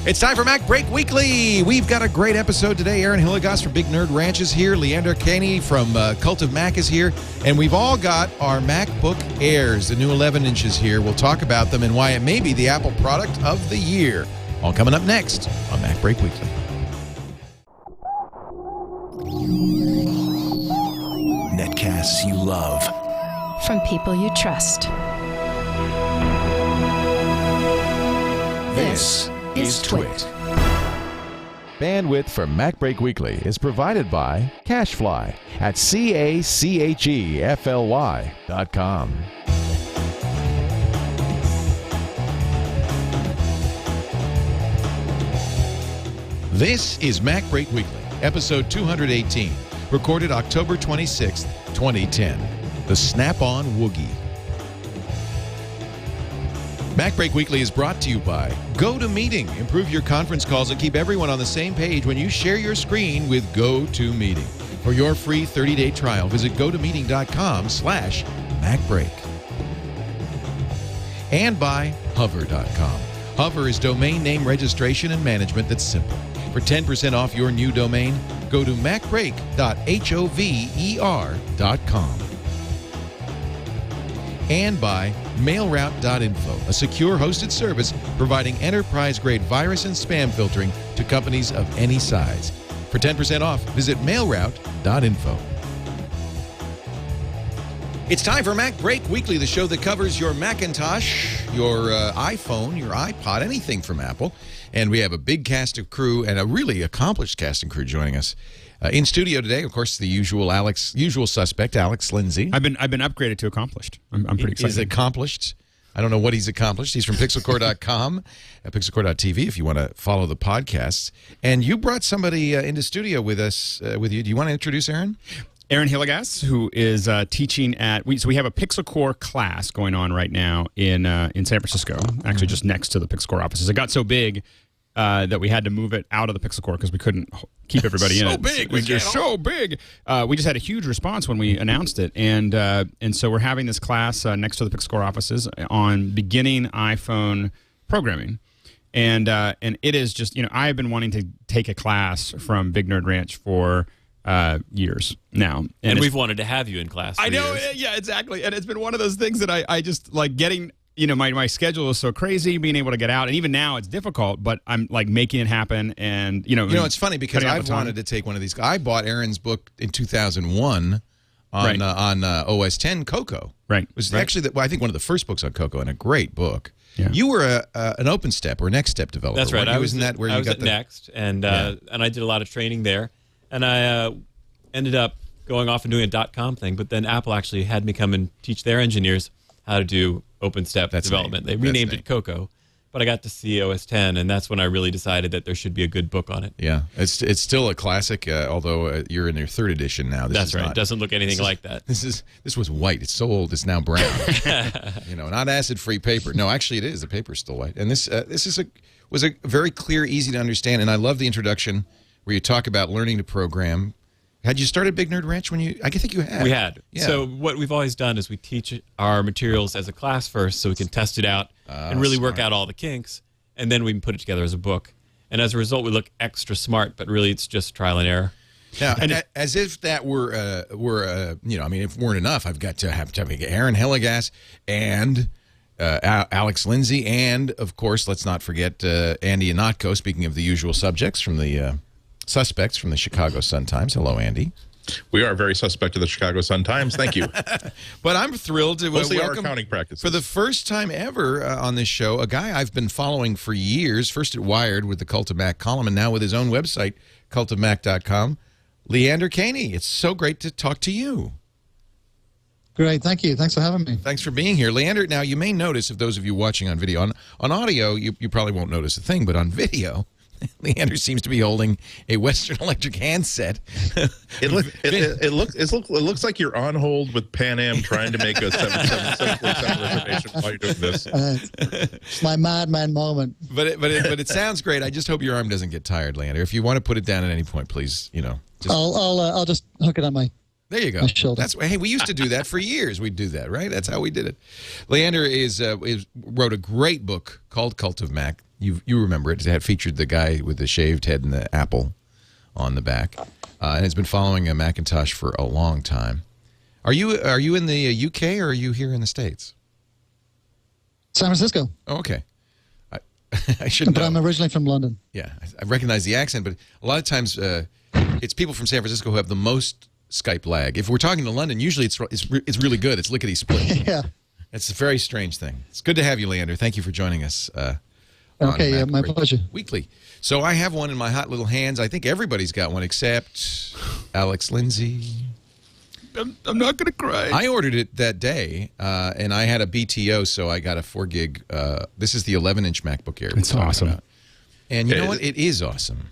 It's time for MacBreak Weekly. We've got a great episode today. Aaron Hillegass from Big Nerd Ranch is here. Leander, Kahney from Cult of Mac is here. And we've all got our MacBook Airs, the new 11 inches here. We'll talk about them and why it may be the Apple product of the year. All coming up next on MacBreak Weekly. Netcasts you love. From people you trust. This is Twit. Bandwidth for MacBreak Weekly is provided by Cachefly at CACHEFLY.com. This is MacBreak Weekly, episode 218, recorded October 26th, 2010. The Snap-on Woogie. MacBreak Weekly is brought to you by GoToMeeting. Improve your conference calls and keep everyone on the same page when you share your screen with GoToMeeting. For your free 30-day trial, visit gotomeeting.com/MacBreak. And by Hover.com. Hover is domain name registration and management that's simple. For 10% off your new domain, go to macbreak.hover.com. And by mailroute.info, a secure hosted service providing enterprise-grade virus and spam filtering to companies of any size. For 10% off, visit mailroute.info. It's time for MacBreak Weekly, the show that covers your Macintosh, your iPhone, your iPod, anything from Apple. And we have a big cast of crew and a really accomplished cast and crew joining us. In studio today, of course, the usual suspect, Alex Lindsay. I've been upgraded to accomplished. I'm pretty excited. He's accomplished. I don't know what he's accomplished. He's from pixelcore.com, pixelcore.tv if you want to follow the podcasts. And you brought somebody into studio with us, with you. Do you want to introduce Aaron? Aaron Hillegass, who is teaching at so we have a PixelCore class going on right now in San Francisco, actually just next to the PixelCore offices. It got so big that we had to move it out of the PixelCore because we couldn't keep everybody in it. Big, it was just so big. We just had a huge response when we announced it, and so we're having this class next to the PixelCore offices on beginning iPhone programming, and it is just I've been wanting to take a class from Big Nerd Ranch for years now, and we've wanted to have you in class. I know, yeah, exactly, and it's been one of those things that I just like getting. My schedule is so crazy, being able to get out, and even now it's difficult, but I'm like making it happen. And it's funny because I've wanted to take one of these. I bought Aaron's book in 2001 on OS 10 Cocoa. Right, it was actually I think one of the first books on Cocoa, and a great book. Yeah. You were an OpenStep or Next Step developer. That's right. I was at Next, and I did a lot of training there, and I ended up going off and doing a .com thing. But then Apple actually had me come and teach their engineers how to do OpenStep development. They renamed it Cocoa, but I got to see OS 10, and that's when I really decided that there should be a good book on it. Yeah, it's still a classic, although you're in your third edition now. That's right. It doesn't look anything like that. This was white. It's so old. It's now brown. Not acid-free paper. No, actually, it is. The paper's still white. And this was a very clear, easy to understand. And I love the introduction where you talk about learning to program. Had you started Big Nerd Ranch when you? I think you had. We had. Yeah. So what we've always done is we teach our materials as a class first, so we can test it out and really work out all the kinks, and then we can put it together as a book. And as a result, we look extra smart, but really it's just trial and error. Now, as if that were if it weren't enough, I've got to have Aaron Hillegass and Alex Lindsay, and of course, let's not forget Andy Ihnatko. Speaking of the usual subjects from the. Suspects from the Chicago Sun-Times. Hello, Andy. We are very suspect of the Chicago Sun-Times. Thank you. But I'm thrilled to welcome our welcome, accounting practices. for the first time ever on this show, a guy I've been following for years, first at Wired with the Cult of Mac column, and now with his own website, cultofmac.com, Leander Kahney. It's so great to talk to you. Great. Thank you. Thanks for having me. Thanks for being here. Leander, now you may notice, if those of you watching on video, on audio, you probably won't notice a thing, but on video, Leander seems to be holding a Western Electric handset. It looks like you're on hold with Pan Am trying to make a 747 reservation while you're doing this. It's my madman moment. But it sounds great. I just hope your arm doesn't get tired, Leander. If you want to put it down at any point, please, I'll just hook it on my There you go. my shoulder. Hey, we used to do that for years. We'd do that, right? That's how we did it. Leander wrote a great book called Cult of Mac. You remember it. It had featured the guy with the shaved head and the apple on the back, and has been following a Macintosh for a long time. Are you in the UK or are you here in the States? San Francisco. Oh, okay. I should know. But I'm originally from London. Yeah, I recognize the accent, but a lot of times it's people from San Francisco who have the most Skype lag. If we're talking to London, usually it's really good. It's lickety split. Yeah. It's a very strange thing. It's good to have you, Leander. Thank you for joining us. Okay, yeah, my pleasure. Weekly. So I have one in my hot little hands. I think everybody's got one except Alex Lindsay. I'm not going to cry. I ordered it that day, and I had a BTO, so I got a 4 gig. This is the 11-inch MacBook Air. It's awesome. About. And you know what? It is awesome.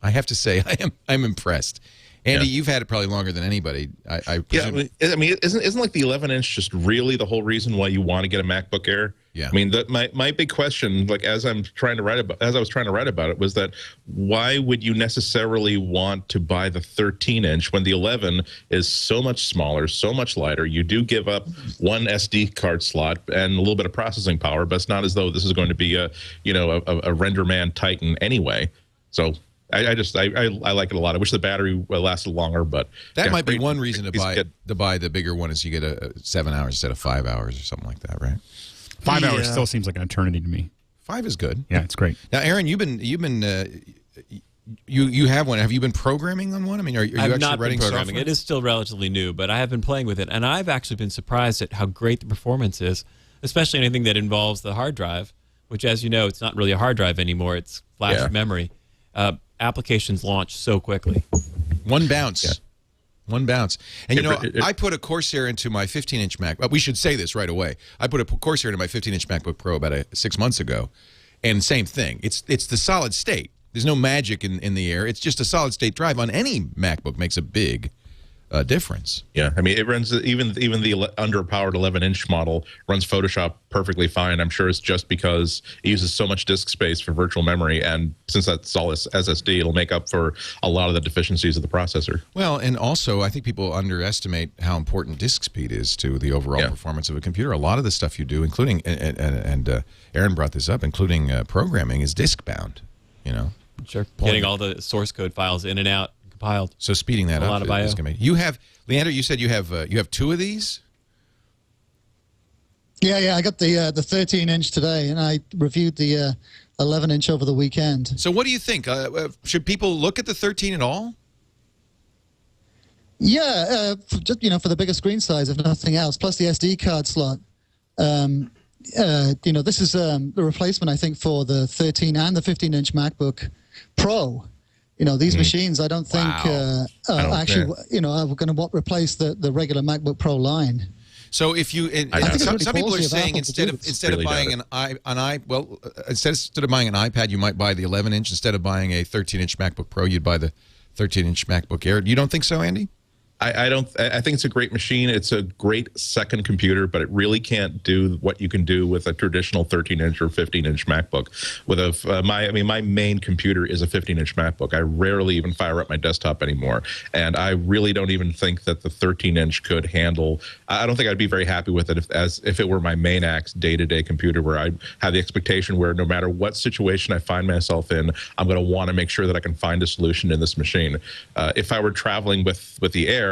I have to say, I'm impressed. Andy, you've had it probably longer than anybody. I presume. Yeah, I mean, isn't like the 11-inch just really the whole reason why you want to get a MacBook Air? Yeah. I mean, my big question, like as I was trying to write about it, was that why would you necessarily want to buy the 13-inch when the 11 is so much smaller, so much lighter? You do give up one SD card slot and a little bit of processing power, but it's not as though this is going to be a render man Titan anyway. So. I like it a lot. I wish the battery lasted longer, but that might be one reason to buy the bigger one is you get a 7 hours instead of 5 hours or something like that, right? 5 hours still seems like an eternity to me. 5 is good. Yeah, it's great. Now, Aaron, you have one. Have you been programming on one? I mean, are you I've actually not writing been programming. software? It is still relatively new, but I have been playing with it, and I've actually been surprised at how great the performance is, especially anything that involves the hard drive, which, as you know, it's not really a hard drive anymore. It's flash memory. Applications launch so quickly. One bounce. Yeah. One bounce. And, I put a Corsair into my 15-inch Mac. We should say this right away. I put a Corsair into my 15-inch MacBook Pro about 6 months ago, and same thing. It's the solid state. There's no magic in the Air. It's just a solid state drive on any MacBook makes a big difference. Yeah, I mean, it runs even the underpowered 11-inch model runs Photoshop perfectly fine. I'm sure it's just because it uses so much disk space for virtual memory, and since that's all SSD, it'll make up for a lot of the deficiencies of the processor. Well, and also, I think people underestimate how important disk speed is to the overall performance of a computer. A lot of the stuff you do, including and Aaron brought this up, including programming, is disk bound. Sure, getting all the source code files in and out. Compiled. So speeding that up is going to be. You have, Leander, you said you have 2 of these? Yeah, I got the 13-inch today, and I reviewed the 11-inch over the weekend. So what do you think? Should people look at the 13 at all? Yeah, just for the bigger screen size, if nothing else, plus the SD card slot. This is the replacement, I think, for the 13 and the 15-inch MacBook Pro. These machines, I don't think are going to replace the regular MacBook Pro line. So if you, some people are saying instead of buying an iPad, you might buy the 11-inch instead of buying a 13-inch MacBook Pro. You'd buy the 13-inch MacBook Air. You don't think so, Andy? I think it's a great machine. It's a great second computer, but it really can't do what you can do with a traditional 13-inch or 15-inch MacBook. With my main computer is a 15-inch MacBook. I rarely even fire up my desktop anymore, and I really don't even think that the 13-inch could handle. I don't think I'd be very happy with it if it were my main day-to-day computer, where I have the expectation where no matter what situation I find myself in, I'm going to want to make sure that I can find a solution in this machine. If I were traveling with the Air.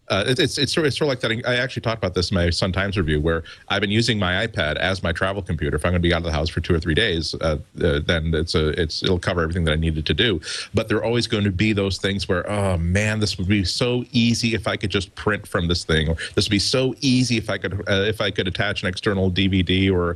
It's sort of like that. I actually talked about this in my Sun Times review, where I've been using my iPad as my travel computer. If I'm going to be out of the house for 2 or 3 days, then it'll cover everything that I needed to do. But there are always going to be those things where, oh man, this would be so easy if I could just print from this thing, or this would be so easy if I could attach an external DVD or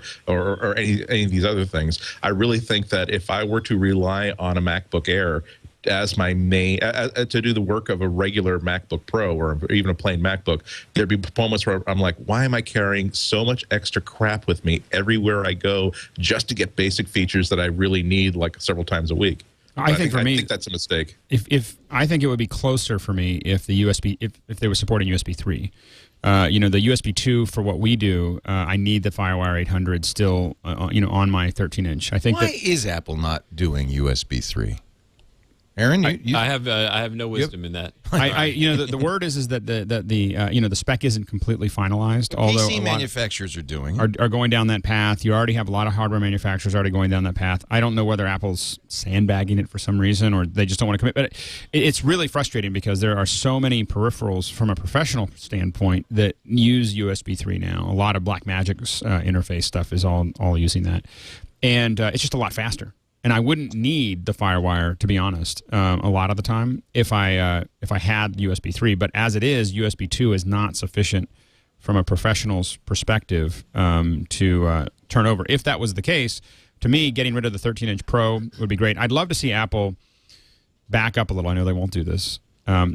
any of these other things. I really think that if I were to rely on a MacBook Air as my main to do the work of a regular MacBook Pro or even a plain MacBook, there'd be moments where I'm like, why am I carrying so much extra crap with me everywhere I go just to get basic features that I really need like several times a week? I think that's a mistake. If I think it would be closer for me if the USB if they were supporting USB 3. The USB 2 for what we do, I need the FireWire 800 still on my 13-inch. I think Why is Apple not doing USB 3? Aaron, I have no wisdom in that. The word is that the spec isn't completely finalized. Although PC manufacturers are doing are going down that path. You already have a lot of hardware manufacturers already going down that path. I don't know whether Apple's sandbagging it for some reason or they just don't want to commit. But it's really frustrating because there are so many peripherals from a professional standpoint that use USB 3 now. A lot of Blackmagic's interface stuff is all using that, and it's just a lot faster. And I wouldn't need the FireWire, to be honest, a lot of the time if I had USB 3. But as it is, USB 2 is not sufficient from a professional's perspective to turn over. If that was the case, to me, getting rid of the 13-inch Pro would be great. I'd love to see Apple back up a little. I know they won't do this.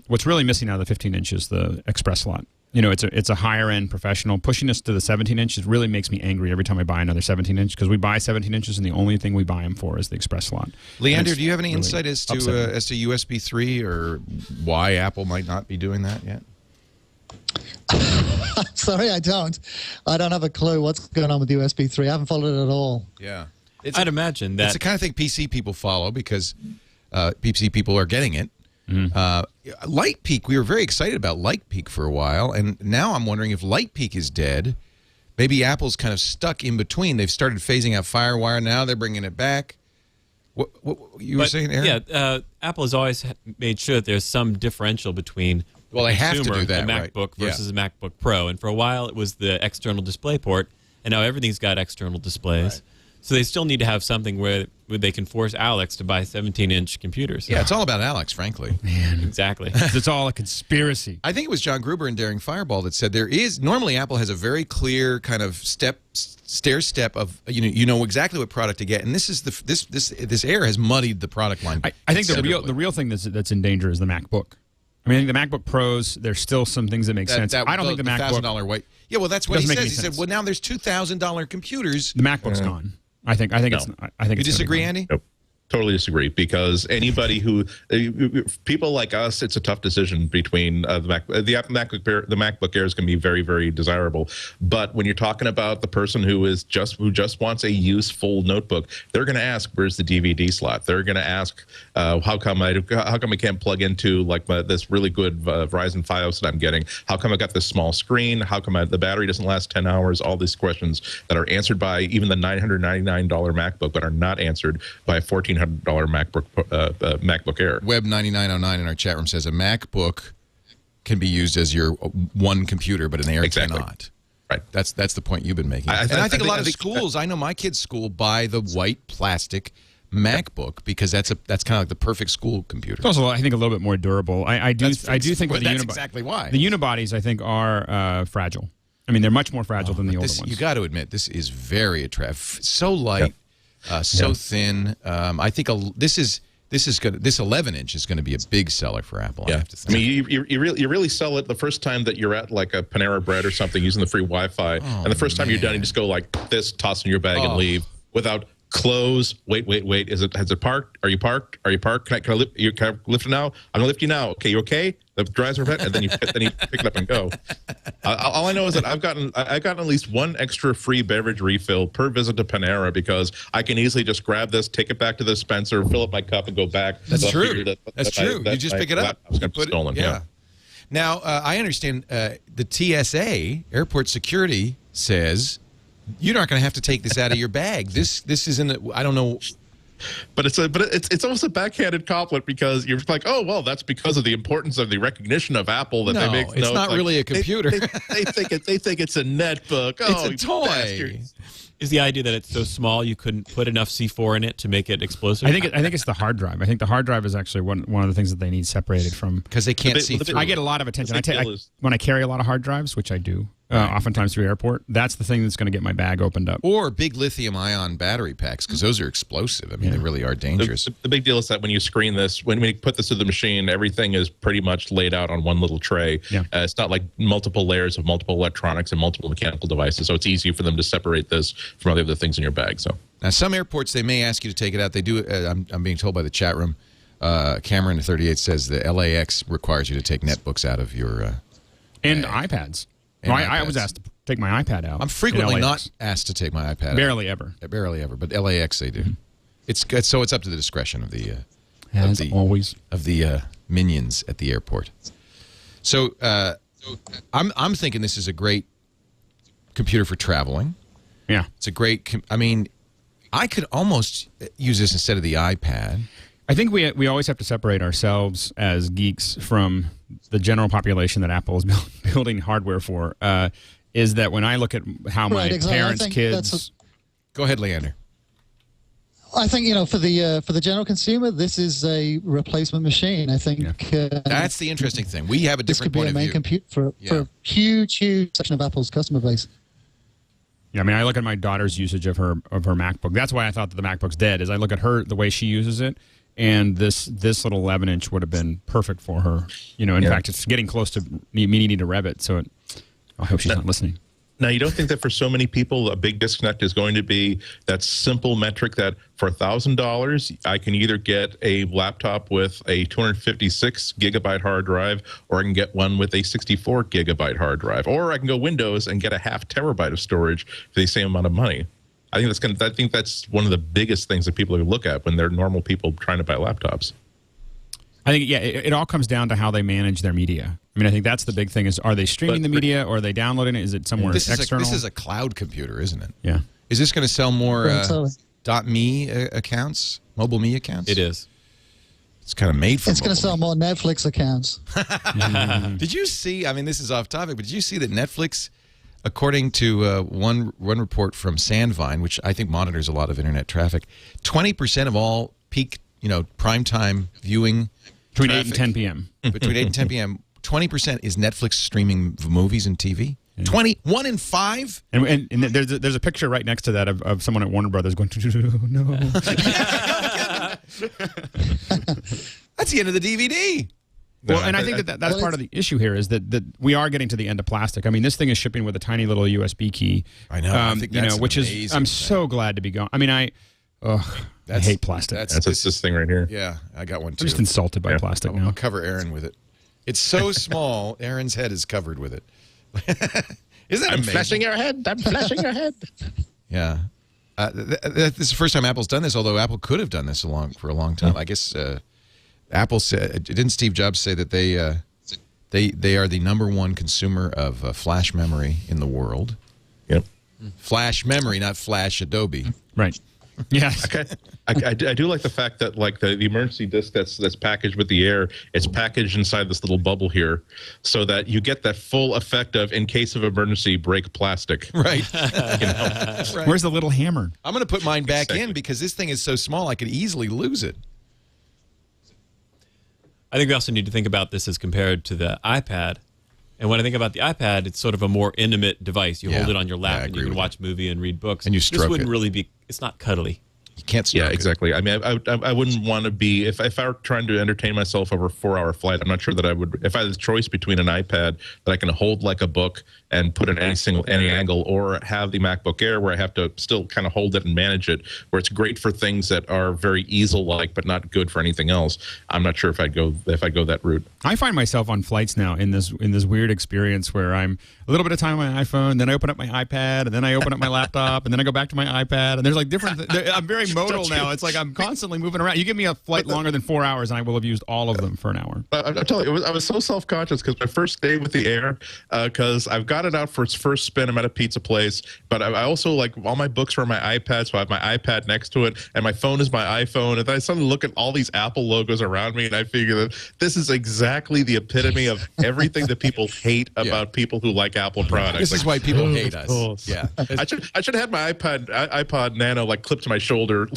What's really missing out of the 15-inch is the Express slot. It's a higher-end professional. Pushing us to the 17-inch really makes me angry every time I buy another 17-inch because we buy 17 inches and the only thing we buy them for is the Express slot. Leander, do you have any insight as to USB 3 or why Apple might not be doing that yet? Sorry, I don't. I don't have a clue what's going on with USB 3. I haven't followed it at all. Yeah. I'd imagine that. It's the kind of thing PC people follow because PC people are getting it. Light Peak, we were very excited about Light Peak for a while, and now I'm wondering if Light Peak is dead. Maybe Apple's kind of stuck in between. They've started phasing out FireWire. Now they're bringing it back. What you were saying, Aaron? Yeah, Apple has always made sure that there's some differential between they have to do that, the MacBook versus a MacBook Pro. And for a while, it was the external display port, and now everything's got external displays. Right. So they still need to have something where they can force Alex to buy 17-inch computers. Yeah, it's all about Alex, frankly. Man, exactly. It's all a conspiracy. I think it was John Gruber in Daring Fireball that said normally Apple has a very clear kind of stair step of you know exactly what product to get, and this Air has muddied the product line. I think the real thing that's in danger is the MacBook. I mean, I think the MacBook Pros, there's still some things that make sense. I don't think the MacBook $1,000 weight. Yeah, well, that's what he says. He said, well, now there's $2,000 computers. The MacBook's gone. I think it's. You disagree, Andy? Nope. Totally disagree, because anybody who people like us, it's a tough decision between the MacBook Air is going to be very, very desirable. But when you're talking about the person who just wants a useful notebook, they're going to ask, "Where's the DVD slot?" They're going to ask, "How come I can't plug into this really good Verizon Fios that I'm getting? How come I got this small screen? How come the battery doesn't last 10 hours?" All these questions that are answered by even the $999 MacBook, but are not answered by a $1,400 MacBook Air. Web 9909 in our chat room says a MacBook can be used as your one computer, but an Air cannot. Right. That's the point you've been making. I think a lot of schools, I know my kids' school, buy the white plastic MacBook because that's kind of like the perfect school computer. It's also, I think, a little bit more durable. I do think that's exactly why. The unibodies, I think, are fragile. I mean, they're much more fragile than the older ones. You got to admit, this is very attractive. So light. Yep. So thin. I think this 11-inch is going to be a big seller for Apple. Yeah. I have to think. I mean, you really sell it the first time that you're at like a Panera Bread or something using the free Wi-Fi, and the first time you're done, you just go like this, toss in your bag, and leave without close. Wait. Has it parked? Are you parked? Can I lift? Can I lift it now? I'm gonna lift you now. Okay, you okay? The drives are fit, and then you pick it up and go. All I know is that I've gotten at least one extra free beverage refill per visit to Panera because I can easily just grab this, take it back to the dispenser, fill up my cup, and go back. That's true. That's true. You just pick it up. I was going to put stolen. Yeah. Now I understand the TSA airport security says you're not going to have to take this out of your bag. This isn't. I don't know. But it's almost a backhanded compliment because you're like, oh well, that's because of the importance of the recognition of Apple that they make. It's not really a computer. They think it's a netbook. Oh, it's a toy. Bastards. Is the idea that it's so small you couldn't put enough C4 in it to make it explosive? I think it's the hard drive. I think the hard drive is actually one of the things that they need separated from, because they can't see through. I get a lot of attention. When I carry a lot of hard drives, which I do. Oftentimes through airport, that's the thing that's going to get my bag opened up. Or big lithium-ion battery packs, because those are explosive. I mean, they really are dangerous. The big deal is that when you screen this, when we put this through the machine, everything is pretty much laid out on one little tray. Yeah. It's not like multiple layers of multiple electronics and multiple mechanical devices, so it's easy for them to separate this from other things in your bag. So now, some airports, they may ask you to take it out. They do. I'm being told by the chat room. Cameron 38 says the LAX requires you to take netbooks out of your and bag. iPads. I was asked to take my iPad out. I'm frequently not asked to take my iPad Barely ever. Barely ever, but LAX they do. It's up to the discretion of the As always. of the minions at the airport. So I'm thinking this is a great computer for traveling. Yeah. It's a great, I mean, I could almost use this instead of the iPad. I think we always have to separate ourselves as geeks from the general population that Apple is building hardware for. Is that when I look at how my parents' kids... Go ahead, Leander. I think, for the general consumer, this is a replacement machine. I think that's the interesting thing. We have a different point of view. This could be a main computer for a huge section of Apple's customer base. Yeah, I mean, I look at my daughter's usage of her MacBook. That's why I thought that the MacBook's dead. Is I look at her, the way she uses it, and this little 11-inch would have been perfect for her. In fact, it's getting close to me needing to rev it. So I hope she's not listening. Now, you don't think that for so many people, a big disconnect is going to be that simple metric that for $1,000, I can either get a laptop with a 256 gigabyte hard drive, or I can get one with a 64 gigabyte hard drive, or I can go Windows and get a half terabyte of storage for the same amount of money. I think that's one of the biggest things that people look at when they're normal people trying to buy laptops. I think, it all comes down to how they manage their media. I mean, I think that's the big thing is, are they streaming the media or are they downloading it? Is it somewhere external? This is a cloud computer, isn't it? Yeah. Is this going to sell more .me accounts, mobile me accounts? It is. It's kind of made for It's going to sell more Netflix accounts. Did you see, I mean, this is off topic, but did you see that Netflix, according to one report from Sandvine, which I think monitors a lot of internet traffic, 20% of all peak, primetime viewing between 8 and 10 p.m. Between 8 and 10 p.m., 20% is Netflix streaming movies and TV. 1 in 5? And there's a picture right next to that of someone at Warner Brothers going, no. That's the end of the DVD. Well, and I think that's part of the issue here is that we are getting to the end of plastic. I mean, this thing is shipping with a tiny little USB key. I know. I think that's which is I'm so glad to be gone. I mean, I hate plastic. That's this thing right here. Yeah, I got one too. I'm just insulted by plastic now. I'll cover Aaron with it. It's so small, Aaron's head is covered with it. Isn't that amazing? Flashing your head. I'm flashing your head. Yeah. This is the first time Apple's done this, although Apple could have done this for a long time. I guess Apple said, didn't Steve Jobs say that they are the #1 consumer of flash memory in the world? Yep. Flash memory, not Flash Adobe. Right. Yeah. Okay. I do like the fact that the emergency disc that's packaged with the Air, it's packaged inside this little bubble here, so that you get that full effect of in case of emergency, break plastic. Right. Right. Where's the little hammer? I'm going to put mine back in because this thing is so small I could easily lose it. I think we also need to think about this as compared to the iPad. And when I think about the iPad, it's sort of a more intimate device. You hold it on your lap and you can watch a movie and read books. And you stroke This wouldn't really be, it's not cuddly. You can't stroke it. Exactly. I mean, I wouldn't want to be, if I were trying to entertain myself over a 4-hour flight, I'm not sure that I would, if I had the choice between an iPad that I can hold like a book and put in any angle, or have the MacBook Air where I have to still kind of hold it and manage it, where it's great for things that are very easel-like but not good for anything else. I'm not sure if I'd go that route. I find myself on flights now in this weird experience where I'm a little bit of time on my iPhone, then I open up my iPad, and then I open up my laptop, and then I go back to my iPad, and there's like different. I'm very modal now. It's like I'm constantly moving around. You give me a flight longer than 4 hours, and I will have used all of them for an hour. I'm telling you, I was so self-conscious because my first day with the Air, because I've got it out for its first spin. I'm at a pizza place, but I also all my books are on my iPad, so I have my iPad next to it, and my phone is my iPhone. And then I suddenly look at all these Apple logos around me, and I figure that this is exactly the epitome of everything that people hate about people who like Apple products. This is why people hate us. Yeah, I should have had my iPod Nano clipped to my shoulder,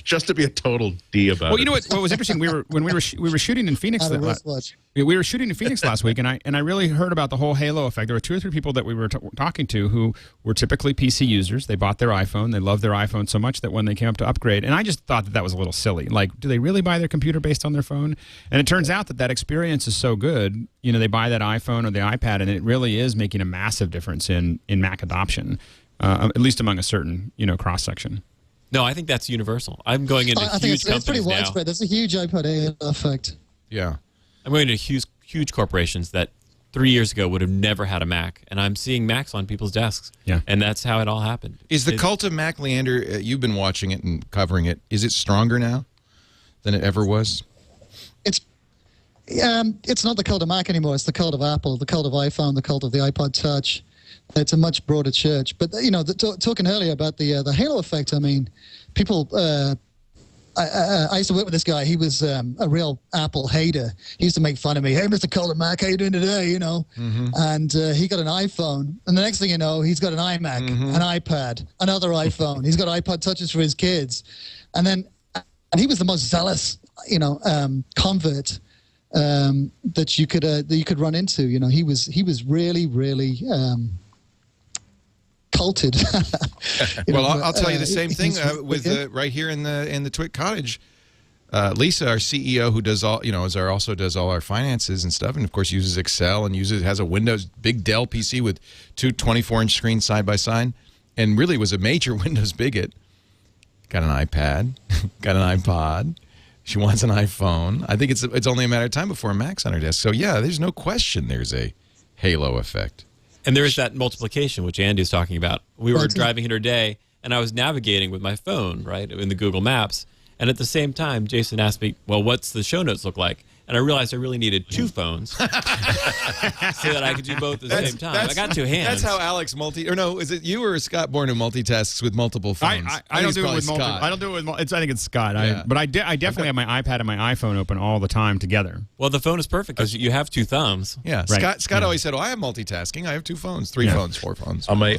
just to be a total D about it. Well, you know what was interesting? We were shooting in Phoenix. We were shooting in Phoenix last week, and I really heard about the whole halo effect. There were 2 or 3 people that we were talking to who were typically PC users. They bought their iPhone. They loved their iPhone so much that when they came up to upgrade, and I just thought that was a little silly. Like, do they really buy their computer based on their phone? And it turns out that experience is so good. They buy that iPhone or the iPad, and it really is making a massive difference in Mac adoption, at least among a certain cross section. No, I think that's universal. I'm going into I huge think it's pretty companies widespread. There's a huge iPod Air effect. Yeah. I'm going to huge corporations that 3 years ago would have never had a Mac, and I'm seeing Macs on people's desks. Yeah. And that's how it all happened. Is the cult of Mac, Leander, you've been watching it and covering it, is it stronger now than it ever was? It's not the cult of Mac anymore. It's the cult of Apple, the cult of iPhone, the cult of the iPod Touch. It's a much broader church. But, talking earlier about the halo effect, I mean, people... I used to work with this guy. He was a real Apple hater. He used to make fun of me. Hey, Mr. Cult of Mac, how you doing today? And he got an iPhone. And the next thing you know, he's got an iMac, an iPad, another iPhone. He's got iPod Touches for his kids. And he was the most zealous, convert that you could run into. He was really, really culted. Well, I'll tell you the same thing with right here in the Twit Cottage. Lisa, our CEO, who does all also does all our finances and stuff, and of course uses Excel and has a Windows big Dell PC with two 24-inch screens side by side, and really was a major Windows bigot. Got an iPad, got an iPod. She wants an iPhone. I think it's only a matter of time before a Mac's on her desk. So yeah, there's no question there's a halo effect. And there is that multiplication, which Andy's talking about. We were driving here today, and I was navigating with my phone, right, in the Google Maps. And at the same time, Jason asked me, well, what's the show notes look like? And I realized I really needed two phones so that I could do both at the same time. I got two hands. That's how Alex is it you or Scott Bourne who multitasks with multiple phones? I don't do it with multiple. I don't do it with I think it's Scott. Yeah. But I definitely have my iPad and my iPhone open all the time togeter. Well, the phone is perfect because you have two thumbs. Yeah. Right. Scott always said, "Oh, I have multitasking. I have two phones, three phones, four phones." On my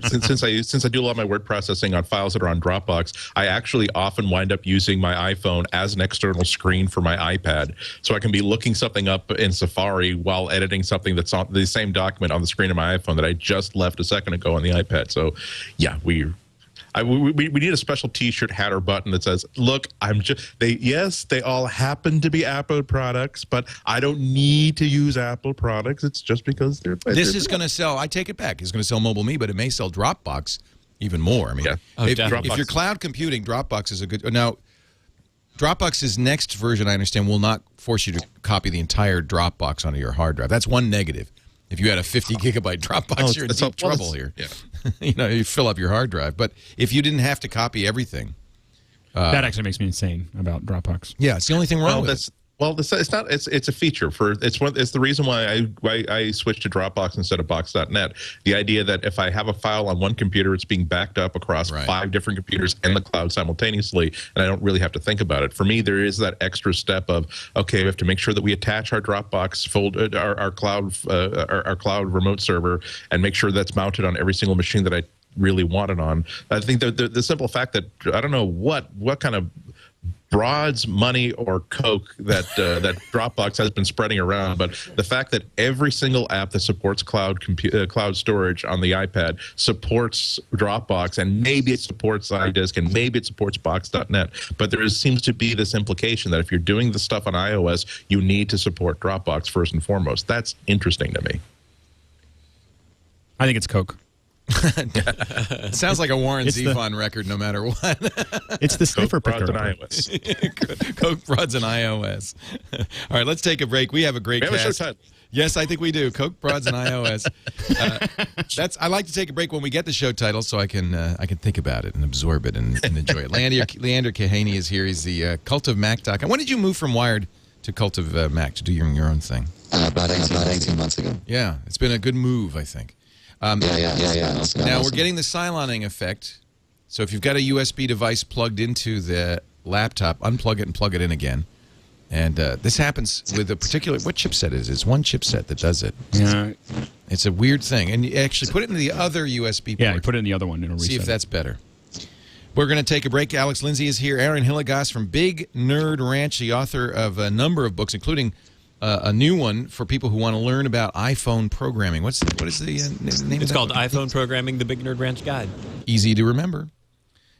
since I do a lot of my word processing on files that are on Dropbox, I actually often wind up using my iPhone as an external screen for my iPad. So I can be looking something up in Safari while editing something that's on the same document on the screen of my iPhone that I just left a second ago on the iPad. So, yeah, we need a special T-shirt, hat, or button that says, "Look, they all happen to be Apple products, but I don't need to use Apple products. It's just because they're." This is going to sell. I take it back. It's going to sell Mobile Me, but it may sell Dropbox even more. I mean, if you're cloud computing, Dropbox is a good now. Dropbox's next version, I understand, will not force you to copy the entire Dropbox onto your hard drive. That's one negative. If you had a 50-gigabyte Dropbox, you're in deep trouble here. Yeah. You fill up your hard drive. But if you didn't have to copy everything... that actually makes me insane about Dropbox. Yeah, it's the only thing wrong with it. Well, it's not. It's a feature it's the reason why I switched to Dropbox instead of Box.net. The idea that if I have a file on one computer, it's being backed up across 5 different computers in the cloud simultaneously, and I don't really have to think about it. For me, there is that extra step of we have to make sure that we attach our Dropbox folder, our cloud remote server, and make sure that's mounted on every single machine that I really want it on. I think the simple fact that I don't know what kind of broads, money, or coke that Dropbox has been spreading around, but the fact that every single app that supports cloud storage on the iPad supports Dropbox, and maybe it supports iDisk, and maybe it supports Box.net, but there seems to be this implication that if you're doing the stuff on iOS, you need to support Dropbox first and foremost. That's interesting to me. I think it's coke. It sounds like a Warren Zevon record no matter what. It's the sniffer picker. Coke Broads and iOS. All right, let's take a break. We have a great cast. Yes, I think we do. Coke Broads and iOS. I like to take a break when we get the show title so I can think about it and absorb it and enjoy it. Leander Kahney is here. He's the Cult of Mac.com. When did you move from Wired to Cult of Mac to do your own thing? About 18 months ago. Yeah, it's been a good move, I think. Yeah. Now, we're getting the Siloning effect. So if you've got a USB device plugged into the laptop, unplug it and plug it in again. And this happens with a particular... What chipset is it? It's one chipset that does it. Yeah. It's a weird thing. And you actually put it in the other USB port. Yeah, you put it in the other one. It'll reset. See if that's better. We're going to take a break. Alex Lindsay is here. Aaron Hillegass from Big Nerd Ranch, the author of a number of books, including... a new one for people who want to learn about iPhone programming. What is the name? It's called iPhone Programming: The Big Nerd Ranch Guide. Easy to remember,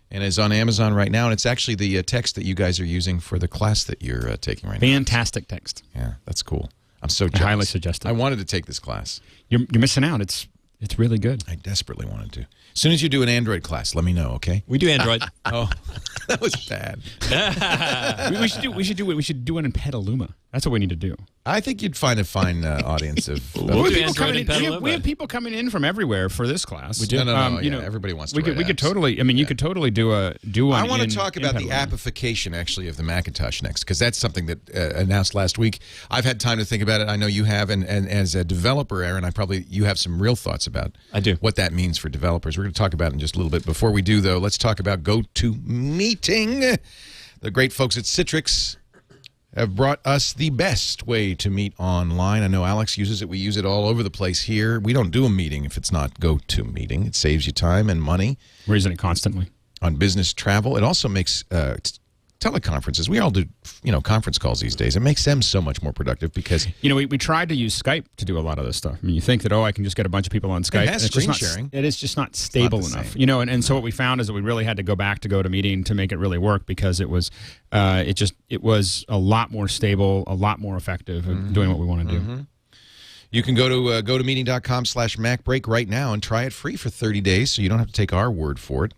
and is on Amazon right now. And it's actually the text that you guys are using for the class that you're taking right now. Fantastic text. Yeah, that's cool. I'm so jealous. I highly suggest it. I wanted to take this class. You're missing out. It's It's really good. I desperately wanted to. As soon as you do an Android class, let me know, okay? We do Android. Oh, that was bad. we should do it in Petaluma. That's what we need to do. I think you'd find a fine audience of. We'll do people Android in Petaluma. we have people coming in from everywhere for this class. We do. No, everybody wants to. We could totally. I mean, you could totally do one. I want to talk about the appification actually of the Macintosh next, because that's something that announced last week. I've had time to think about it. I know you have, and as a developer, Aaron, you have some real thoughts about. I do. What that means for developers. We're going to talk about it in just a little bit. Before we do, though, let's talk about GoToMeeting. The great folks at Citrix have brought us the best way to meet online. I know Alex uses it. We use it all over the place here. We don't do a meeting if it's not GoToMeeting. It saves you time and money. We're using it constantly. On business travel. It also makes teleconferences. We all do, conference calls these days. It makes them so much more productive because... we tried to use Skype to do a lot of this stuff. I mean, you think that, I can just get a bunch of people on Skype. It has screen sharing. It is just not stable enough. And so what we found is that we really had to go back to GoToMeeting to make it really work, because it was it was a lot more stable, a lot more effective at doing what we want to do. You can go to gotomeeting.com/MacBreak right now and try it free for 30 days, so you don't have to take our word for it.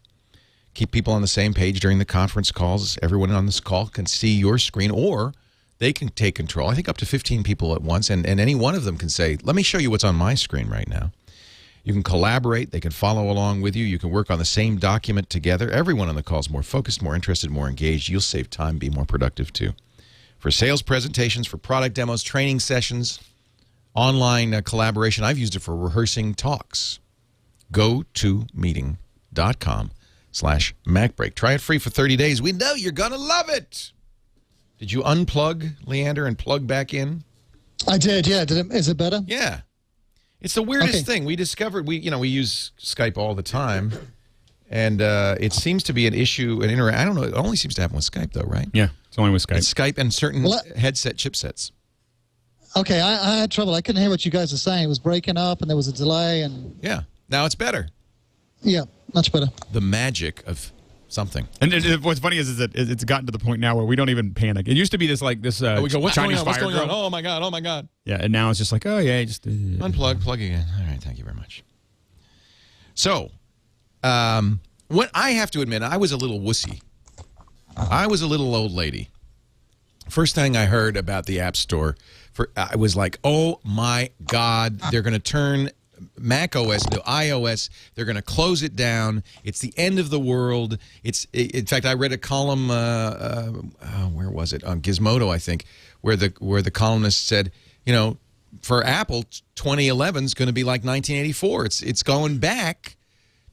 Keep people on the same page during the conference calls. Everyone on this call can see your screen, or they can take control. I think up to 15 people at once, and any one of them can say, let me show you what's on my screen right now. You can collaborate. They can follow along with you. You can work on the same document together. Everyone on the call is more focused, more interested, more engaged. You'll save time, be more productive too. For sales presentations, for product demos, training sessions, online collaboration, I've used it for rehearsing talks. GoToMeeting.com/MacBreak. Try it free for 30 days. We know you're going to love it. Did you unplug, Leander, and plug back in? I did, yeah. Is it better? Yeah. It's the weirdest thing. We discovered, we use Skype all the time, and it seems to be an issue, I don't know, it only seems to happen with Skype, though, right? Yeah, it's only with Skype. It's Skype and certain headset chipsets. Okay, I had trouble. I couldn't hear what you guys were saying. It was breaking up, and there was a delay. And yeah, now it's better. Yeah, much better. The magic of something. And what's funny is that it's gotten to the point now where we don't even panic. It used to be this we go, what's Chinese going on? What's going on? Oh my god! Oh my god! Yeah, and now it's just like, oh yeah, just unplug, plug again. All right, thank you very much. So, what I have to admit, I was a little wussy. I was a little old lady. First thing I heard about the App Store, I was like, oh my god, they're going to turn Mac OS to iOS. They're going to close it down. It's the end of the world. In fact, I read a column. Where was it? On Gizmodo, I think, where the columnist said, for Apple, 2011 is going to be like 1984. It's going back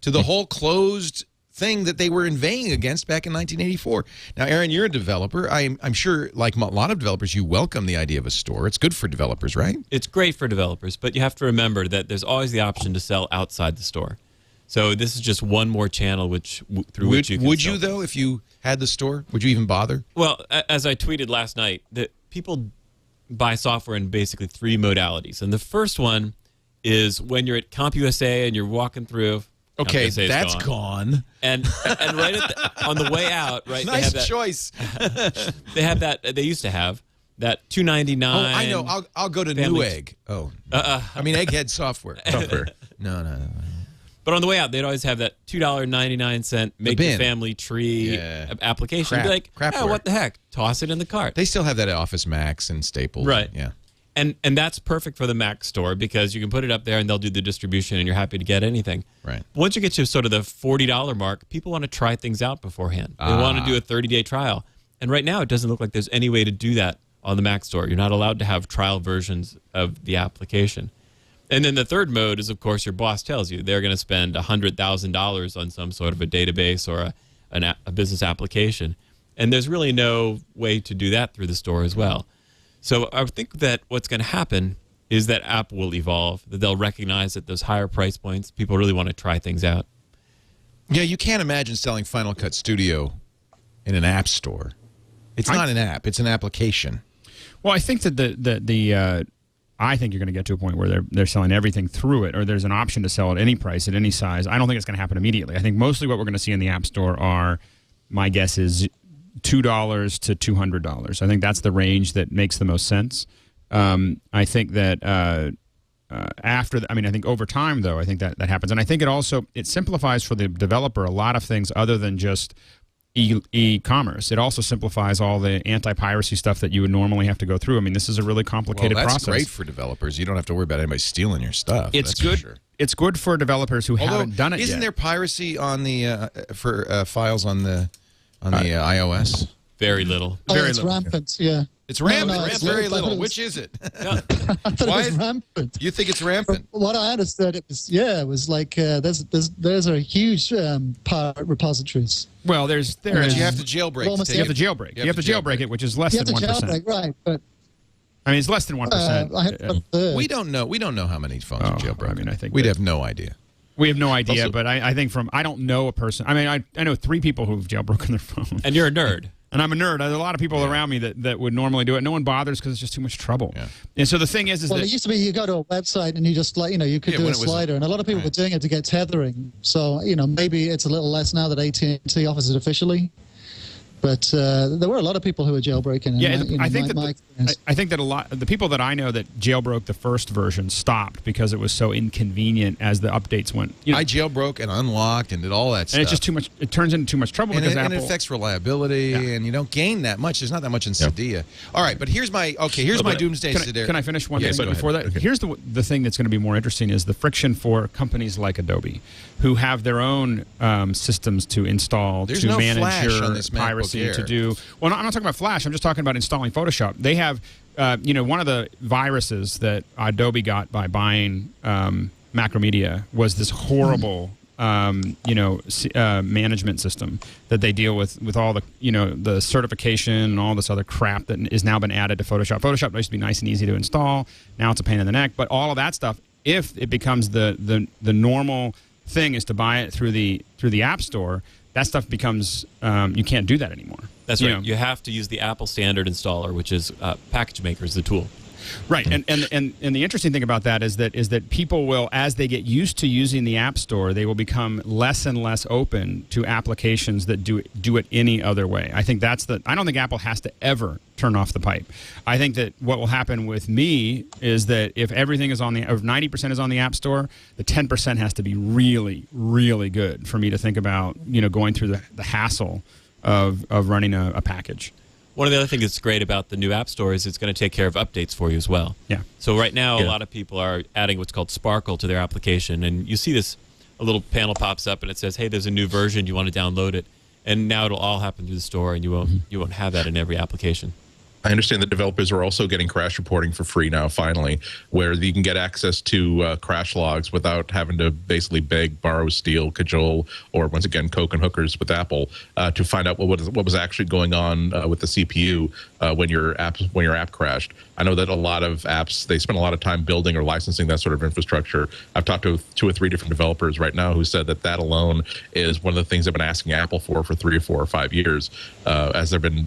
to the whole closed thing that they were inveighing against back in 1984. Now, Aaron, you're a developer. I'm sure, like a lot of developers, you welcome the idea of a store. It's good for developers, right? It's great for developers, but you have to remember that there's always the option to sell outside the store. So this is just one more channel through which you can Would you, though, if you had the store? Would you even bother? Well, as I tweeted last night, that people buy software in basically 3 modalities. And the first one is when you're at CompUSA and you're walking through. Okay, that's gone. And right on the way out, right? Nice they have that, choice. They have that. They used to have that $2.99. Oh, I know. I'll go to Newegg. Oh, I mean Egghead software. No. But on the way out, they'd always have that $2.99 make the family tree application. You'd be like, oh, what the heck? Toss it in the cart. They still have that at Office Max and Staples. Right. Yeah. And that's perfect for the Mac store because you can put it up there and they'll do the distribution and you're happy to get anything. Right. Once you get to sort of the $40 mark, people want to try things out beforehand. They want to do a 30-day trial. And right now, it doesn't look like there's any way to do that on the Mac store. You're not allowed to have trial versions of the application. And then the third mode is, of course, your boss tells you they're going to spend $100,000 on some sort of a database or a business application. And there's really no way to do that through the store as well. So I think that what's going to happen is that Apple will evolve, that they'll recognize that those higher price points, people really want to try things out. Yeah, you can't imagine selling Final Cut Studio in an app store. It's not an app; it's an application. Well, I think that I think you're going to get to a point where they're selling everything through it, or there's an option to sell at any price, at any size. I don't think it's going to happen immediately. I think mostly what we're going to see in the App Store are, my guess is, $2 to $200. I think that's the range that makes the most sense. I think that after. I mean, I think over time, though, I think that happens, and I think it simplifies for the developer a lot of things other than just e-commerce. It also simplifies all the anti-piracy stuff that you would normally have to go through. I mean, this is a really complicated process. That's great for developers. You don't have to worry about anybody stealing your stuff. It's good. For sure. It's good for developers who haven't done it yet. Isn't there piracy on the for files on the iOS? Very little. It's rampant. Yeah. It's rampant. No, It's very little. Which is it? I thought it was rampant. You think it's rampant? From what I understood, it was like there's a huge pirate repositories. Well, there's but you have to jailbreak. You have to jailbreak. You have to jailbreak it, which is less than 1%. You have to jailbreak, right? But I mean, it's less than 1%. We don't know. We don't know how many phones are jailbroken. I mean, I think we'd have no idea. We have no idea, but I think I don't know a person. I mean, I know 3 people who've jailbroken their phone. And you're a nerd. And I'm a nerd. There's a lot of people around me that would normally do it. No one bothers because it's just too much trouble. Yeah. And so the thing is that... Well, it used to be you go to a website and you just, you could do a slider. And a lot of people were doing it to get tethering. So, maybe it's a little less now that AT&T offers it officially. But there were a lot of people who were jailbreaking. I think that a lot the people that I know that jailbroke the first version stopped because it was so inconvenient as the updates went. I jailbroke and unlocked and did all that stuff. And it's just too much. It turns into too much trouble because Apple. And it affects reliability, and you don't gain that much. There's not that much in Cydia. All right, but here's my doomsday scenario. Can I finish one thing before that? Okay. Here's the thing that's going to be more interesting is the friction for companies like Adobe, who have their own systems to install to manage your piracy. To do well. I'm not talking about Flash. I'm just talking about installing Photoshop. They have, one of the viruses that Adobe got by buying Macromedia was this horrible, management system that they deal with all the, the certification and all this other crap that is now been added to Photoshop. Photoshop used to be nice and easy to install. Now it's a pain in the neck. But all of that stuff, if it becomes the normal thing is to buy it through the App Store. That stuff becomes you can't do that anymore. That's right. You have to use the Apple Standard Installer, which is Package Maker is the tool. Right, and the interesting thing about that is that people will, as they get used to using the App Store, they will become less and less open to applications that do it any other way. I think I don't think Apple has to ever turn off the pipe. I think that what will happen with me is that if everything is on if 90% is on the App Store, the 10% has to be really, really good for me to think about going through the hassle of running a package. One of the other things that's great about the new App Store is it's going to take care of updates for you as well. Yeah. So right now, a lot of people are adding what's called Sparkle to their application, and you see this, a little panel pops up and it says, "Hey, there's a new version. You want to download it?" And now it'll all happen through the store, and you won't have that in every application. I understand the developers are also getting crash reporting for free now, finally, where you can get access to crash logs without having to basically beg, borrow, steal, cajole, or once again, coke and hookers with Apple to find out what was actually going on with the CPU when your app crashed. I know that a lot of apps, they spend a lot of time building or licensing that sort of infrastructure. I've talked to 2 or 3 different developers right now who said that alone is one of the things they've been asking Apple for 3 or 4 or 5 years, as they've been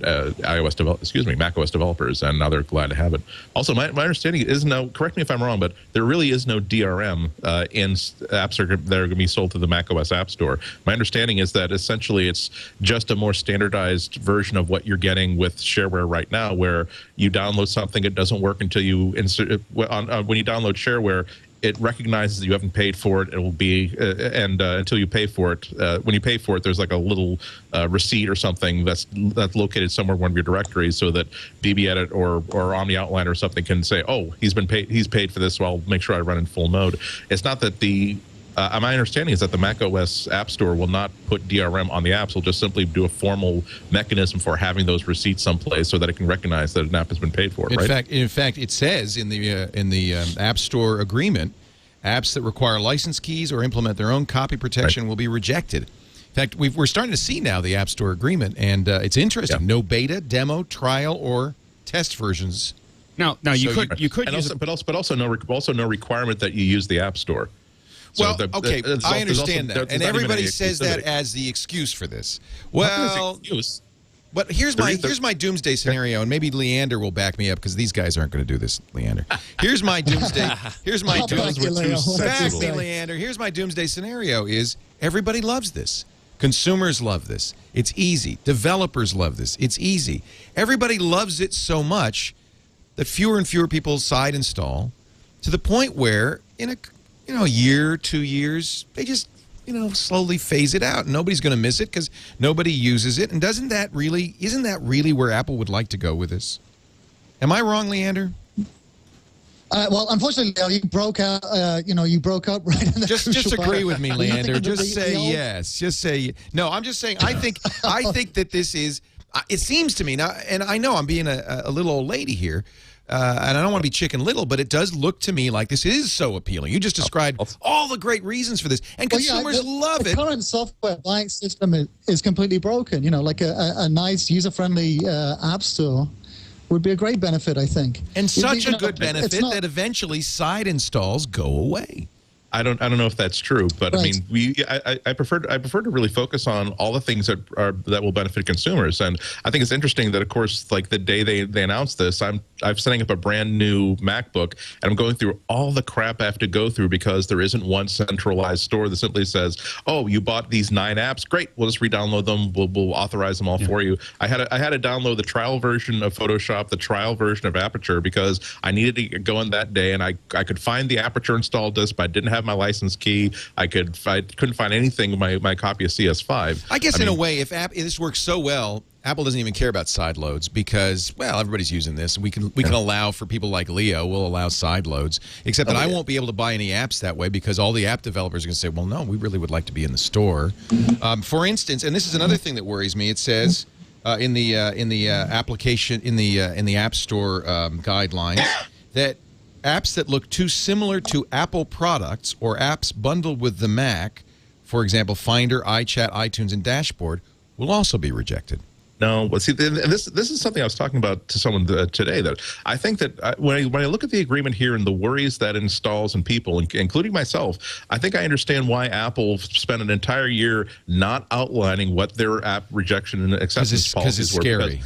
macOS developers, and now they're glad to have it. Also, my understanding is now, correct me if I'm wrong, but there really is no DRM in apps that are going to be sold to the macOS App Store. My understanding is that essentially it's just a more standardized version of what you're getting with shareware right now, where you download something, it doesn't work until you insert it. When you download shareware, it recognizes that you haven't paid for it. It will be, until you pay for it. When you pay for it, there's like a little receipt or something that's located somewhere in one of your directories, so that BBEdit or OmniOutline or something can say, "Oh, he's paid for this, so I'll make sure I run in full mode." It's not that my understanding is that the macOS App Store will not put DRM on the apps. It'll just simply do a formal mechanism for having those receipts someplace so that it can recognize that an app has been paid for. In fact, it says in the App Store agreement, apps that require license keys or implement their own copy protection will be rejected. In fact, we're starting to see now the App Store agreement, and it's interesting. Yeah. No beta, demo, trial, or test versions. Now you could but also no requirement that you use the App Store. So I understand that, and everybody says that as the excuse for this. Well, but here's my doomsday scenario, and maybe Leander will back me up because these guys aren't going to do this, Leander. Here's my doomsday. Here's my doomsday. Leander. Here's my doomsday scenario: is everybody loves this. Consumers love this. It's easy. Developers love this. It's easy. Everybody loves it so much that fewer and fewer people side install. to the point where in a year, 2 years, they just slowly phase it out. Nobody's going to miss it because nobody uses it. And isn't that really where Apple would like to go with this? Am I wrong, Leander? Well, unfortunately, you broke out. You broke up right in the Just agree with me, Leander. Just say yes. Just say no. I'm just saying. I think that this is. It seems to me now, and I know I'm being a little old lady here, and I don't want to be Chicken Little, but it does look to me like this is so appealing. You just described all the great reasons for this, and consumers love it. The current software buying system is completely broken. Like a nice user-friendly app store would be a great benefit, I think. And such a good benefit that eventually side installs go away. I don't know if that's true, but right. I mean, I prefer to really focus on all the things that will benefit consumers. And I think it's interesting that, of course, like the day they announced this, I'm setting up a brand new MacBook, and I'm going through all the crap I have to go through because there isn't one centralized store that simply says, "Oh, you bought these 9 apps, great, we'll just re-download them, we'll authorize them all for you." I had to download the trial version of Photoshop, the trial version of Aperture, because I needed to go in that day, and I could find the Aperture install disk, but I didn't have my license key. I couldn't find anything in my copy of CS5. I guess in a way, if this works so well, Apple doesn't even care about side loads because, well, everybody's using this. We can allow for people like Leo, we'll allow side loads, except that I won't be able to buy any apps that way because all the app developers are going to say, well, no, we really would like to be in the store. For instance, and this is another thing that worries me. It says in the application in the App Store guidelines that apps that look too similar to Apple products or apps bundled with the Mac, for example, Finder, iChat, iTunes, and Dashboard, will also be rejected. No, well, see, this is something I was talking about to someone today. That I think that when I look at the agreement here and the worries that installs in people, including myself, I think I understand why Apple spent an entire year not outlining what their app rejection and acceptance policies were. Because it's scary.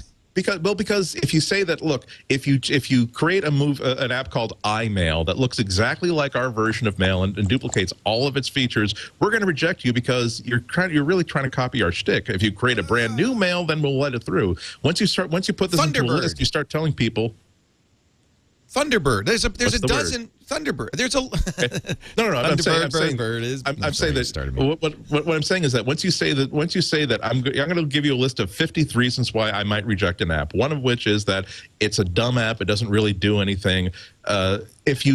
Because if you say that, look, if you create an app called iMail that looks exactly like our version of Mail and duplicates all of its features, we're going to reject you because you're really trying to copy our shtick. If you create a brand new Mail, then we'll let it through. Once you put this into a list, you start telling people. Thunderbird. There's a dozen Thunderbird. There's a no. I'm saying that what I'm saying is that once you say that I'm going to give you a list of 50 reasons why I might reject an app. One of which is that it's a dumb app. It doesn't really do anything. If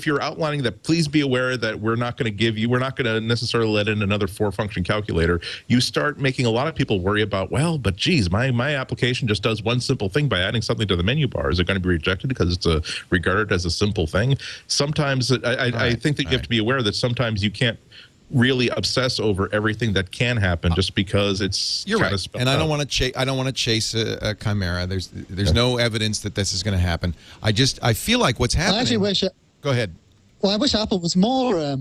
you're outlining that, please be aware that we're not going to necessarily let in another 4-function calculator. You start making a lot of people worry about, well, but geez, my application just does one simple thing by adding something to the menu bar. Is it going to be rejected because it's regarded as a simple thing? Sometimes I think that you have to be aware that sometimes you can't really obsess over everything that can happen just because it's you're right. And I don't want to chase a chimera. There's no evidence that this is going to happen. I feel like what's happening. I actually wish. Go ahead. Well, I wish Apple was more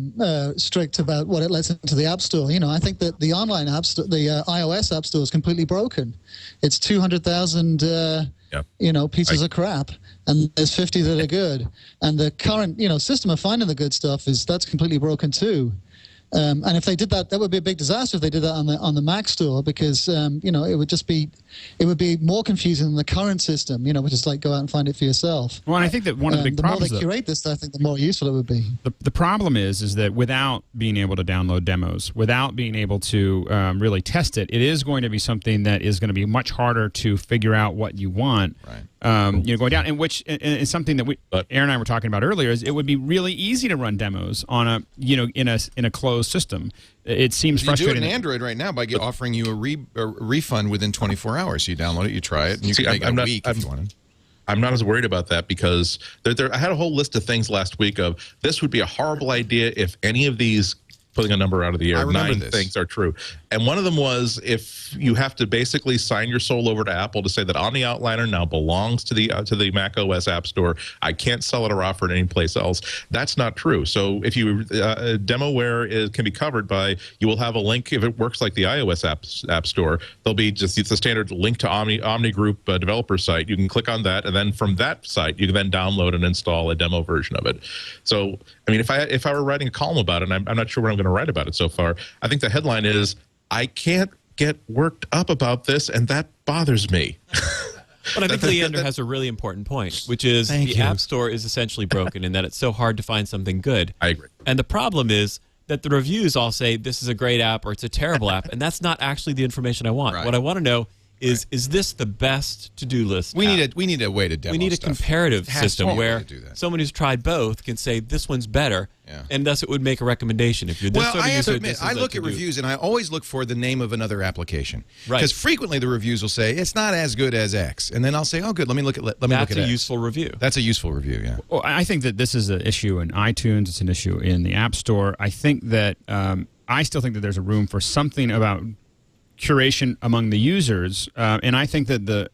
strict about what it lets into the App Store. I think that the online App Store, the iOS App Store, is completely broken. It's 200,000 pieces of crap, and there's 50 that are good. And the current system of finding the good stuff that's completely broken too. And if they did that, that would be a big disaster if they did that on the Mac store, because it would be more confusing than the current system, which is like go out and find it for yourself. Well, and I think that one of the big problems, the more they curate this, I think the more useful it would be. The problem is that without being able to download demos, without being able to really test it, it is going to be something that is going to be much harder to figure out what you want. Right. Going down, and something that Aaron and I were talking about earlier is it would be really easy to run demos on in a closed system. It seems frustrating. You do it in Android right now by offering you a refund within 24 hours. You download it, you try it, and you can make it a week if you want. I'm not as worried about that because I had a whole list of things last week of this would be a horrible idea if any of these, putting a number out of the air, 9 things are true. And one of them was if you have to basically sign your soul over to Apple to say that On the Outliner now belongs to the Mac OS App Store. I can't sell it or offer it anyplace else. That's not true. So if you demoware can be covered by, you will have a link if it works like the iOS App Store. There'll be it's a standard link to Omni Group developer site. You can click on that, and then from that site you can then download and install a demo version of it. So I mean, if I were writing a column about it, and I'm not sure what I'm going to write about it so far, I think the headline is, I can't get worked up about this, and that bothers me. But I think Leander has a really important point, which is the App Store is essentially broken in that it's so hard to find something good. I agree. And the problem is that the reviews all say this is a great app or it's a terrible app, and that's not actually the information I want. Right. What I want to know is this the best to-do list We app? need a way to demo We need a stuff. comparative system where do that. someone who's tried both can say this one's better, and thus it would make a recommendation. If you're this Well, sort of I have to user, admit, this is I the look at to-do. reviews and I always look for the name of another application. Right. Because frequently the reviews will say, it's not as good as X. And then I'll say, oh, good, let me look at That's a X. useful review. That's a useful review, yeah. Well, I think that this is an issue in iTunes. It's an issue in the App Store. I think that I still think that there's a room for something about curation among the users, and I think that the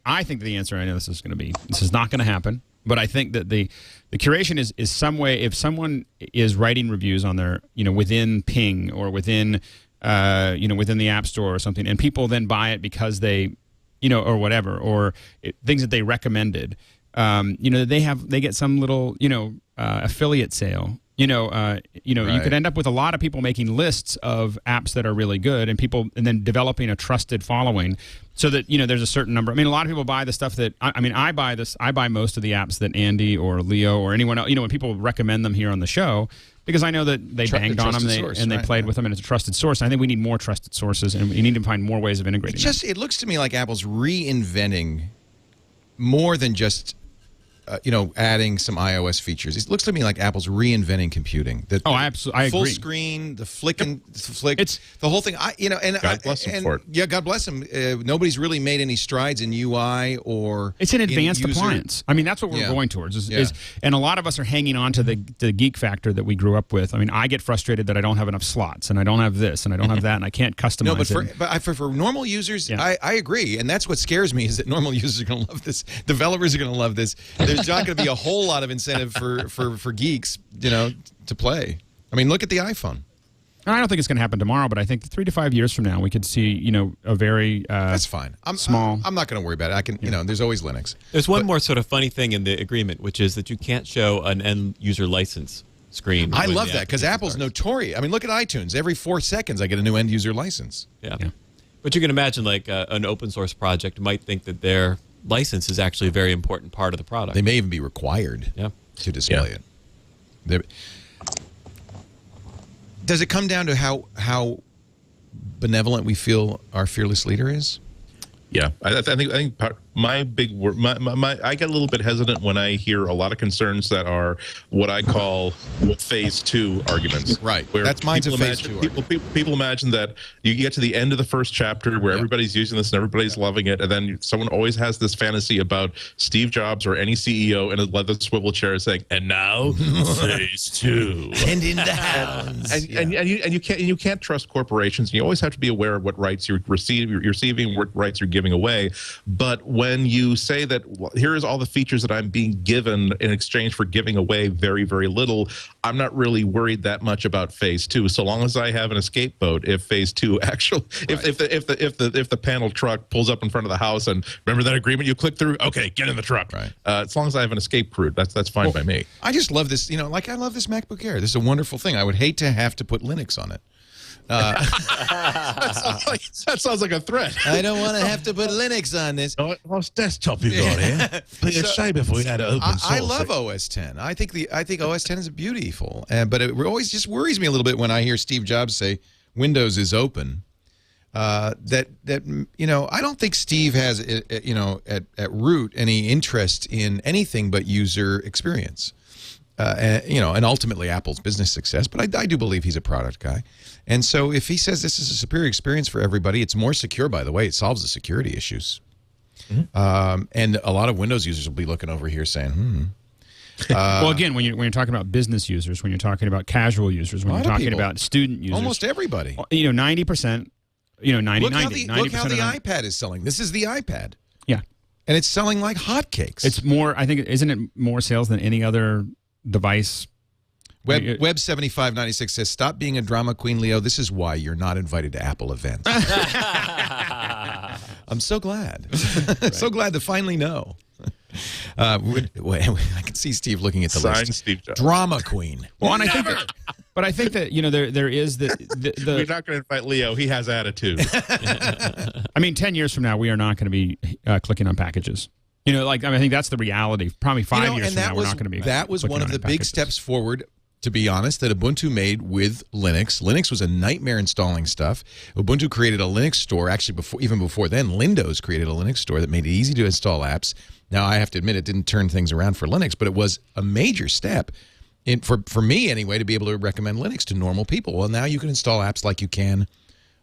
answer, I know this is not going to happen, but I think that the curation is some way. If someone is writing reviews on their within Ping or within within the App Store or something, and people then buy it because they or whatever, or things that they recommended, they get some little affiliate sale. You could end up with a lot of people making lists of apps that are really good, and then developing a trusted following, so that there's a certain number. I mean, a lot of people buy the stuff that I buy this. I buy most of the apps that Andy or Leo or anyone else. When people recommend them here on the show, because I know that they banged on them and they played with them, and it's a trusted source. And I think we need more trusted sources, and we need to find more ways of integrating. It looks to me like Apple's reinventing more than just. Adding some iOS features. It looks to me like Apple's reinventing computing. Absolutely, I agree. Full screen, the flick, it's the whole thing. God bless them for it. Yeah, God bless them. Nobody's really made any strides in UI or. It's an advanced appliance. I mean, that's what we're going towards. And a lot of us are hanging on to the geek factor that we grew up with. I mean, I get frustrated that I don't have enough slots, and I don't have this, and I don't have that, and I can't customize. No, but for normal users, I agree, and that's what scares me is that normal users are going to love this. Developers are going to love this. There's not going to be a whole lot of incentive for geeks, to play. I mean, look at the iPhone. I don't think it's going to happen tomorrow, but I think 3 to 5 years from now, we could see, a very that's fine. small. I'm not going to worry about it. I can, there's always Linux. There's one more sort of funny thing in the agreement, which is that you can't show an end user license screen. I love that because Apple's notorious. I mean, look at iTunes. Every 4 seconds, I get a new end user license. Yeah. But you can imagine, like an open source project might think that their license is actually a very important part of the product. They may even be required to display it. Does it come down to how benevolent we feel our fearless leader is? Yeah, I think my big word, I get a little bit hesitant when I hear a lot of concerns that are what I call phase 2 arguments. Right. Where That's mine's a phase 2 people imagine that you get to the end of the first chapter where everybody's using this and everybody's loving it, and then someone always has this fantasy about Steve Jobs or any CEO in a leather swivel chair saying, "And now phase 2." And in the house. And you can't trust corporations. And you always have to be aware of what rights you're receiving, what rights you're giving away. But when you say that, well, here is all the features that I'm being given in exchange for giving away very, very little, I'm not really worried that much about phase 2. So long as I have an escape boat, if phase 2 actually, if the panel truck pulls up in front of the house and remember that agreement you clicked through, okay, get in the truck. Right. As long as I have an escape route, that's fine by me. I just love this. I love this MacBook Air. This is a wonderful thing. I would hate to have to put Linux on it. That sounds like a threat. I don't want to have to put Linux on this. What's desktop you got here? Be a shame if we had it open source. I love OS 10. I think OS 10 is beautiful, but it always just worries me a little bit when I hear Steve Jobs say Windows is open. I don't think Steve has at root any interest in anything but user experience. And ultimately Apple's business success, but I do believe he's a product guy. And so if he says this is a superior experience for everybody, it's more secure, by the way. It solves the security issues. Mm-hmm. And a lot of Windows users will be looking over here saying, well, again, when you're talking about business users, when you're talking about casual users, when you're talking about student users. Almost everybody. 90%, 90, look 90, how 90% the iPad is selling. This is the iPad. Yeah. And it's selling like hotcakes. It's more, I think, isn't it more sales than any other device? Web 7596 says, "Stop being a drama queen, Leo. This is why you're not invited to Apple events." I'm so glad. So glad to finally know. I can see Steve looking at the list. Steve Jobs. Drama queen. Well, and I think that, there is the We're not going to invite Leo. He has attitude. I mean, 10 years from now, we are not going to be clicking on packages. I think that's the reality. Probably 5 years from now, we're not going to be. That was one of the big steps forward, to be honest, that Ubuntu made with Linux. Linux was a nightmare installing stuff. Ubuntu created a Linux store. Actually, even before then, Windows created a Linux store that made it easy to install apps. Now, I have to admit, it didn't turn things around for Linux, but it was a major step, for me anyway, to be able to recommend Linux to normal people. Well, now you can install apps like you can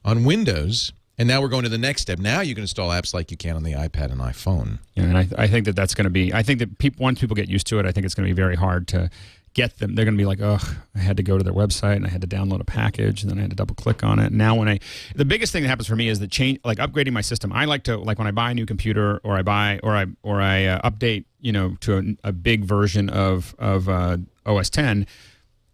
on Windows. And now we're going to the next step. Now you can install apps like you can on the iPad and iPhone. Yeah, and I think that's going to be. I think that once people get used to it, I think it's going to be very hard to get them. They're going to be like, oh, I had to go to their website and I had to download a package and then I had to double click on it. Now the biggest thing that happens for me is the change, like upgrading my system. I like to, like when I buy a new computer or I update, to a big version of OS 10,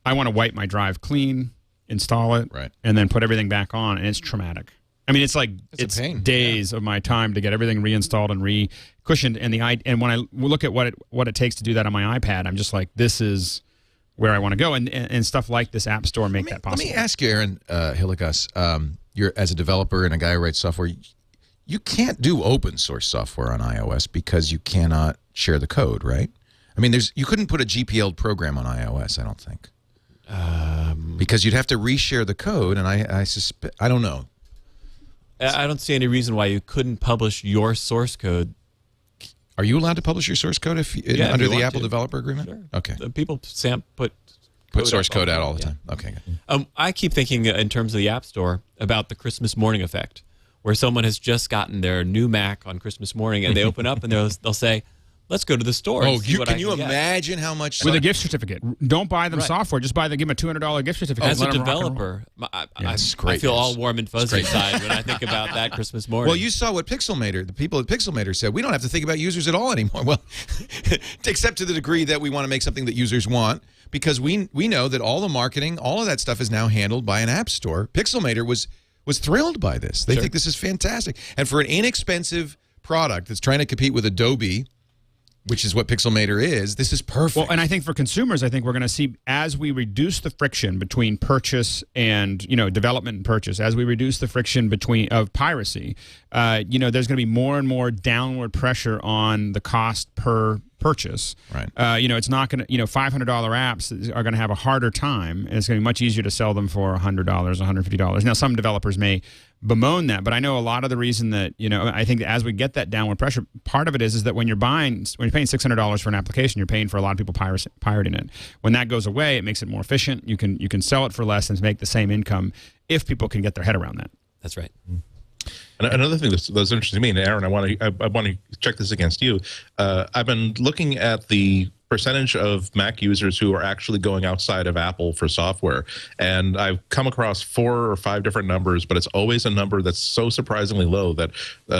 I want to wipe my drive clean, install it, and then put everything back on, and it's traumatic. I mean, it's days of my time to get everything reinstalled and re-cushioned. And when I look at what it takes to do that on my iPad, I'm just like, this is where I want to go. And stuff like this App Store make that possible. Let me ask you, Aaron Hillegass, you're as a developer and a guy who writes software, you can't do open source software on iOS because you cannot share the code, right? I mean, you couldn't put a GPL program on iOS, I don't think, because you'd have to reshare the code, and I suspect, I don't know. I don't see any reason why you couldn't publish your source code. Are you allowed to publish your source code under the Apple Developer Agreement? Sure. Okay. People put source code out all the time. Okay. Good. I keep thinking in terms of the App Store about the Christmas morning effect, where someone has just gotten their new Mac on Christmas morning, and they open up and they'll say, "Let's go to the store." Oh, can you imagine how much with a gift certificate? Don't buy them software. Just give them a $200 gift certificate. As a developer, I feel all warm and fuzzy inside when I think about that Christmas morning. Well, you saw what the people at Pixelmator said. We don't have to think about users at all anymore. Well, except to the degree that we want to make something that users want, because we know that all the marketing, all of that stuff is now handled by an app store. Pixelmator was thrilled by this. They think this is fantastic. And for an inexpensive product that's trying to compete with Adobe, which is what Pixelmator is, this is perfect. Well, and I think for consumers, I think we're going to see, as we reduce the friction between purchase and, development and purchase, as we reduce the friction of piracy, there's going to be more and more downward pressure on the cost per purchase. Right. It's not going to, $500 apps are going to have a harder time, and it's going to be much easier to sell them for $100, $150. Now, some developers may bemoan that, but I know a lot of the reason that, I think that as we get that downward pressure, part of it is that when you're paying $600 for an application, you're paying for a lot of people pirating it. When that goes away, it makes it more efficient. You can sell it for less and make the same income if people can get their head around that. That's right. And another thing that's interesting to me, and Aaron, I want to check this against you. I've been looking at the percentage of Mac users who are actually going outside of Apple for software, and I've come across 4 or 5 different numbers, but it's always a number that's so surprisingly low that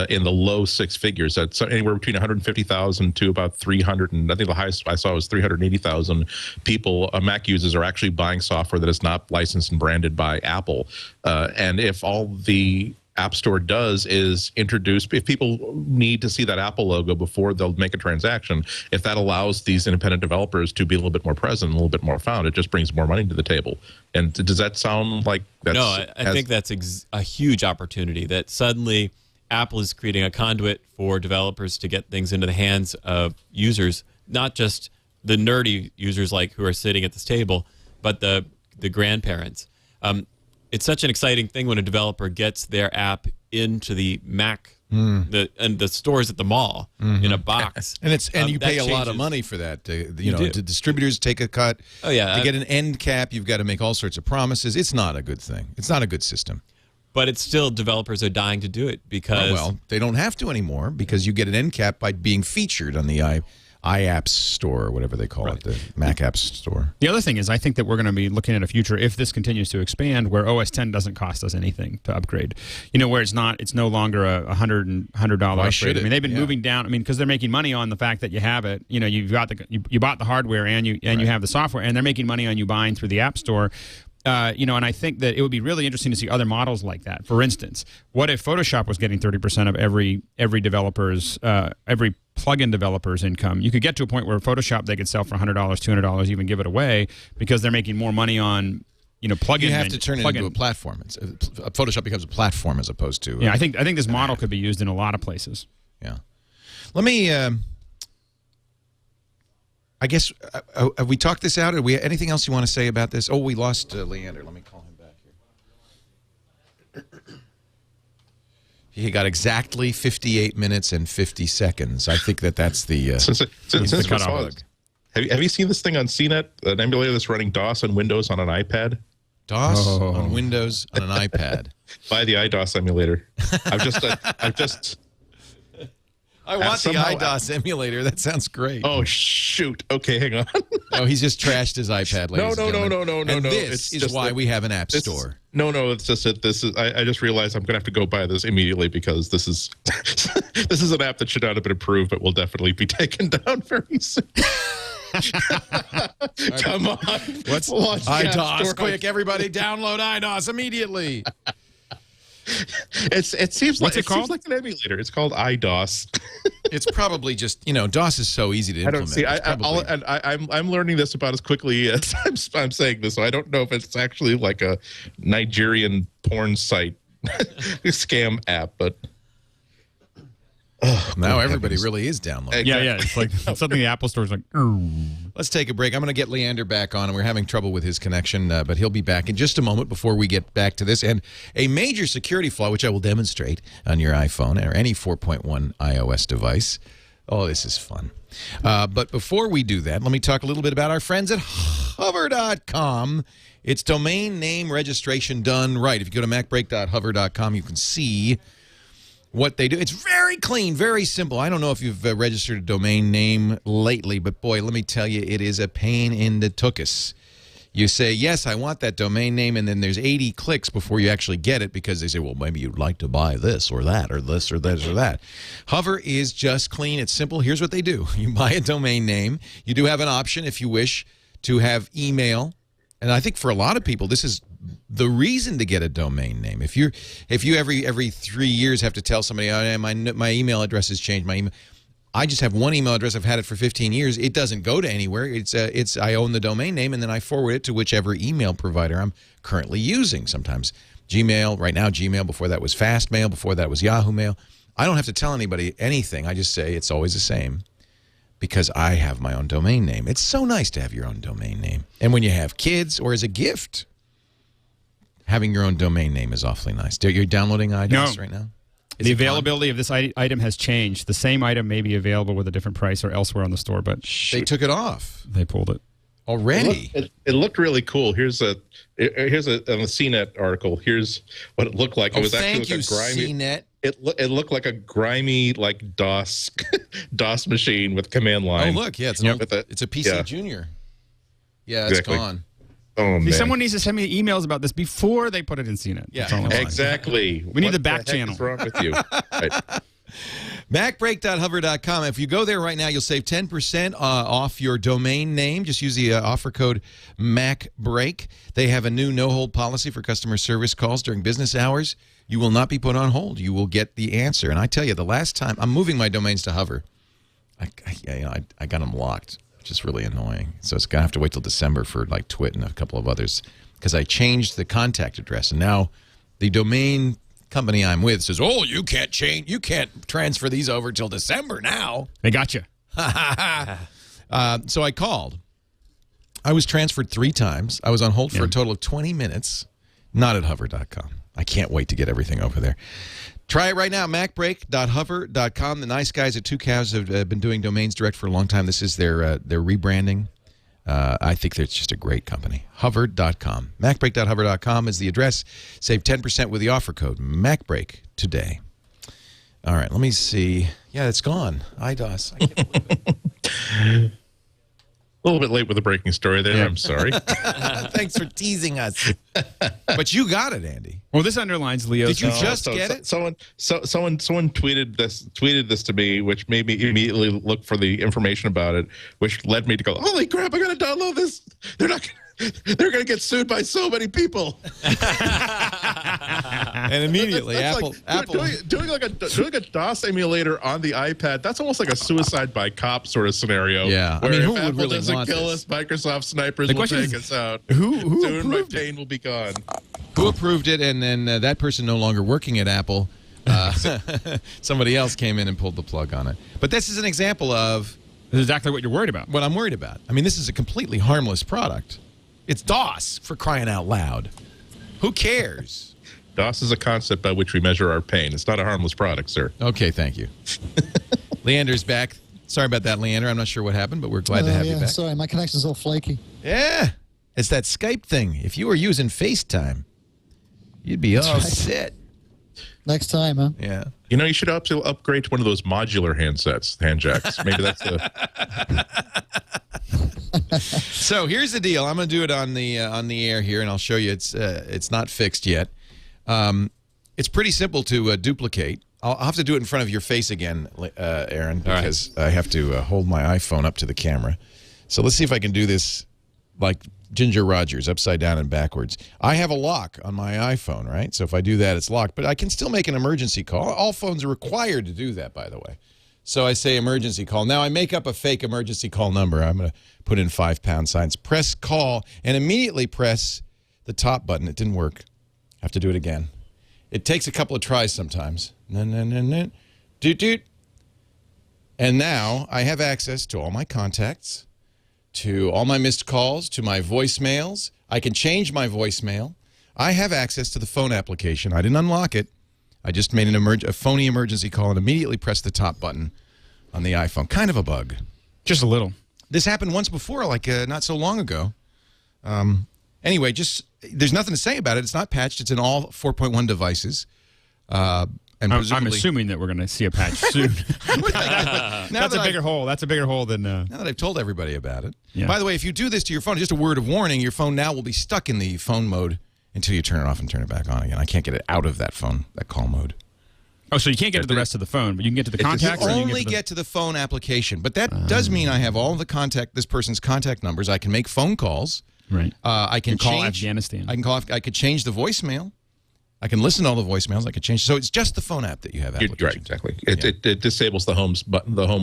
in the low 6 figures. That's anywhere between 150,000 to about 300, and I think the highest I saw was 380,000 people, Mac users, are actually buying software that is not licensed and branded by Apple. And if all the App Store does is introduce, if people need to see that Apple logo before they'll make a transaction, if that allows these independent developers to be a little bit more present, a little bit more found, it just brings more money to the table. And does that sound like that's... No, I think that's a huge opportunity, that suddenly Apple is creating a conduit for developers to get things into the hands of users, not just the nerdy users like who are sitting at this table, but the grandparents. It's such an exciting thing when a developer gets their app into the Mac, and the stores at the mall in a box, and you pay a lot of money for that. The distributors take a cut. Oh yeah, to get an end cap, you've got to make all sorts of promises. It's not a good thing. It's not a good system. But it's still, developers are dying to do it because they don't have to anymore, because you get an end cap by being featured on the iApps store, or whatever they call it, the Mac Apps store. The other thing is, I think that we're going to be looking at a future, if this continues to expand, where OS 10 doesn't cost us anything to upgrade. Where it's no longer a $100 upgrade. I mean, they've been moving down. I mean, because they're making money on the fact that you have it. You bought the hardware and you have the software, and they're making money on you buying through the App Store. And I think that it would be really interesting to see other models like that. For instance, what if Photoshop was getting 30% of every developer's every plugin developer's income? You could get to a point where Photoshop they could sell for $100, $200, even give it away, because they're making more money on plugin. You have to turn it into a platform. Photoshop becomes a platform as opposed to. I think this model could be used in a lot of places. Yeah. Let me I guess, have we talked this out? Or anything else you want to say about this? Oh, we lost Leander. Let me call him back here. He got exactly 58 minutes and 50 seconds. I think that's the since the cutoff. Have you seen this thing on CNET? An emulator that's running DOS on Windows on an iPad? DOS on Windows on an iPad. Buy the iDOS emulator. I want the iDOS emulator. That sounds great. Oh shoot! Okay, hang on. Oh, he's just trashed his iPad. No. And this is why we have an app store. No, it's just that this is. I just realized I'm gonna have to go buy this immediately because this is this is an app that should not have been approved, but will definitely be taken down very soon. Come on. What's iDOS? Quick, everybody download iDOS immediately. It seems like What's it called? Seems like an emulator. It's called iDOS. It's probably just, DOS is so easy to implement. I'm learning this about as quickly as I'm saying this, so I don't know if it's actually like a Nigerian porn site scam app, but now everybody really is downloading. Yeah. It's like something the Apple Store is like. Let's take a break. I'm going to get Leander back on, and we're having trouble with his connection, but he'll be back in just a moment before we get back to this. And a major security flaw, which I will demonstrate on your iPhone or any 4.1 iOS device. Oh, this is fun. But before we do that, let me talk a little bit about our friends at hover.com. It's domain name registration done right. If you go to macbreak.hover.com, you can see what they do. It's very clean, very simple. I don't know if you've registered a domain name lately, but boy, let me tell you, it is a pain in the tuchus. You say, yes, I want that domain name, and then there's 80 clicks before you actually get it because they say, well, maybe you'd like to buy this or that or this or this or that. Hover is just clean. It's simple. Here's what they do. You buy a domain name. You do have an option, if you wish, to have email. And I think for a lot of people, this is the reason to get a domain name. If you every 3 years have to tell somebody, oh, my email address has changed. I just have one email address. I've had it for 15 years. It doesn't go to anywhere. It's I own the domain name, and then I forward it to whichever email provider I'm currently using. Sometimes Gmail. Right now, Gmail. Before that was Fastmail. Before that was Yahoo Mail. I don't have to tell anybody anything. I just say it's always the same, because I have my own domain name. It's so nice to have your own domain name. And when you have kids or as a gift, having your own domain name is awfully nice. You're downloading iDOS right now? The availability of this item has changed. The same item may be available with a different price or elsewhere on the store, but they took it off. They pulled it. Already? It looked really cool. Here's a on the CNET article. Here's what it looked like. It was actually like a grimy CNET. It looked like a grimy DOS DOS machine with command line. Oh look, yeah, it's a PC Junior. Yeah, it's Exactly. gone. Oh man! Someone needs to send me emails about this before they put it in CNET. Yeah, exactly. We need the back channel. What's wrong with you? Right. MacBreak.hover.com. If you go there right now, you'll save 10% off your domain name. Just use the offer code MacBreak. They have a new no-hold policy for customer service calls during business hours. You will not be put on hold. You will get the answer. And I tell you, the last time I'm moving my domains to Hover, I got them locked, which is really annoying. So it's gonna have to wait till December for like Twit and a couple of others, because I changed the contact address, and now the domain company I'm with says, "Oh, you can't transfer these over till December now." They got you. So I called. I was transferred 3 times. I was on hold for a total of 20 minutes. Not at hover.com. I can't wait to get everything over there. Try it right now, macbreak.hover.com. The nice guys at Two Cows have been doing domains direct for a long time. This is their rebranding. I think they're just a great company. Hover.com. Macbreak.hover.com is the address. Save 10% with the offer code MacBreak today. All right, let me see. Yeah, it's gone. iDOS. I can't believe it. A little bit late with the breaking story there. I'm sorry. Thanks for teasing us. But you got it, Andy. Well, this underlines Leo's. Did you just get it? Someone tweeted this to me, which made me immediately look for the information about it, which led me to go, "Holy crap! I gotta download this. They're gonna get sued by so many people." And immediately, that's Apple doing a DOS emulator on the iPad. That's almost like a suicide by cop sort of scenario. Yeah, where who if would Apple really doesn't want kill this? us, Microsoft snipers will take us out. Who Soon my approved it? pain will be gone. Who approved it? And then that person no longer working at Apple. Somebody else came in and pulled the plug on it. But this is an example of This is exactly what you're worried about. What I'm worried about. I mean, this is a completely harmless product. It's DOS, for crying out loud. Who cares? DOS is a concept by which we measure our pain. It's not a harmless product, sir. Okay, thank you. Leander's back. Sorry about that, Leander. I'm not sure what happened, but we're glad to have you back. Sorry, my connection's all flaky. Yeah, it's that Skype thing. If you were using FaceTime, you'd be all set. Next time, huh? Yeah. You know, you should upgrade to one of those modular hand jacks. Maybe that's the... So here's the deal. I'm going to do it on the air here, and I'll show you. It's not fixed yet. It's pretty simple to duplicate. I'll have to do it in front of your face again, Aaron, because I have to hold my iPhone up to the camera. So let's see if I can do this like Ginger Rogers, upside down and backwards. I have a lock on my iPhone, right? So if I do that, it's locked. But I can still make an emergency call. All phones are required to do that, by the way. So I say emergency call. Now I make up a fake emergency call number. I'm going to put in 5 pound signs. Press call and immediately press the top button. It didn't work. I have to do it again. It takes a couple of tries sometimes. Doot, doot. And now I have access to all my contacts, to all my missed calls, to my voicemails. I can change my voicemail. I have access to the phone application. I didn't unlock it. I just made a phony emergency call and immediately pressed the top button on the iPhone. Kind of a bug. Just a little. This happened once before, like not so long ago. Anyway, there's nothing to say about it. It's not patched. It's in all 4.1 devices. And I'm assuming that we're going to see a patch soon. That's a bigger hole. That's a bigger hole than... Now that I've told everybody about it. Yeah. By the way, if you do this to your phone, just a word of warning, your phone now will be stuck in the phone mode until you turn it off and turn it back on again. I can't get it out of that call mode. Oh, so you can't get to the rest of the phone, but you can get to the contacts? You only get to the phone application. But that does mean I have all the this person's contact numbers. I can make phone calls. Right. I can call Afghanistan. I could change the voicemail. I can listen to all the voicemails. I could change. So it's just the phone app that you have application. Right, exactly. It disables the home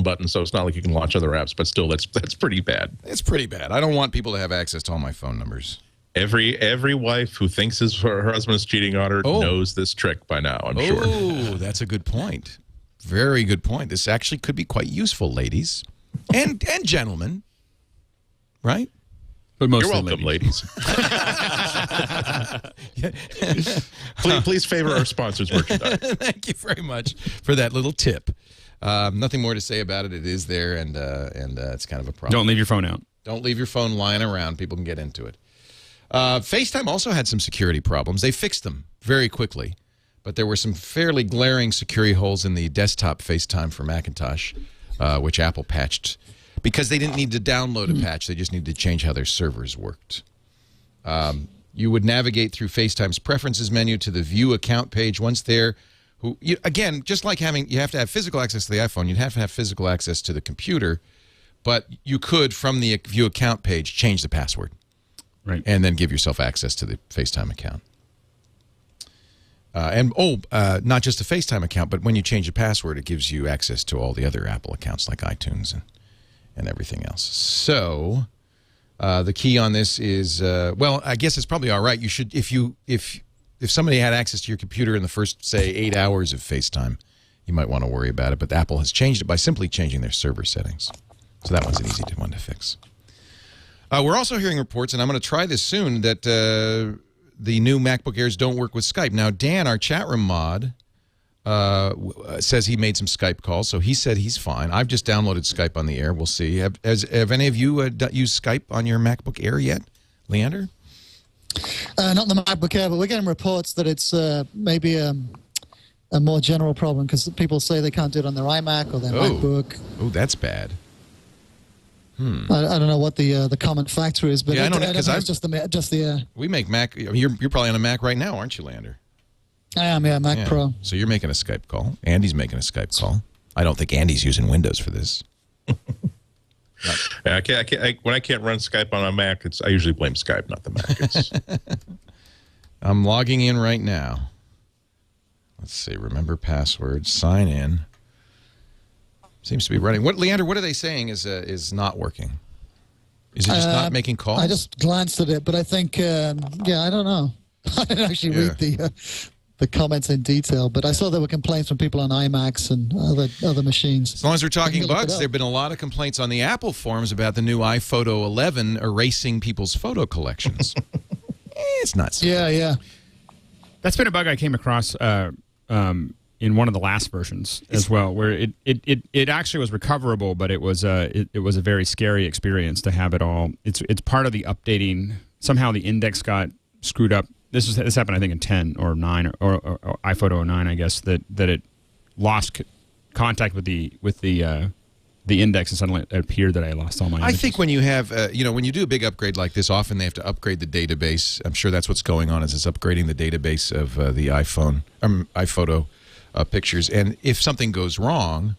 button, so it's not like you can launch other apps. But still, that's pretty bad. It's pretty bad. I don't want people to have access to all my phone numbers. Every wife who thinks her husband is cheating on her knows this trick by now, I'm sure. Oh, that's a good point. Very good point. This actually could be quite useful, ladies and gentlemen. Right? But mostly you're welcome, ladies. please favor our sponsors' merchandise. Thank you very much for that little tip. Nothing more to say about it. It is there, and it's kind of a problem. Don't leave your phone out. Don't leave your phone lying around. People can get into it. FaceTime also had some security problems. They fixed them very quickly, but there were some fairly glaring security holes in the desktop FaceTime for Macintosh, which Apple patched. Because they didn't need to download a patch. They just needed to change how their servers worked. You would navigate through FaceTime's preferences menu to the View Account page. Once there, again, just like you have to have physical access to the iPhone, you'd have to have physical access to the computer, but you could, from the View Account page, change the password. Right. And then give yourself access to the FaceTime account. Not just the FaceTime account, but when you change the password, it gives you access to all the other Apple accounts like iTunes and everything else. So the key on this is, well, I guess it's probably all right. You should, if somebody had access to your computer in the first, say, 8 hours of FaceTime, you might want to worry about it. But Apple has changed it by simply changing their server settings. So that one's an easy one to fix. We're also hearing reports, and I'm going to try this soon, that the new MacBook Airs don't work with Skype. Now, Dan, our chat room mod, says he made some Skype calls, so he said he's fine. I've just downloaded Skype on the Air. We'll see. Have any of you used Skype on your MacBook Air yet, Leander? Not the MacBook Air, but we're getting reports that it's maybe a more general problem because people say they can't do it on their iMac or their MacBook. Oh, that's bad. I don't know what the common factor is, but I don't know, it's just the we make Mac. You're probably on a Mac right now, aren't you, Leander? I am, yeah, Mac Pro. So you're making a Skype call. Andy's making a Skype call. I don't think Andy's using Windows for this. When I can't run Skype on a Mac, I usually blame Skype, not the Mac. I'm logging in right now. Let's see. Remember password. Sign in. Seems to be running. Leander, what are they saying is not working? Is it just not making calls? I just glanced at it, but I think, I don't know. I didn't actually read the comments in detail, but I saw there were complaints from people on iMacs and other machines. As long as we're talking bugs, there have been a lot of complaints on the Apple forums about the new iPhoto 11 erasing people's photo collections. It's nuts. Yeah. That's been a bug I came across in one of the last versions as well, where it actually was recoverable, but it was a very scary experience to have it all. It's part of the updating. Somehow the index got screwed up. This happened, I think, in 10 or 9 or iPhoto 09, I guess, that it lost contact with the index, and suddenly it appeared that I lost all my images. I think when you have, when you do a big upgrade like this, often they have to upgrade the database. I'm sure that's what's going on, is it's upgrading the database of the iPhoto pictures. And if something goes wrong,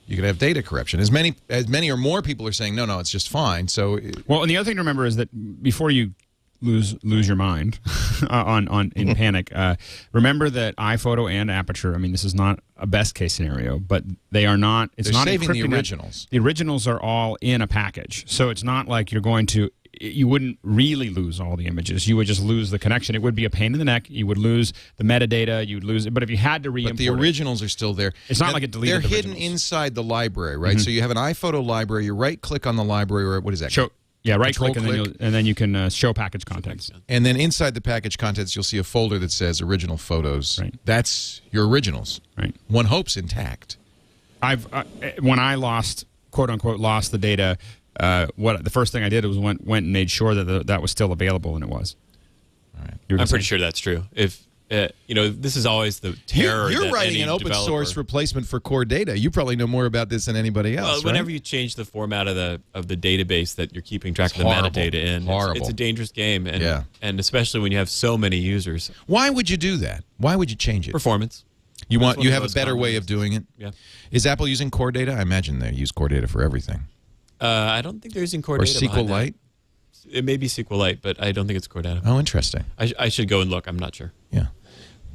you could have data corruption. As many or more people are saying, no, it's just fine. So, well, and the other thing to remember is that before you lose your mind in panic, remember that iPhoto and Aperture, I mean, this is not a best case scenario, but they are not. They're not saving the originals. The originals are all in a package, so it's not like you wouldn't really lose all the images. You would just lose the connection. It would be a pain in the neck. You would lose the metadata. You'd lose it. But if you had to re-import, but the originals are still there. It's not like it deleted. They're hidden inside the library, right? Mm-hmm. So you have an iPhoto library. You right-click on the library, or what is that? Right-click, and then you can show package contents. And then inside the package contents, you'll see a folder that says original photos. Right. That's your originals. Right. One hopes intact. When I quote unquote lost the data, the first thing I did was went and made sure that that was still available, and it was. All right. I'm pretty sure that's true. If this is always the terror. You're writing an open source replacement for core data. You probably know more about this than anybody else. Well, whenever you change the format of the database that you're keeping track of the metadata in, it's a dangerous game, and especially when you have so many users. Why would you do that? Why would you change it? Performance. You have a better way of doing it? Yeah. Is Apple using core data? I imagine they use core data for everything. I don't think they're using core or data. Or SQLite? It may be SQLite, but I don't think it's core data. Oh, interesting. I should go and look. I'm not sure. Yeah.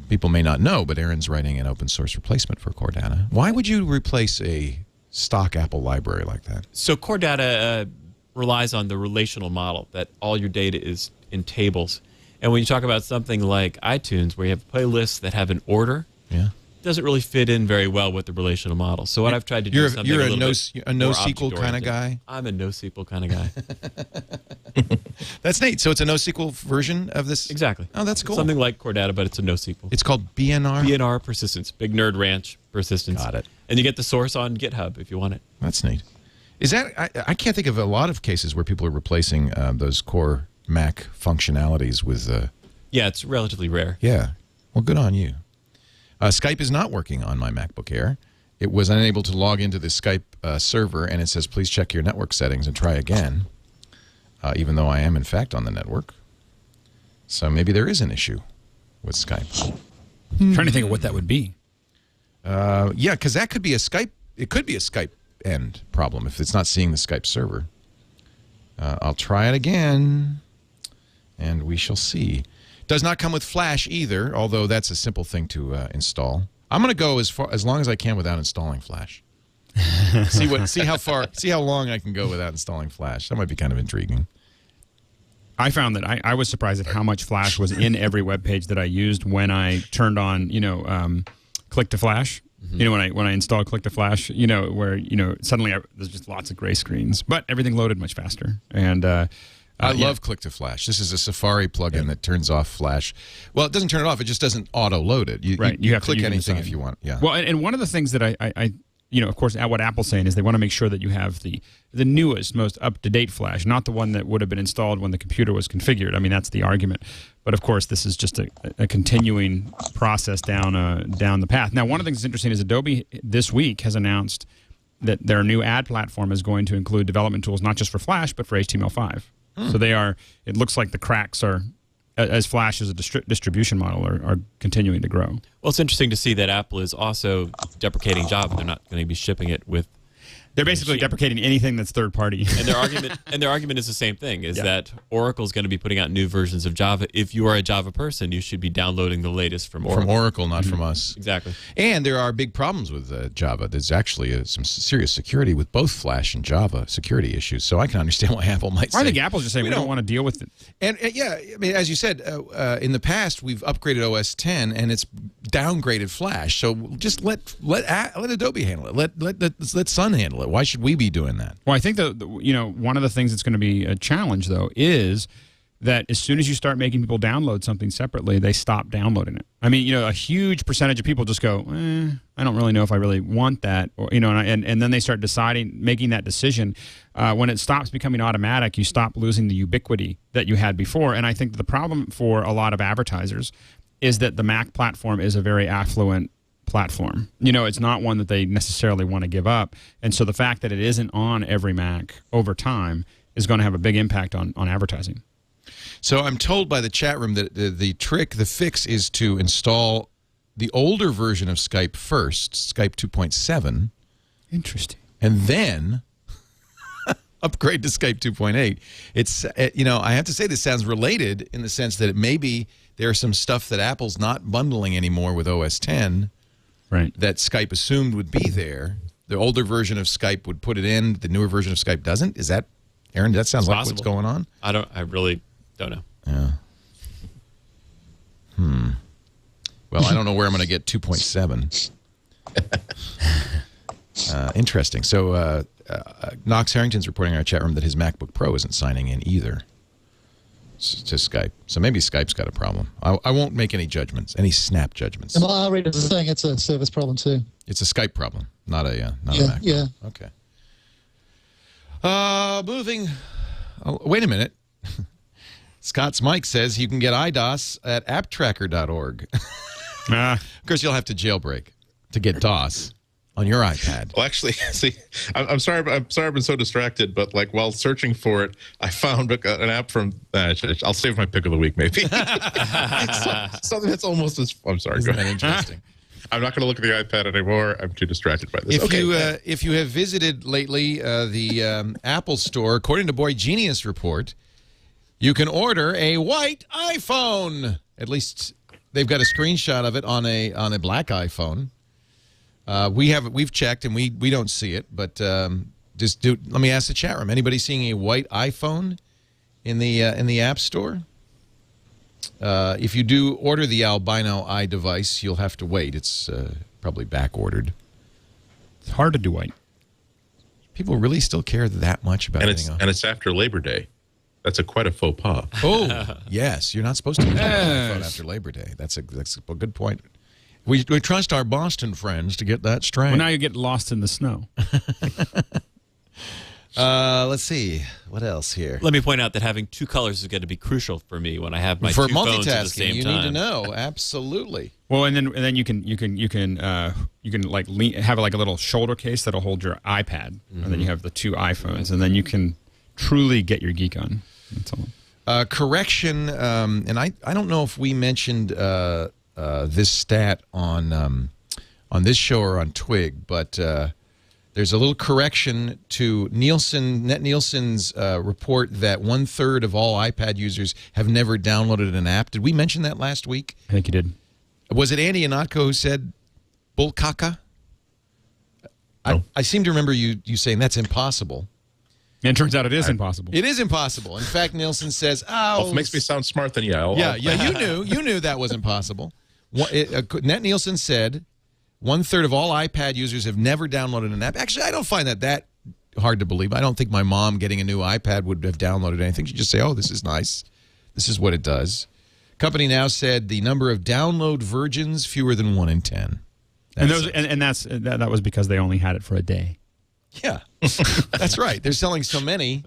People may not know, but Aaron's writing an open source replacement for core data. Why would you replace a stock Apple library like that? So core data relies on the relational model, that all your data is in tables. And when you talk about something like iTunes, where you have playlists that have an order, it doesn't really fit in very well with the relational model. So what I've tried to do is something a NoSQL kind of guy? I'm a NoSQL kind of guy. That's neat. So it's a NoSQL version of this? Exactly. Oh, that's cool. Something like core data, but it's a NoSQL. It's called BNR? BNR persistence. Big Nerd Ranch persistence. Got it. And you get the source on GitHub if you want it. That's neat. Is that I can't think of a lot of cases where people are replacing those core Mac functionalities with... yeah, it's relatively rare. Yeah. Well, good on you. Skype is not working on my MacBook Air. It was unable to log into the Skype server, and it says, please check your network settings and try again, even though I am, in fact, on the network. So maybe there is an issue with Skype. I'm trying to think of what that would be. Yeah, because that could be a Skype. It could be a Skype end problem if it's not seeing the Skype server. I'll try it again, and we shall see. Does not come with Flash either, although that's a simple thing to install. I'm going to go as long as I can without installing Flash. see how long I can go without installing Flash. That might be kind of intriguing. I found that I was surprised at how much Flash was in every web page that I used when I turned on, Click to Flash. Mm-hmm. When I installed Click to Flash, where suddenly there's just lots of gray screens, but everything loaded much faster. And I love Click to Flash. This is a Safari plugin that turns off Flash. Well, it doesn't turn it off. It just doesn't auto-load it. You have click anything if you want. Yeah. Well, and one of the things that I of course, what Apple's saying is they want to make sure that you have the newest, most up-to-date Flash, not the one that would have been installed when the computer was configured. I mean, that's the argument. But, of course, this is just a continuing process down the path. Now, one of the things that's interesting is Adobe this week has announced that their new ad platform is going to include development tools not just for Flash, but for HTML5. So it looks like the cracks are, as Flash as a distribution model, are continuing to grow. Well, it's interesting to see that Apple is also deprecating Java. They're not going to be shipping it with They're basically deprecating anything that's third party. And their argument is the same thing: is that Oracle's going to be putting out new versions of Java. If you are a Java person, you should be downloading the latest from Oracle. From Oracle, not from us. Exactly. And there are big problems with Java. There's actually some serious security with both Flash and Java security issues. So I can understand why Apple might say. I think Apple's just saying we don't want to deal with it. And yeah, I mean, as you said, in the past we've upgraded OS 10 and it's downgraded Flash. So just let Adobe handle it. Let Sun handle it. Why should we be doing that? Well, I think one of the things that's going to be a challenge though is that as soon as you start making people download something separately, they stop downloading it. I mean, a huge percentage of people just go, I don't really know if I really want that, or and then they start making that decision. When it stops becoming automatic, you stop losing the ubiquity that you had before. And I think the problem for a lot of advertisers is that the Mac platform is a very affluent platform. It's not one that they necessarily want to give up. And so the fact that it isn't on every Mac over time is going to have a big impact on advertising. So I'm told by the chat room that the fix is to install the older version of Skype first, Skype 2.7. Interesting. And then upgrade to Skype 2.8. It's, I have to say this sounds related in the sense that maybe there's some stuff that Apple's not bundling anymore with OS 10. Right. That Skype assumed would be there. The older version of Skype would put it in. The newer version of Skype doesn't. Is that, Aaron? That sounds like what's going on. I really don't know. Yeah. Well, I don't know where I'm going to get 2.7. Interesting. So Knox Harrington's reporting in our chat room that his MacBook Pro isn't signing in either to Skype. So maybe Skype's got a problem. I won't make any judgments, any snap judgments. I'll read it as saying it's a service problem too. It's a Skype problem, not a Mac. Yeah. Okay. Moving. Oh, wait a minute. Scott's Mike says you can get IDOS at apptracker.org. Of course, you'll have to jailbreak to get DOS on your iPad. Well, actually, see, I'm sorry I've been so distracted, but while searching for it, I found an app from. I'll save my pick of the week, maybe. Something that's almost as. I'm sorry. Isn't that interesting? I'm not going to look at the iPad anymore. I'm too distracted by this. If you have visited lately the Apple Store, according to Boy Genius report, you can order a white iPhone. At least they've got a screenshot of it on a black iPhone. We've checked and we don't see it, but let me ask the chat room. Anybody seeing a white iPhone in the App Store? If you do order the albino eye device, you'll have to wait. It's probably back ordered. It's hard to do white. People really still care that much about anything else. And it's after Labor Day. That's quite a faux pas. Oh, yes. You're not supposed to use that phone after Labor Day. That's a good point. We trust our Boston friends to get that straight. Well, now you get lost in the snow. Let's see. What else here? Let me point out that having two colors is going to be crucial for me when I have my two phones at the same time. You need to know. Absolutely. Well, and then you can have a little shoulder case that'll hold your iPad, and then you have the two iPhones, and then you can truly get your geek on. That's all. Correction, and I don't know if we mentioned this stat on this show or on Twig, but there's a little correction to Nielsen's report that 1/3 of all iPad users have never downloaded an app. Did we mention that last week? I think you did. Was it Andy Ihnatko who said bull caca? No. I seem to remember you saying that's impossible. And it turns out it is impossible. It is impossible. In fact, Nielsen says, if it makes me sound smart, then yeah. You knew that was impossible. Net Nielsen said 1/3 of all iPad users have never downloaded an app. Actually, I don't find that hard to believe. I don't think my mom getting a new iPad would have downloaded anything. She'd just say, oh, this is nice. This is what it does. Company now said the number of download virgins, fewer than 1 in 10. That was because they only had it for a day. Yeah, that's right. They're selling so many.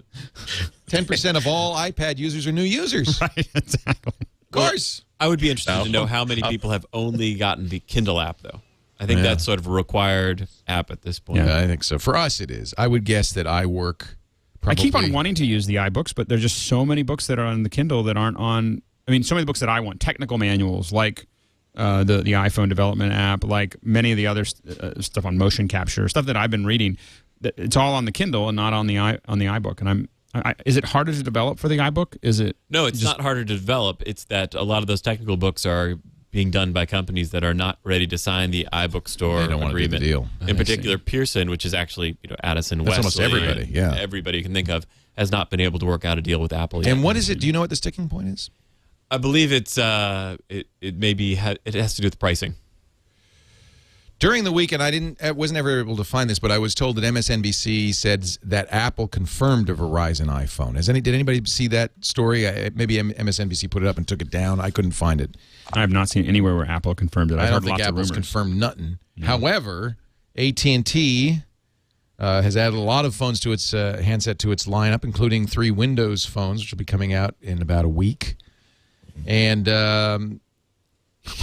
10% of all iPad users are new users. Right, exactly. Of course. I would be interested to know how many people have only gotten the Kindle app, though. I think that's sort of a required app at this point. Yeah, I think so. For us, it is. I would guess that iWork probably... I keep on wanting to use the iBooks, but there's just so many books that are on the Kindle that aren't on... I mean, so many books that I want. Technical manuals, like the iPhone development app, like many of the other stuff on motion capture, stuff that I've been reading. it's all on the Kindle and not on the iBook. And is it harder to develop for the iBook? Is it? No, it's not harder to develop. It's that a lot of those technical books are being done by companies that are not ready to sign the iBook Store They don't want to do the agreement. deal. In particular, Pearson, which is actually Addison, That's Wesley, almost everybody. Yeah, everybody you can think of, has not been able to work out a deal with Apple yet. And what is it? Do you know what the sticking point is? I believe it's it has to do with pricing. During the week, and I wasn't ever able to find this, but I was told that MSNBC said that Apple confirmed a Verizon iPhone. Did anybody see that story? Maybe MSNBC put it up and took it down. I couldn't find it. I have not seen anywhere where Apple confirmed it. I don't think Apple's confirmed nothing. However, AT&T has added a lot of phones to its handset to its lineup, including 3 Windows phones, which will be coming out in about a week. And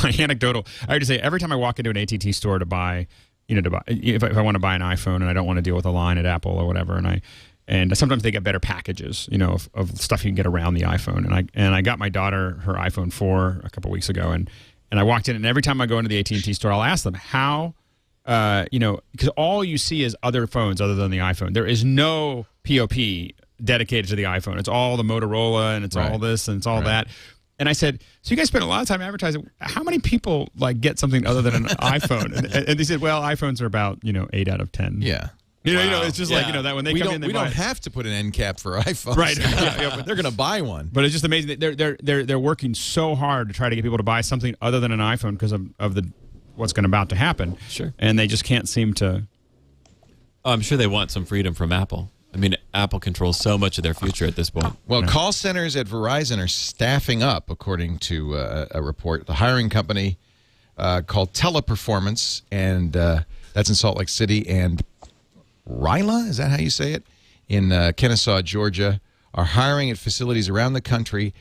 my anecdotal, I have to say, every time I walk into an AT&T store to buy, if I want to buy an iPhone and I don't want to deal with a line at Apple or whatever, and sometimes they get better packages, of stuff you can get around the iPhone. And I got my daughter her iPhone 4 a couple weeks ago, and I walked in, and every time I go into the AT&T store, I'll ask them how, because all you see is other phones other than the iPhone. There is no POP dedicated to the iPhone. It's all the Motorola, and it's all this, and it's all that. And I said, so you guys spend a lot of time advertising. How many people get something other than an iPhone? And they said, well, iPhones are about 8 out of 10. Yeah. It's just like that when they come in, we don't have to put an end cap for iPhones, right? But they're going to buy one. But it's just amazing that they're working so hard to try to get people to buy something other than an iPhone because of what's about to happen. Sure. And they just can't seem to. Oh, I'm sure they want some freedom from Apple. I mean, Apple controls so much of their future at this point. Well, call centers at Verizon are staffing up, according to a report. The hiring company called Teleperformance, and that's in Salt Lake City, and Ryla, is that how you say it? In Kennesaw, Georgia, are hiring at facilities around the country.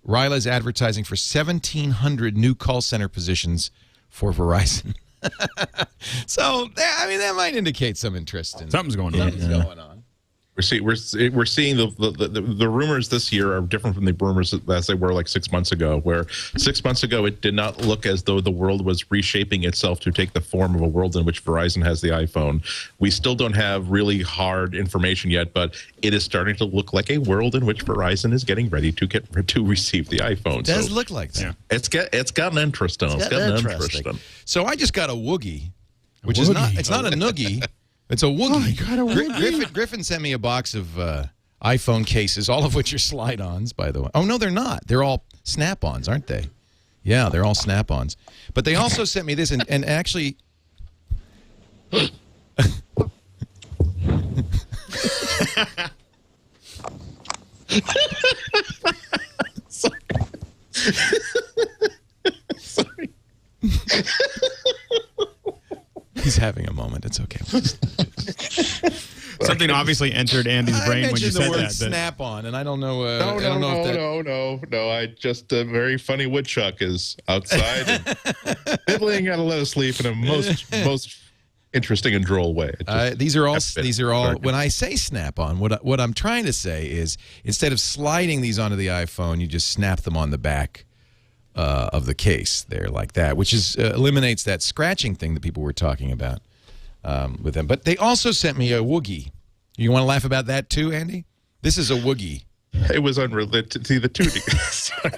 Ryla is advertising for 1,700 new call center positions for Verizon. So, that might indicate some interest in something's going on. Something's going on. We're seeing the rumors this year are different from the rumors as they were like 6 months ago, where 6 months ago it did not look as though the world was reshaping itself to take the form of a world in which Verizon has the iPhone. We still don't have really hard information yet, but it is starting to look like a world in which Verizon is getting ready to receive the iPhone. It does look like that. Yeah. It's gotten interesting. It's gotten interesting. So I just got a Woogie, which is not a noogie. It's a Woogie. Oh, you got a Woogie? Griffin sent me a box of iPhone cases, all of which are slide-ons, by the way. Oh, no, they're not. They're all snap-ons, aren't they? Yeah, they're all snap-ons. But they also sent me this, and actually... Sorry. Sorry. He's having a moment. It's okay. Something obviously entered Andy's brain when you said that. that. Snap-on, and I don't know. No. I just a very funny woodchuck is outside and nibbling on a lettuce leaf in a most interesting and droll way. These are all. When I say snap-on, what I'm trying to say is instead of sliding these onto the iPhone, you just snap them on the back of the case there like that, which eliminates that scratching thing that people were talking about with them. But they also sent me a Woogie. You want to laugh about that too, Andy? This is a Woogie. It was unrelated to the two. Sorry.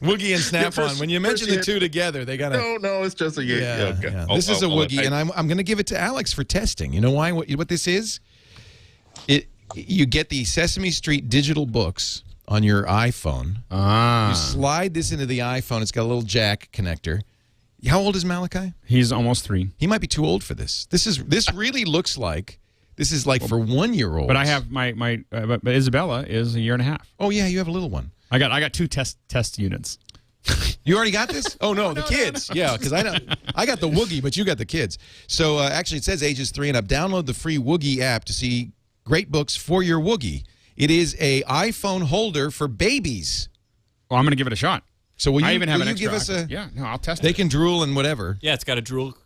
Woogie and Snap-on. When you mention the two together, they got to... No, it's just a... Yeah. This is a Woogie, and I'm going to give it to Alex for testing. You know why? What this is? You get the Sesame Street digital books on your iPhone. You slide this into the iPhone. It's got a little jack connector. How old is Malachi? He's almost 3. He might be too old for this. This really looks like... This is like for 1-year-olds. But I have but Isabella is 1.5 years. Oh yeah, you have a little one. I got 2 test units. You already got this? Oh no, the kids. No. Yeah, because I got the Woogie, but you got the kids. So actually, it says ages 3 and up. Download the free Woogie app to see great books for your Woogie. It is a iPhone holder for babies. Well, I'm going to give it a shot. So will you? I even have an extra. Give us a? Yeah, no, I'll test it. They can drool and whatever. Yeah, it's got a drool.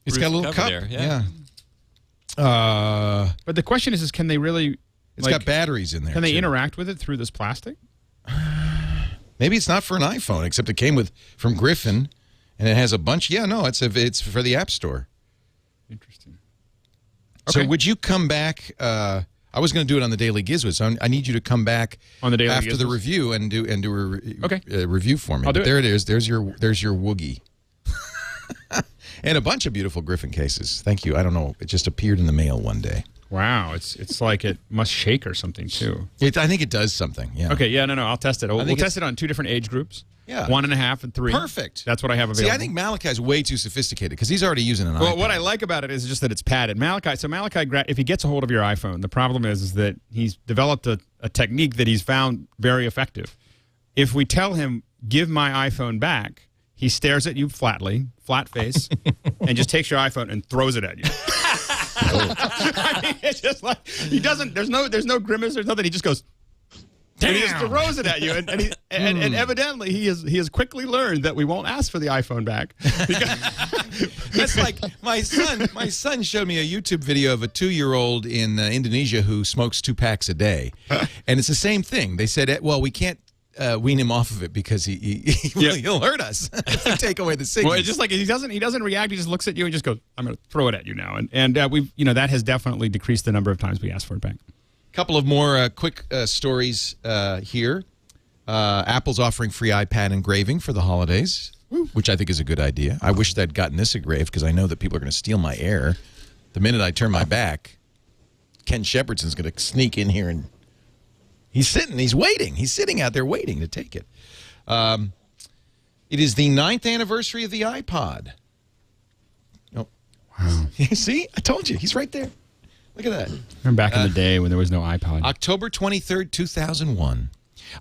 It's got a little cup there. Yeah. But the question is can they really? It's got batteries in there. Can they interact with it through this plastic? Maybe it's not for an iPhone, except it came from Griffin, and it has a bunch. Yeah, no, it's for the App Store. Interesting. So would you come back? I was going to do it on the Daily Gizwiz, so I need you to come back on the Daily after Gizwiz? the review and do a review for me. I'll do it. There it is. There's your Woogie. And a bunch of beautiful Griffin cases. Thank you. I don't know. It just appeared in the mail one day. Wow, it's like it must shake or something too. I think it does something. Yeah. Okay. Yeah. No. I'll test it. We'll test it on 2 different age groups. Yeah. 1.5 and 3. Perfect. That's what I have available. See, I think Malachi's way too sophisticated because he's already using an iPad. Well, what I like about it is just that it's padded. Malachi, if he gets a hold of your iPhone, the problem is that he's developed a technique that he's found very effective. If we tell him, give my iPhone back, he stares at you flat face, and just takes your iPhone and throws it at you. I mean, it's just like he doesn't. There's no grimace. There's nothing. He just goes. Damn. And he just throws it at you, and evidently he has quickly learned that we won't ask for the iPhone back. That's like my son. My son showed me a YouTube video of a 2-year-old in Indonesia who smokes 2 packs a day, and it's the same thing. They said, "Well, we can't wean him off of it because he'll hurt us if we take away the signals." Well, it's just like he doesn't react. He just looks at you and just goes, "I'm going to throw it at you now." And we've that has definitely decreased the number of times we ask for it back. Couple of more quick stories here. Apple's offering free iPad engraving for the holidays, which I think is a good idea. I wish they'd gotten this engraved because I know that people are going to steal my Air. The minute I turn my back, Ken Shepherdson's going to sneak in here and he's waiting. He's sitting out there waiting to take it. It is the 9th anniversary of the iPod. Oh, wow. See? I told you. He's right there. Look at that. Remember back in the day when there was no iPod. October 23rd, 2001.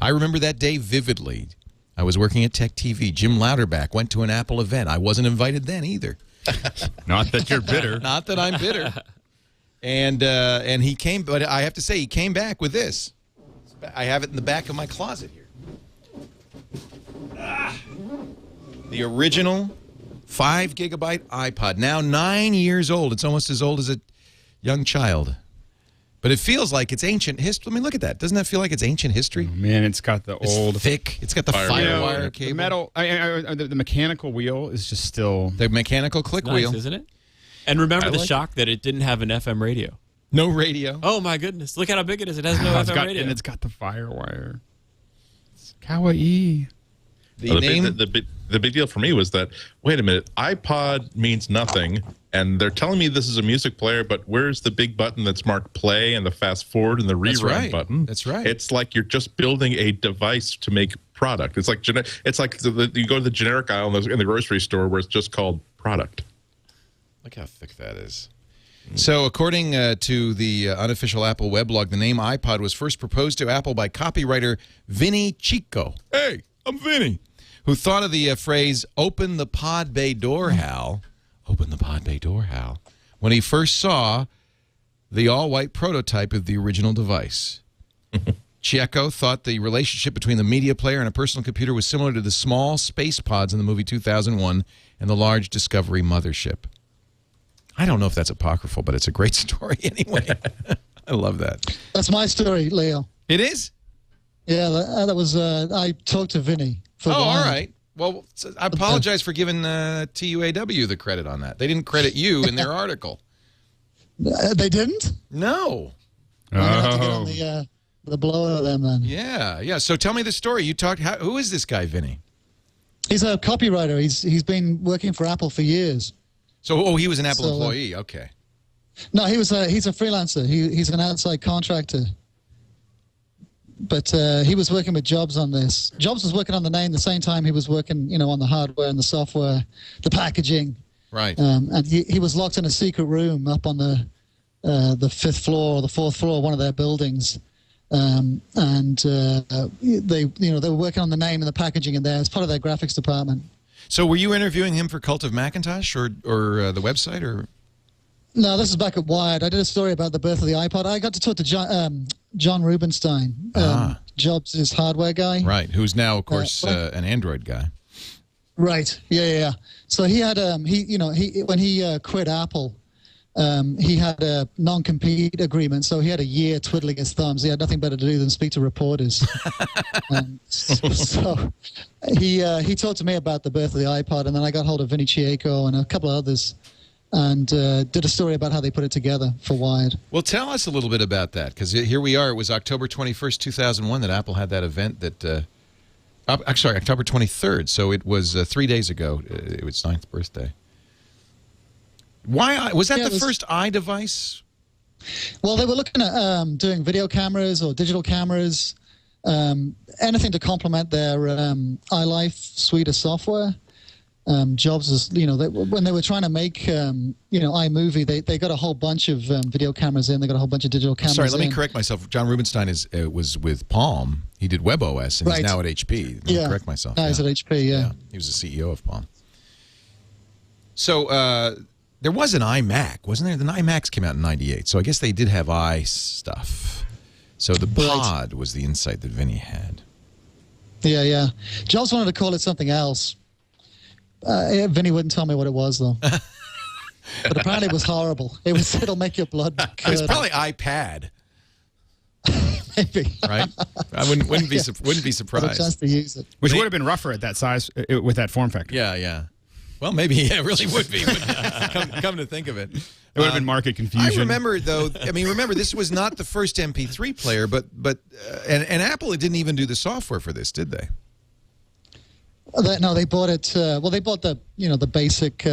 I remember that day vividly. I was working at Tech TV. Jim Louderback went to an Apple event. I wasn't invited then either. Not that you're bitter. Not that I'm bitter. And he came, but I have to say, he came back with this. I have it in the back of my closet here. The original 5-gigabyte iPod, now 9 years old. It's almost as old as a young child. But it feels like it's ancient history. I mean, look at that. Doesn't that feel like it's ancient history? Oh, man, it's got the old... thick. It's got the firewire cable. The metal... the mechanical wheel is just still... The mechanical click wheel. Isn't it? And remember the shock that it didn't have an FM radio. No radio. Oh, my goodness. Look at how big it is. It has no FM radio. And it's got the firewire. It's kawaii. The big deal for me was that, wait a minute, iPod means nothing, and they're telling me this is a music player, but where's the big button that's marked play and the fast forward and the rerun button? That's right. It's like you're just building a device to make product. It's like you go to the generic aisle in the grocery store where it's just called product. Look how thick that is. So, according to the unofficial Apple weblog, the name iPod was first proposed to Apple by copywriter Vinny Chico. Hey, I'm Vinny. Who thought of the phrase, open the pod bay door, Hal. Open the pod bay door, Hal. When he first saw the all-white prototype of the original device. Chieko thought the relationship between the media player and a personal computer was similar to the small space pods in the movie 2001 and the large Discovery mothership. I don't know if that's apocryphal, but it's a great story anyway. I love that. That's my story, Leo. It is? Yeah, that was, I talked to Vinny. All right. Well, I apologize for giving TUAW the credit on that. They didn't credit you in their article. They didn't? No. I'm going to have to get on the blower then. Yeah. So tell me the story. You talked. Who is this guy, Vinny? He's a copywriter. He's been working for Apple for years. So, he was an Apple employee. Okay. No, he's a freelancer. He's an outside contractor. But he was working with Jobs on this. Jobs was working on the name the same time he was working, on the hardware and the software, the packaging. Right. And he was locked in a secret room up on the 5th floor or the 4th floor of one of their buildings. They were working on the name and the packaging in there as part of their graphics department. So were you interviewing him for Cult of Macintosh or the website or? No, this is back at Wired. I did a story about the birth of the iPod. I got to talk to John Rubinstein, Jobs' hardware guy. Right, who's now, of course, an Android guy. Right. Yeah. So he had when he quit Apple, he had a non-compete agreement. So he had a year twiddling his thumbs. He had nothing better to do than speak to reporters. So he talked to me about the birth of the iPod, and then I got hold of Vinny Chieko and a couple of others. and did a story about how they put it together for Wired. Well, tell us a little bit about that, because here we are. It was October 21st, 2001 that Apple had that event that... Actually, October 23rd, so it was 3 days ago. It was 9th birthday. Why was that the first iDevice? Well, they were looking at doing video cameras or digital cameras, anything to complement their iLife suite of software. Jobs, was, when they were trying to make, iMovie, they got a whole bunch of video cameras in. They got a whole bunch of digital cameras. Sorry, let me correct myself. John Rubinstein was with Palm. He did WebOS, and he's now at HP. Let me correct myself. He's at HP. Yeah, he was the CEO of Palm. So there was an iMac, wasn't there? The iMacs came out in '98, so I guess they did have stuff. So the pod was the insight that Vinny had. Yeah. Jobs wanted to call it something else. Vinny wouldn't tell me what it was, though. But apparently it was horrible. It'll make your blood curdle. It's probably iPad. Maybe. Right? I wouldn't be surprised. A chance to use it. Which would have been rougher at that size with that form factor. Yeah. Well, maybe it really would be. Come to think of it. It would have been market confusion. I remember, though. Remember, this was not the first MP3 player, but Apple didn't even do the software for this, did they? No, they bought it. They bought the basic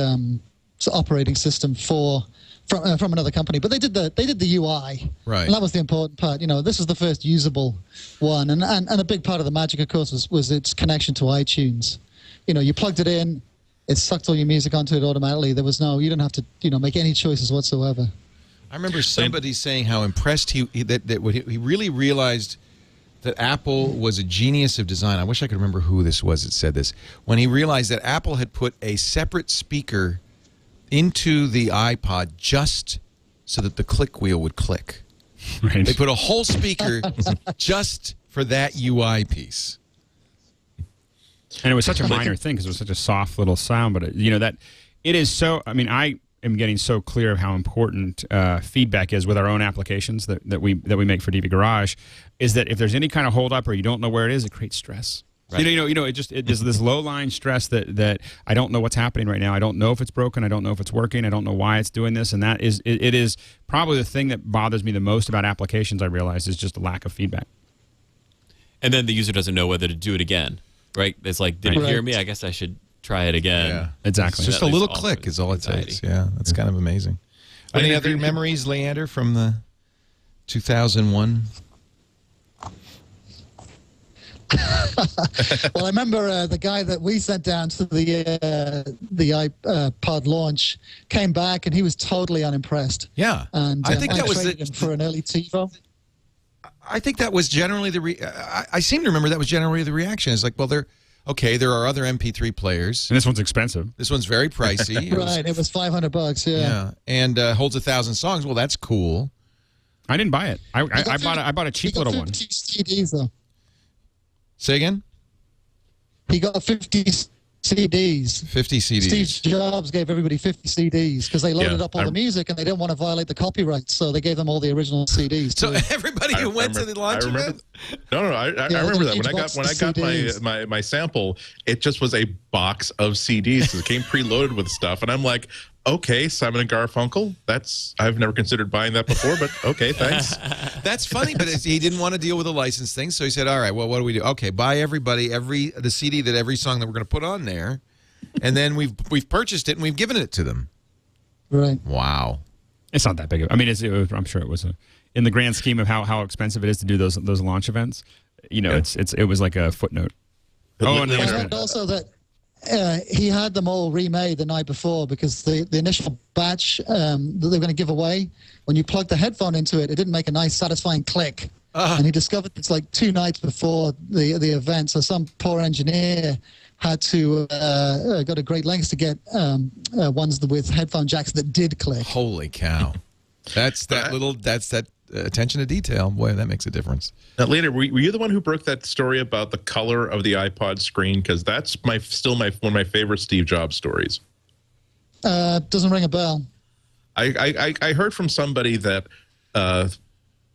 operating system from another company, but they did the UI, right? And that was the important part. This is the first usable one, and a big part of the magic, of course, was its connection to iTunes. You plugged it in, it sucked all your music onto it automatically. You didn't have to make any choices whatsoever. I remember somebody saying how impressed he really realized that Apple was a genius of design. I wish I could remember who this was that said this. When he realized that Apple had put a separate speaker into the iPod just so that the click wheel would click. Right. They put a whole speaker just for that UI piece. And it was such a minor thing because it was such a soft little sound. But, that it is so... I am getting so clear of how important feedback is with our own applications that we make for DV Garage, is that if there's any kind of holdup or you don't know where it is, it creates stress. Right. There's this low-line stress that I don't know what's happening right now. I don't know if it's broken. I don't know if it's working. I don't know why it's doing this. And that is it is probably the thing that bothers me the most about applications, I realize, is just the lack of feedback. And then the user doesn't know whether to do it again, right? It's like, did you hear me? I guess I should try it again. Yeah, exactly. It's just a little click is all it takes. Yeah, that's kind of amazing. Any other memories, Leander, from the 2001? Well, I remember the guy that we sent down to the iPod launch came back, and he was totally unimpressed. Yeah, and I think that was him for an early TiVo. I think that was generally I seem to remember that was generally the reaction. It's like, well, there are other MP3 players, and this one's expensive. This one's very pricey. It was $500. Yeah, and holds 1,000 songs. Well, that's cool. I didn't buy it. I bought a cheap little one. CDs though. Say again? He got 50 CDs. 50 CDs. Steve Jobs gave everybody 50 CDs because they loaded up all the music and they didn't want to violate the copyright, so they gave them all the original CDs. So everybody who went to the launch event? I remember that when I got my sample, it just was a box of CDs. So it came preloaded with stuff, and I'm like, okay, Simon and Garfunkel. I've never considered buying that before, but okay, thanks. That's funny, but he didn't want to deal with the license thing, so he said, all right, well, what do we do? Okay, buy everybody the CD that every song that we're going to put on there, and then we've purchased it and we've given it to them. Right. Wow. It's not that big. I'm sure it was in the grand scheme of how expensive it is to do those launch events. It was like a footnote. And also that. He had them all remade the night before because the initial batch that they were going to give away, when you plugged the headphone into it, it didn't make a nice, satisfying click. And he discovered it's like 2 nights before the event, so some poor engineer had to go to great lengths to get ones with headphone jacks that did click. Holy cow! That's that attention to detail. Boy, that makes a difference. Now, Leander, were you the one who broke that story about the color of the iPod screen? Because that's still one of my favorite Steve Jobs stories. Doesn't ring a bell. I heard from somebody that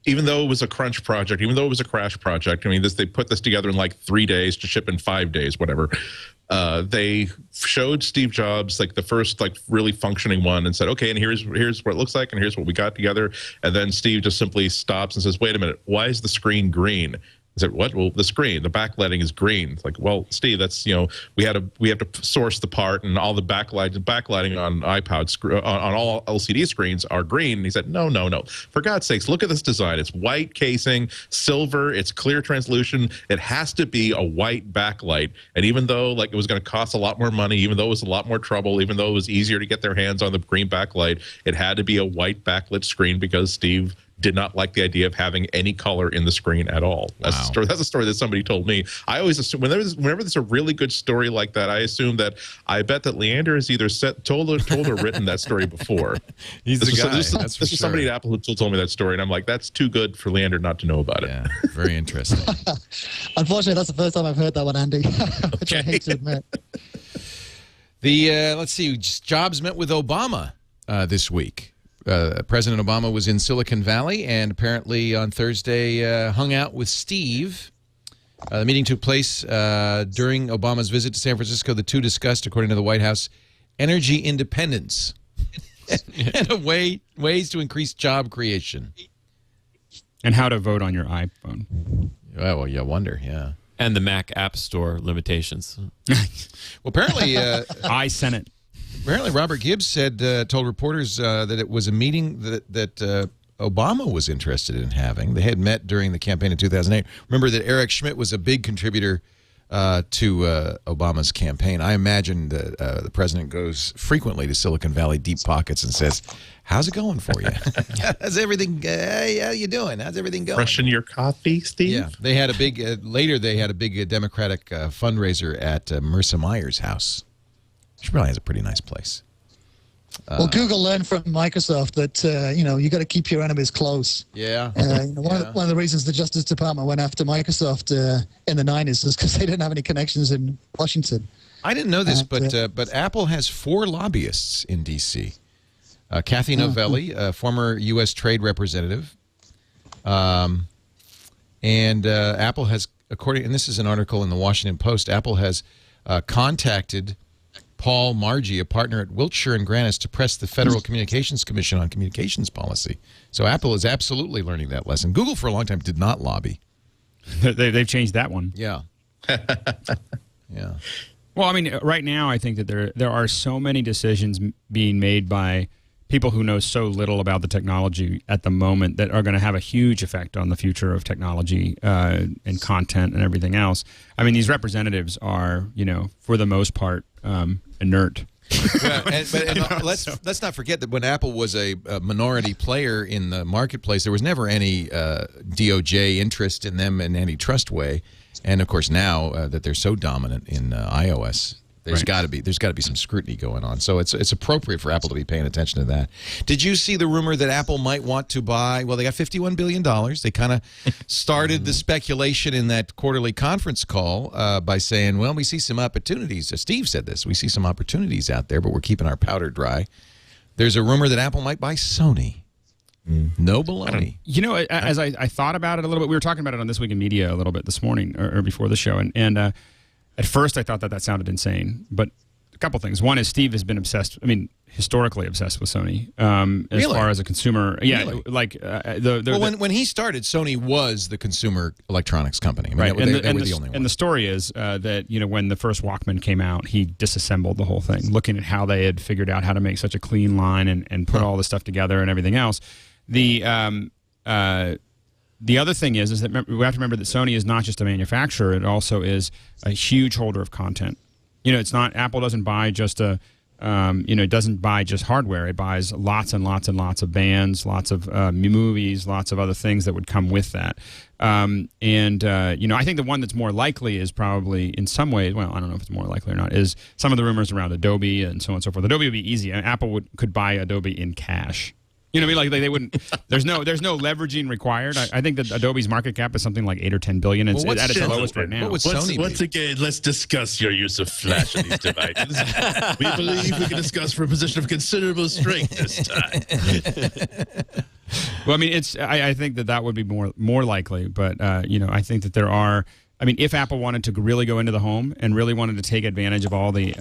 even though it was a crunch project, even though it was a crash project, I mean, they put this together in like 3 days to ship in 5 days, whatever. They showed Steve Jobs like the first like really functioning one and said, okay, and here's what it looks like, and here's what we got together. And then Steve just simply stops and says, wait a minute, why is the screen green? I said, what? Well, the screen, the backlighting is green. It's like, well, Steve, that's, we have to source the part, and all the backlighting on iPods, on all LCD screens are green. And he said, no. For God's sakes, look at this design. It's white casing, silver, it's clear translucent. It has to be a white backlight. And even though like it was going to cost a lot more money, even though it was a lot more trouble, even though it was easier to get their hands on the green backlight, it had to be a white backlit screen because Steve did not like the idea of having any color in the screen at all. That's a story. That's a story that somebody told me. I always assume whenever there's a really good story like that, I assume that I bet that Leander has either told or written that story before. He's the guy. This is somebody at Apple who told me that story, and I'm like, that's too good for Leander not to know about it. Yeah, very interesting. Unfortunately, that's the first time I've heard that one, Andy, which I hate to admit. Let's see, Jobs met with Obama this week. President Obama was in Silicon Valley and apparently on Thursday hung out with Steve. The meeting took place during Obama's visit to San Francisco. The two discussed, according to the White House, energy independence and ways to increase job creation. And how to vote on your iPhone. Well, you wonder, yeah. And the Mac App Store limitations. Well, apparently... Senate. Apparently, Robert Gibbs told reporters that it was a meeting that Obama was interested in having. They had met during the campaign in 2008. Remember that Eric Schmidt was a big contributor to Obama's campaign. I imagine that the president goes frequently to Silicon Valley deep pockets and says, how's it going for you? How's everything? How you doing? How's everything going? Fresh in your coffee, Steve? Yeah. They had a big, later they had a big Democratic fundraiser at Marissa Meyer's house. She probably has a pretty nice place. Well, Google learned from Microsoft that you got to keep your enemies close. Yeah. One of the reasons the Justice Department went after Microsoft in the 90s is because they didn't have any connections in Washington. I didn't know this, but Apple has 4 lobbyists in D.C. Kathy Novelli, a former U.S. trade representative, and Apple has, and this is an article in the Washington Post, Apple has contacted Paul Margie, a partner at Wiltshire and Grannis, to press the Federal Communications Commission on communications policy. So Apple is absolutely learning that lesson. Google for a long time did not lobby. They've changed that one. Yeah. Yeah. Well, I mean, right now I think that there are so many decisions being made by people who know so little about the technology at the moment that are going to have a huge effect on the future of technology and content and everything else. I mean, these representatives are, for the most part, inert. Let's not forget that when Apple was a minority player in the marketplace, there was never any DOJ interest in them in any trust way. And of course, now that they're so dominant in iOS, there's got to be some scrutiny going on. So it's appropriate for Apple to be paying attention to that. Did you see the rumor that Apple might want to buy? Well, they got $51 billion. They kind of started the speculation in that quarterly conference call by saying, well, we see some opportunities. Steve said this. We see some opportunities out there, but we're keeping our powder dry. There's a rumor that Apple might buy Sony. No baloney. As I thought about it a little bit, we were talking about it on This Week in Media a little bit this morning or before the show, and at first I thought that sounded insane, but a couple things. One is Steve has been historically obsessed with Sony as far as a consumer. Yeah, really? When he started, Sony was the consumer electronics company. I mean, right, they were the only one. And the story is that when the first Walkman came out, he disassembled the whole thing, looking at how they had figured out how to make such a clean line and put all the stuff together and everything else. The other thing is that we have to remember that Sony is not just a manufacturer; it also is a huge holder of content. It's not Apple doesn't buy just it doesn't buy just hardware. It buys lots and lots and lots of bands, lots of movies, lots of other things that would come with that. I think the one that's more likely is probably in some ways, well, I don't know if it's more likely or not, is some of the rumors around Adobe and so on and so forth. Adobe would be easy. Apple could buy Adobe in cash. You know what I mean? Like they wouldn't. There's no leveraging required. I think that Adobe's market cap is something like $8 or $10 billion. It's at its lowest right now. Once again, let's discuss your use of flash on these devices. We believe we can discuss from a position of considerable strength this time. Well, I mean, I think that would be more likely, but I think that there are. I mean, if Apple wanted to really go into the home and really wanted to take advantage of all the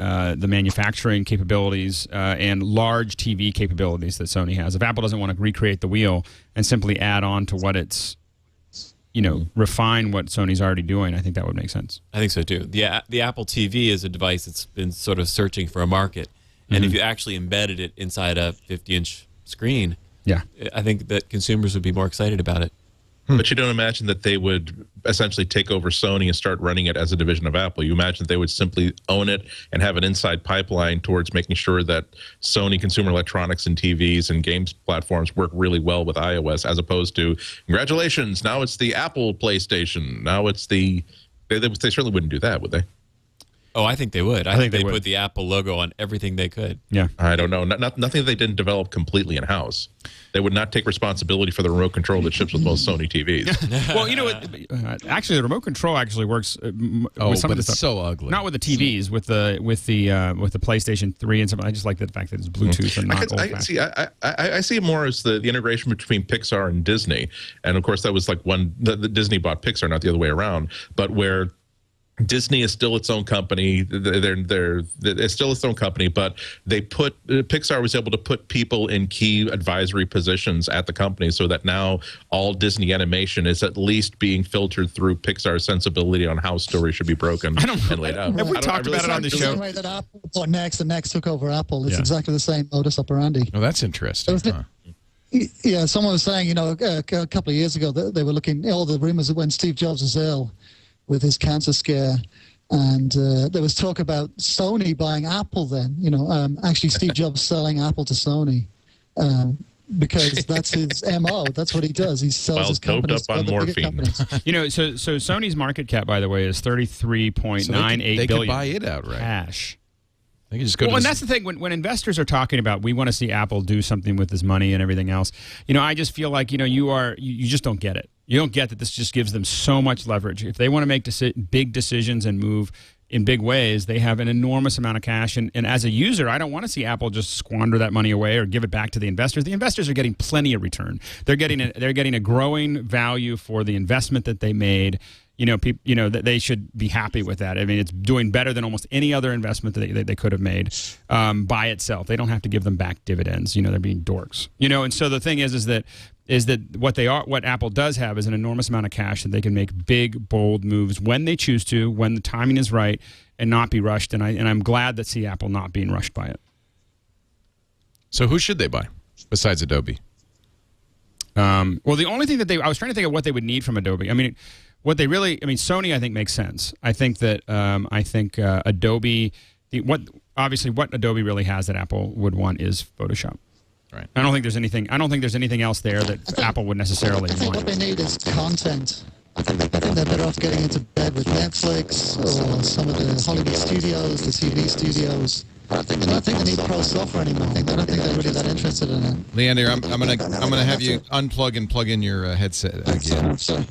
manufacturing capabilities and large TV capabilities that Sony has, if Apple doesn't want to recreate the wheel and simply add on to what it's, refine what Sony's already doing, I think that would make sense. I think so too. The Apple TV is a device that's been sort of searching for a market, and if you actually embedded it inside a 50-inch screen, I think that consumers would be more excited about it. But you don't imagine that they would essentially take over Sony and start running it as a division of Apple. You imagine that they would simply own it and have an inside pipeline towards making sure that Sony consumer electronics and TVs and games platforms work really well with iOS, as opposed to, congratulations, now it's the Apple PlayStation. Now it's the... They certainly wouldn't do that, would they? Oh, I think they would. I think they put the Apple logo on everything they could. Yeah. I don't know. Nothing that they didn't develop completely in-house. They would not take responsibility for the remote control that ships with most Sony TVs. Well, you know what? Actually, the remote control actually works with some of the stuff. So ugly. Not with the TVs, with the PlayStation 3 and something. I just like the fact that it's Bluetooth and not old-fashioned. I see it more as the integration between Pixar and Disney. And, of course, that was like the Disney bought Pixar, not the other way around. But where Disney is still its own company. It's still its own company, but Pixar was able to put people in key advisory positions at the company, so that now all Disney animation is at least being filtered through Pixar's sensibility on how stories should be broken and laid out. Have we talked about it on the show? The way that Apple bought Next and Next took over Apple. It's exactly the same modus operandi. Oh, that's interesting. Yeah, someone was saying, a couple of years ago, they were looking all the rumors of when Steve Jobs was ill with his cancer scare, and there was talk about Sony buying Apple then, actually Steve Jobs selling Apple to Sony, because that's his MO. That's what he does. He sells his companies to other bigger companies. So Sony's market cap, by the way, is $33.98 billion. They could buy it outright. Cash. They can just go and that's the thing. When investors are talking about, we want to see Apple do something with this money and everything else, I just feel like, you just don't get it. You don't get that this just gives them so much leverage. If they want to make big decisions and move in big ways, they have an enormous amount of cash. And as a user, I don't want to see Apple just squander that money away or give it back to the investors. The investors are getting plenty of return. They're getting a growing value for the investment that they made. That they should be happy with that. I mean, it's doing better than almost any other investment that they could have made by itself. They don't have to give them back dividends. They're being dorks. And so the thing is that what Apple does have is an enormous amount of cash that they can make big, bold moves when they choose to, when the timing is right, and not be rushed. And I'm glad to see Apple not being rushed by it. So who should they buy besides Adobe? Well, the only thing that I was trying to think of what they would need from Adobe. I mean, Sony, I think, makes sense. I think that Adobe, what Adobe really has that Apple would want is Photoshop. Right. I don't think there's anything else there that Apple would necessarily want. What they need is content. I think they're better off getting into bed with Netflix or some of the Hollywood studios, the TV studios. I don't think they need pro software anymore. I don't think they're really that interested in it. Leander, I'm gonna have you unplug and plug in your headset again. Sorry.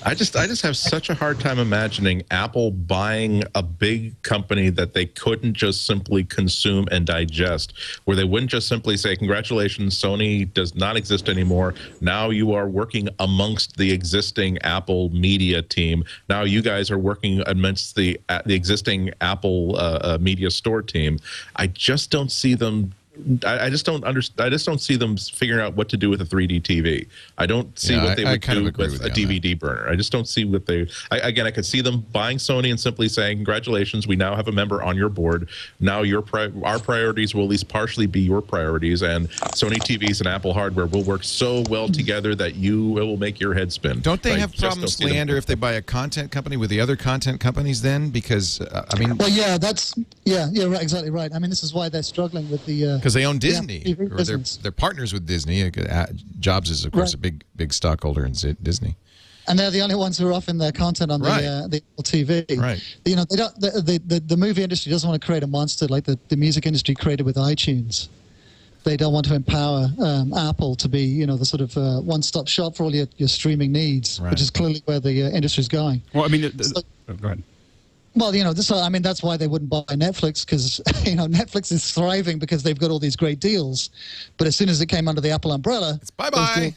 I just have such a hard time imagining Apple buying a big company that they couldn't just simply consume and digest, where they wouldn't just simply say, congratulations, Sony does not exist anymore. Now you are working amongst the existing Apple media team. Now you guys are working amongst the existing Apple media store team. I just don't see them. I just don't see them figuring out what to do with a 3D TV. I don't see what they would do with a DVD burner. I just don't see what they. I could see them buying Sony and simply saying, "Congratulations, we now have a member on your board. Now our priorities will at least partially be your priorities, and Sony TVs and Apple hardware will work so well together that it will make your head spin." Don't they have problems, Leander, if they buy a content company with the other content companies? Then because well, you're exactly right. I mean, this is why they're struggling with the. Because they own Disney, or they're partners with Disney. Jobs is, of course, a big stockholder in Disney, and they're the only ones who are offering their content on the Apple TV. Right. They don't. The movie industry doesn't want to create a monster like the music industry created with iTunes. They don't want to empower Apple to be, the sort of one-stop shop for all your streaming needs, which is clearly where the industry is going. Well, I mean, go ahead. Well, that's why they wouldn't buy Netflix, because, Netflix is thriving because they've got all these great deals. But as soon as it came under the Apple umbrella, it's bye-bye.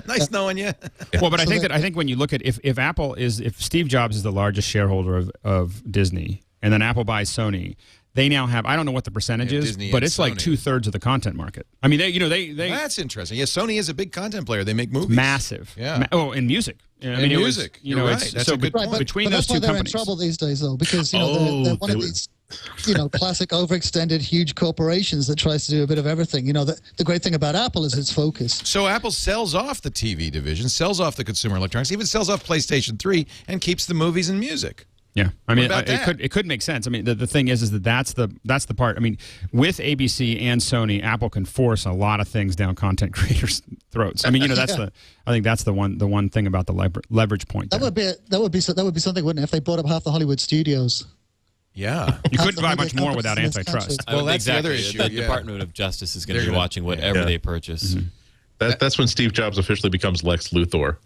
Nice knowing you. Well, but I think when you look at if Steve Jobs is the largest shareholder of Disney, and then Apple buys Sony, they now have, I don't know what the percentage is, Disney but and it's like Sony. 2/3 of the content market. I mean, they That's interesting. Yeah, Sony is a big content player. They make movies. massive. Yeah. In music. In music. You're right. It's That's so a good point. between but those that's why two they're companies. in trouble these days, though, because they're one of these classic overextended huge corporations that tries to do a bit of everything. The great thing about Apple is its focus. So Apple sells off the TV division, sells off the consumer electronics, even sells off PlayStation 3, and keeps the movies and music. Yeah, I mean, about that? it could make sense. I mean, the thing is that's the part. I mean, with ABC and Sony, Apple can force a lot of things down content creators' throats. I mean, I think that's the one thing about the leverage point. That would be something, wouldn't it, if they bought up half the Hollywood studios? Yeah, you couldn't buy much more without antitrust. Well, that's the other exactly. issue. The Department of Justice is going to be watching whatever they purchase. Mm-hmm. That's when Steve Jobs officially becomes Lex Luthor.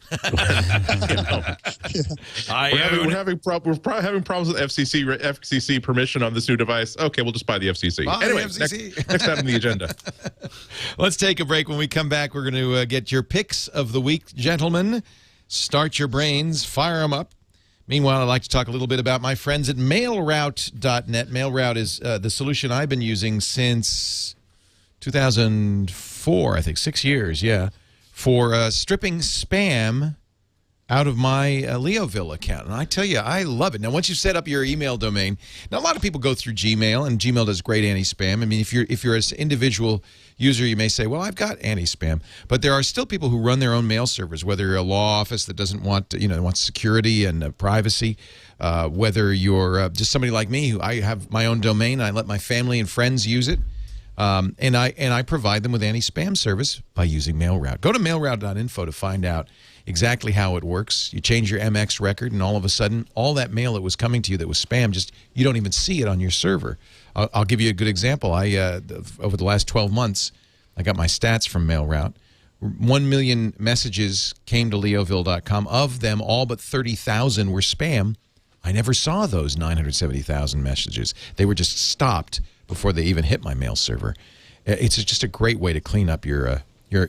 We're having problems with FCC permission on this new device. Okay, we'll just buy the FCC. Anyway, FCC. Next item on the agenda. Let's take a break. When we come back, we're going to get your picks of the week, gentlemen. Start your brains, fire them up. Meanwhile, I'd like to talk a little bit about my friends at MailRoute.net. MailRoute is the solution I've been using since 2004, I think, 6 years, for stripping spam out of my Leoville account. And I tell you, I love it. Now, once you set up your email domain, now a lot of people go through Gmail, and Gmail does great anti-spam. I mean, if you're an individual user, you may say, well, I've got anti-spam. But there are still people who run their own mail servers, whether you're a law office that doesn't want, wants security and privacy, whether you're just somebody like me who I have my own domain, and I let my family and friends use it. And I provide them with anti-spam service by using MailRoute. Go to mailroute.info to find out exactly how it works. You change your MX record, and all of a sudden, all that mail that was coming to you that was spam, you don't even see it on your server. I'll give you a good example. Over the last 12 months, I got my stats from MailRoute. 1 million messages came to leoville.com. Of them, all but 30,000 were spam. I never saw those 970,000 messages. They were just stopped before they even hit my mail server. It's just a great way to clean up your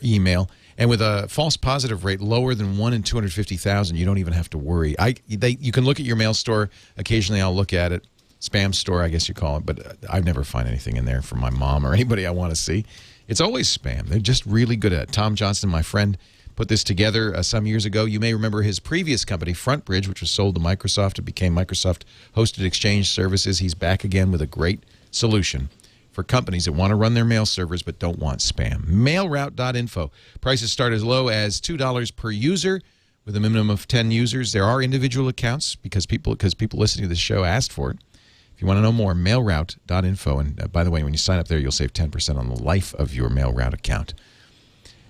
email. And with a false positive rate lower than 1 in 250,000, you don't even have to worry. You can look at your mail store. Occasionally I'll look at it. Spam store, I guess you call it. But I've never find anything in there from my mom or anybody I want to see. It's always spam. They're just really good at it. Tom Johnston, my friend, put this together some years ago. You may remember his previous company, FrontBridge, which was sold to Microsoft. It became Microsoft Hosted Exchange Services. He's back again with a great solution for companies that want to run their mail servers but don't want spam. Mailroute.info. Prices start as low as $2 per user with a minimum of 10 users. There are individual accounts because people listening to this show asked for it. If you want to know more, mailroute.info. And by the way, when you sign up there, you'll save 10% on the life of your MailRoute account.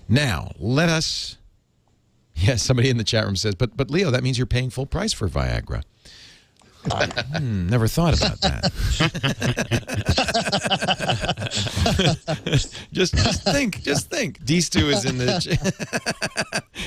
Now, let us... Yes, somebody in the chat room says, but Leo, that means you're paying full price for Viagra. Never thought about that. just think. D-Stu is in the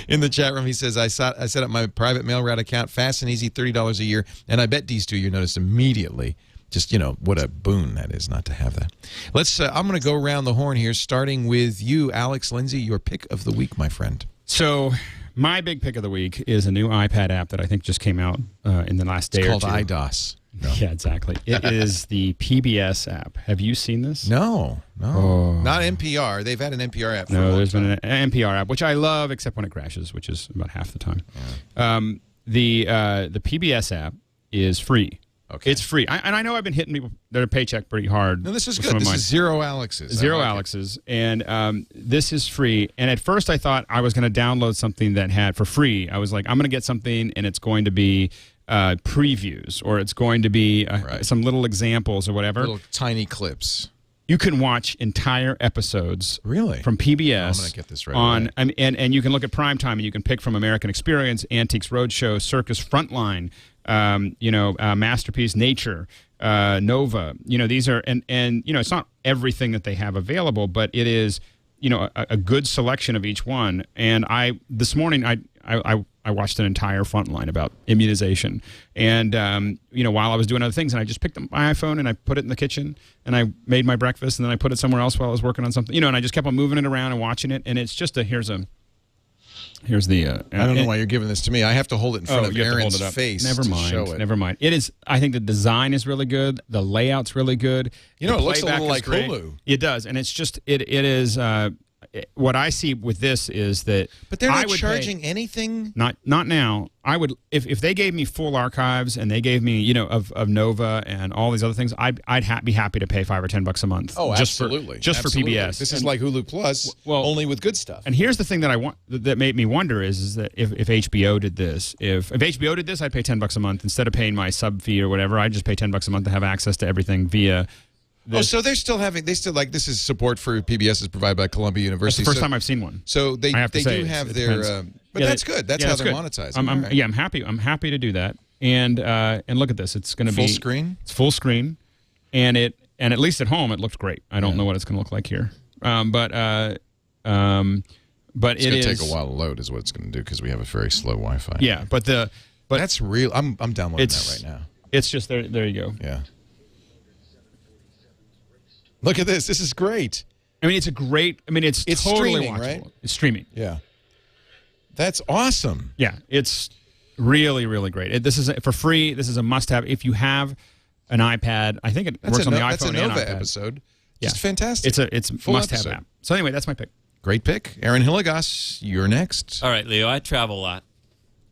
in the chat room. He says, I set up my private MailRoute account, fast and easy, $30 a year. And I bet, D-Stu, you noticed immediately just, what a boon that is not to have that. Let's. I'm going to go around the horn here, starting with you, Alex Lindsay, your pick of the week, my friend. So my big pick of the week is a new iPad app that I think just came out in the last day or two. It's called iDOS. No. Yeah, exactly. It is the PBS app. Have you seen this? No. Oh. Not NPR. They've had an NPR app for a long there's time. been an NPR app, which I love, except when it crashes, which is about half the time. Yeah. The PBS app is free. Okay. It's free. And I know I've been hitting people their paycheck pretty hard. No, this is good. This is Zero Alex's. Zero Alex's. And this is free. And at first I thought I was going to download something that had for free. I was like, I'm going to get something and it's going to be previews or it's going to be some little examples or whatever. Little tiny clips. You can watch entire episodes from PBS. I'm going to get this right away. And you can look at primetime and you can pick from American Experience, Antiques Roadshow, Circus Frontline, Masterpiece, Nature, Nova. These are and it's not everything that they have available, but it is a good selection of each one. And this morning I I watched an entire Frontline about immunization. And, while I was doing other things, and I just picked up my iPhone and I put it in the kitchen and I made my breakfast and then I put it somewhere else while I was working on something, and I just kept on moving it around and watching it. And it's just here's the. I don't know why you're giving this to me. I have to hold it in front of Aaron's face. Never to mind. show it. Never mind. It is. I think the design is really good. The layout's really good. It looks a little like Hulu. It does, and it's just it is. What I see with this is that. But they're not charging anything. Not now. I would if they gave me full archives and they gave me of Nova and all these other things, I'd be happy to pay $5 or $10 a month. Oh, absolutely. For PBS. This is like Hulu Plus, only with good stuff. And here's the thing that made me wonder is that if HBO did this, if HBO did this, I'd pay $10 a month instead of paying my sub fee or whatever. I'd just pay $10 a month to have access to everything via. So this is support for PBS is provided by Columbia University. That's the first time I've seen one. So they do have their, but that's good. That's how they're monetizing. I'm happy. I'm happy to do that. And look at this. It's going to be full screen. It's full screen, and at least at home it looked great. I don't know what it's going to look like here, but it's going to take a while to load, is what it's going to do because we have a very slow Wi-Fi. Yeah, but that's real. I'm downloading that right now. It's just there. There you go. Yeah. Look at this. This is great. I mean, it's it's totally streaming, watchable. Right? It's streaming. Yeah. That's awesome. Yeah, it's really, really great. This is for free. This is a must-have. If you have an iPad, I think it works on the iPhone that's a Nova and iPad. episode. Yeah. Just fantastic. It's a must-have app. So anyway, that's my pick. Great pick. Aaron Hillegass, you're next. All right, Leo, I travel a lot.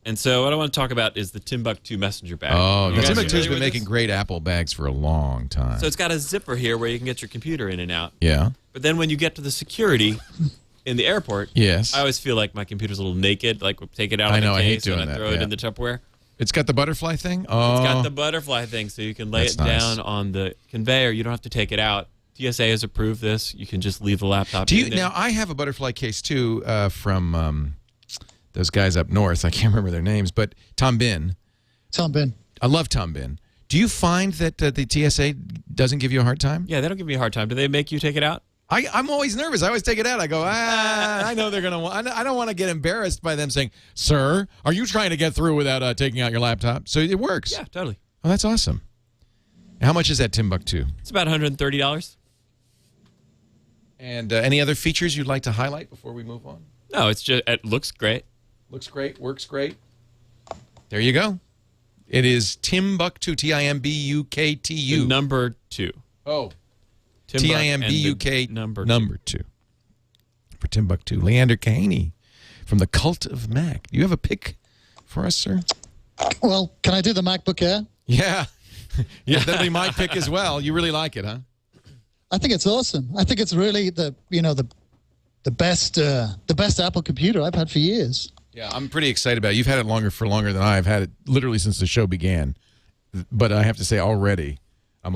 And so what I want to talk about is the Timbuk2 messenger bag. Oh, the Timbuk2's been making great Apple bags for a long time. So it's got a zipper here where you can get your computer in and out. Yeah. But then when you get to the security in the airport, yes, I always feel like my computer's a little naked, like take it out of the case I hate doing and I throw it in the Tupperware. It's got the butterfly thing? Oh. It's got the butterfly thing, so you can lay it down on the conveyor. You don't have to take it out. TSA has approved this. You can just leave the laptop in there. Now, I have a butterfly case, too, from those guys up north. I can't remember their names, but Tom Bin. Tom Bin. I love Tom Bin. Do you find that the TSA doesn't give you a hard time? Yeah, they don't give me a hard time. Do they make you take it out? I'm always nervous. I always take it out. I go, I know they're going to I don't want to get embarrassed by them saying, sir, are you trying to get through without taking out your laptop? So it works. Yeah, totally. Oh, that's awesome. How much is that Timbuk2? It's about $130. And any other features you'd like to highlight before we move on? No, it looks great. Looks great, works great. There you go. It is Timbuk2, Timbuktu. The number 2. Oh. Timbuk number 2. For Timbuk2. Leander Kahney from the Cult of Mac. Do you have a pick for us, sir? Well, can I do the MacBook Air? Yeah. Yeah, that'll be my pick as well. You really like it, huh? I think it's awesome. I think it's really the best Apple computer I've had for years. Yeah, I'm pretty excited about it. You've had it longer than I've had it literally since the show began. But I have to say already, I'm